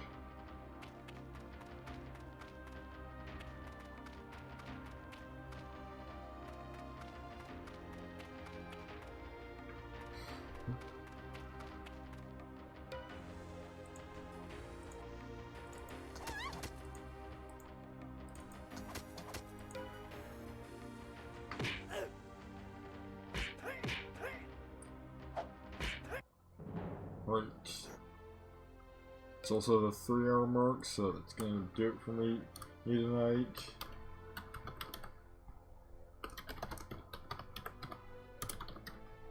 A: It's also the 3-hour mark, so that's gonna do it for me tonight.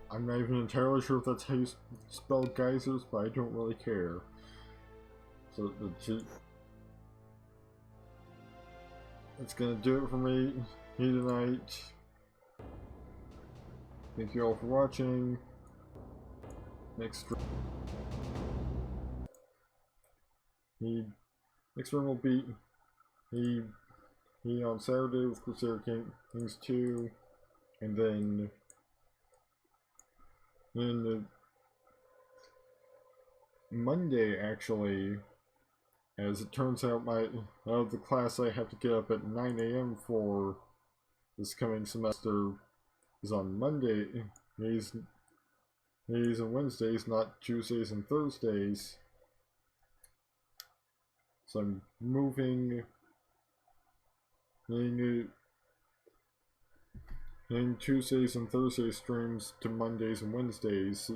A: I'm not even entirely sure if that's how you spell geysers, but I don't really care. So that's gonna do it for me tonight. Thank you all for watching. Next stream will be on Saturday with Crusader Kings 2, and then Monday, actually, as it turns out, the class I have to get up at 9 AM for this coming semester is on Monday. Days and Wednesdays, not Tuesdays and Thursdays. So I'm moving in Tuesdays and Thursday streams to Mondays and Wednesdays.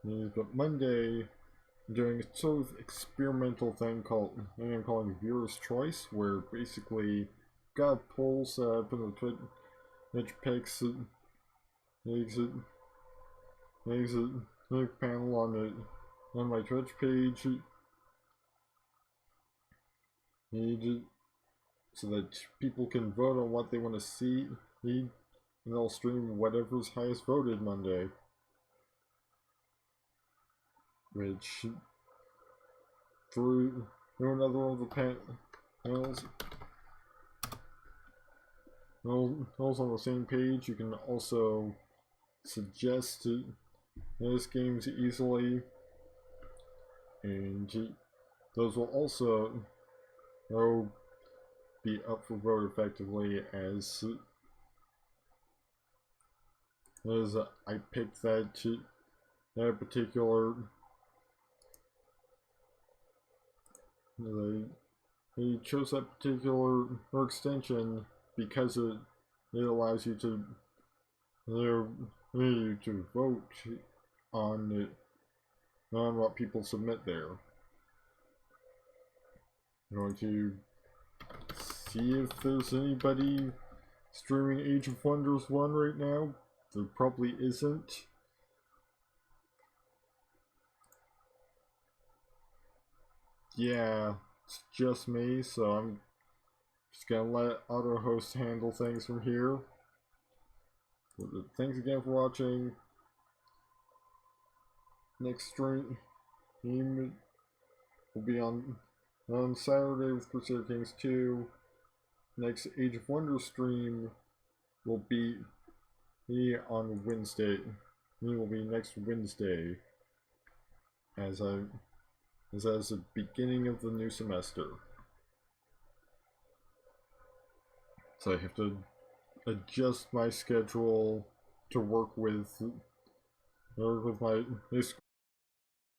A: But Monday, I'm doing a sort of experimental thing I'm calling Viewer's Choice, where basically got a poll set up in the Twitch picks makes a panel on my Twitch page. So that people can vote on what they want to see, and they'll stream whatever's highest voted Monday. Which, through another one of the panels on the same page, you can also suggest those games easily, and those will also be up for vote effectively as I picked that particular. They chose that particular extension because it allows you to vote on what people submit there. I'm going to see if there's anybody streaming Age of Wonders 1 right now. There probably isn't. Yeah, it's just me, so I'm just gonna let AutoHost handle things from here. Thanks again for watching. Next stream will be on Saturday with Crusader Kings 2. Next Age of Wonders stream will be on Wednesday. It will be next Wednesday, as the beginning of the new semester. So I have to adjust my schedule to work with my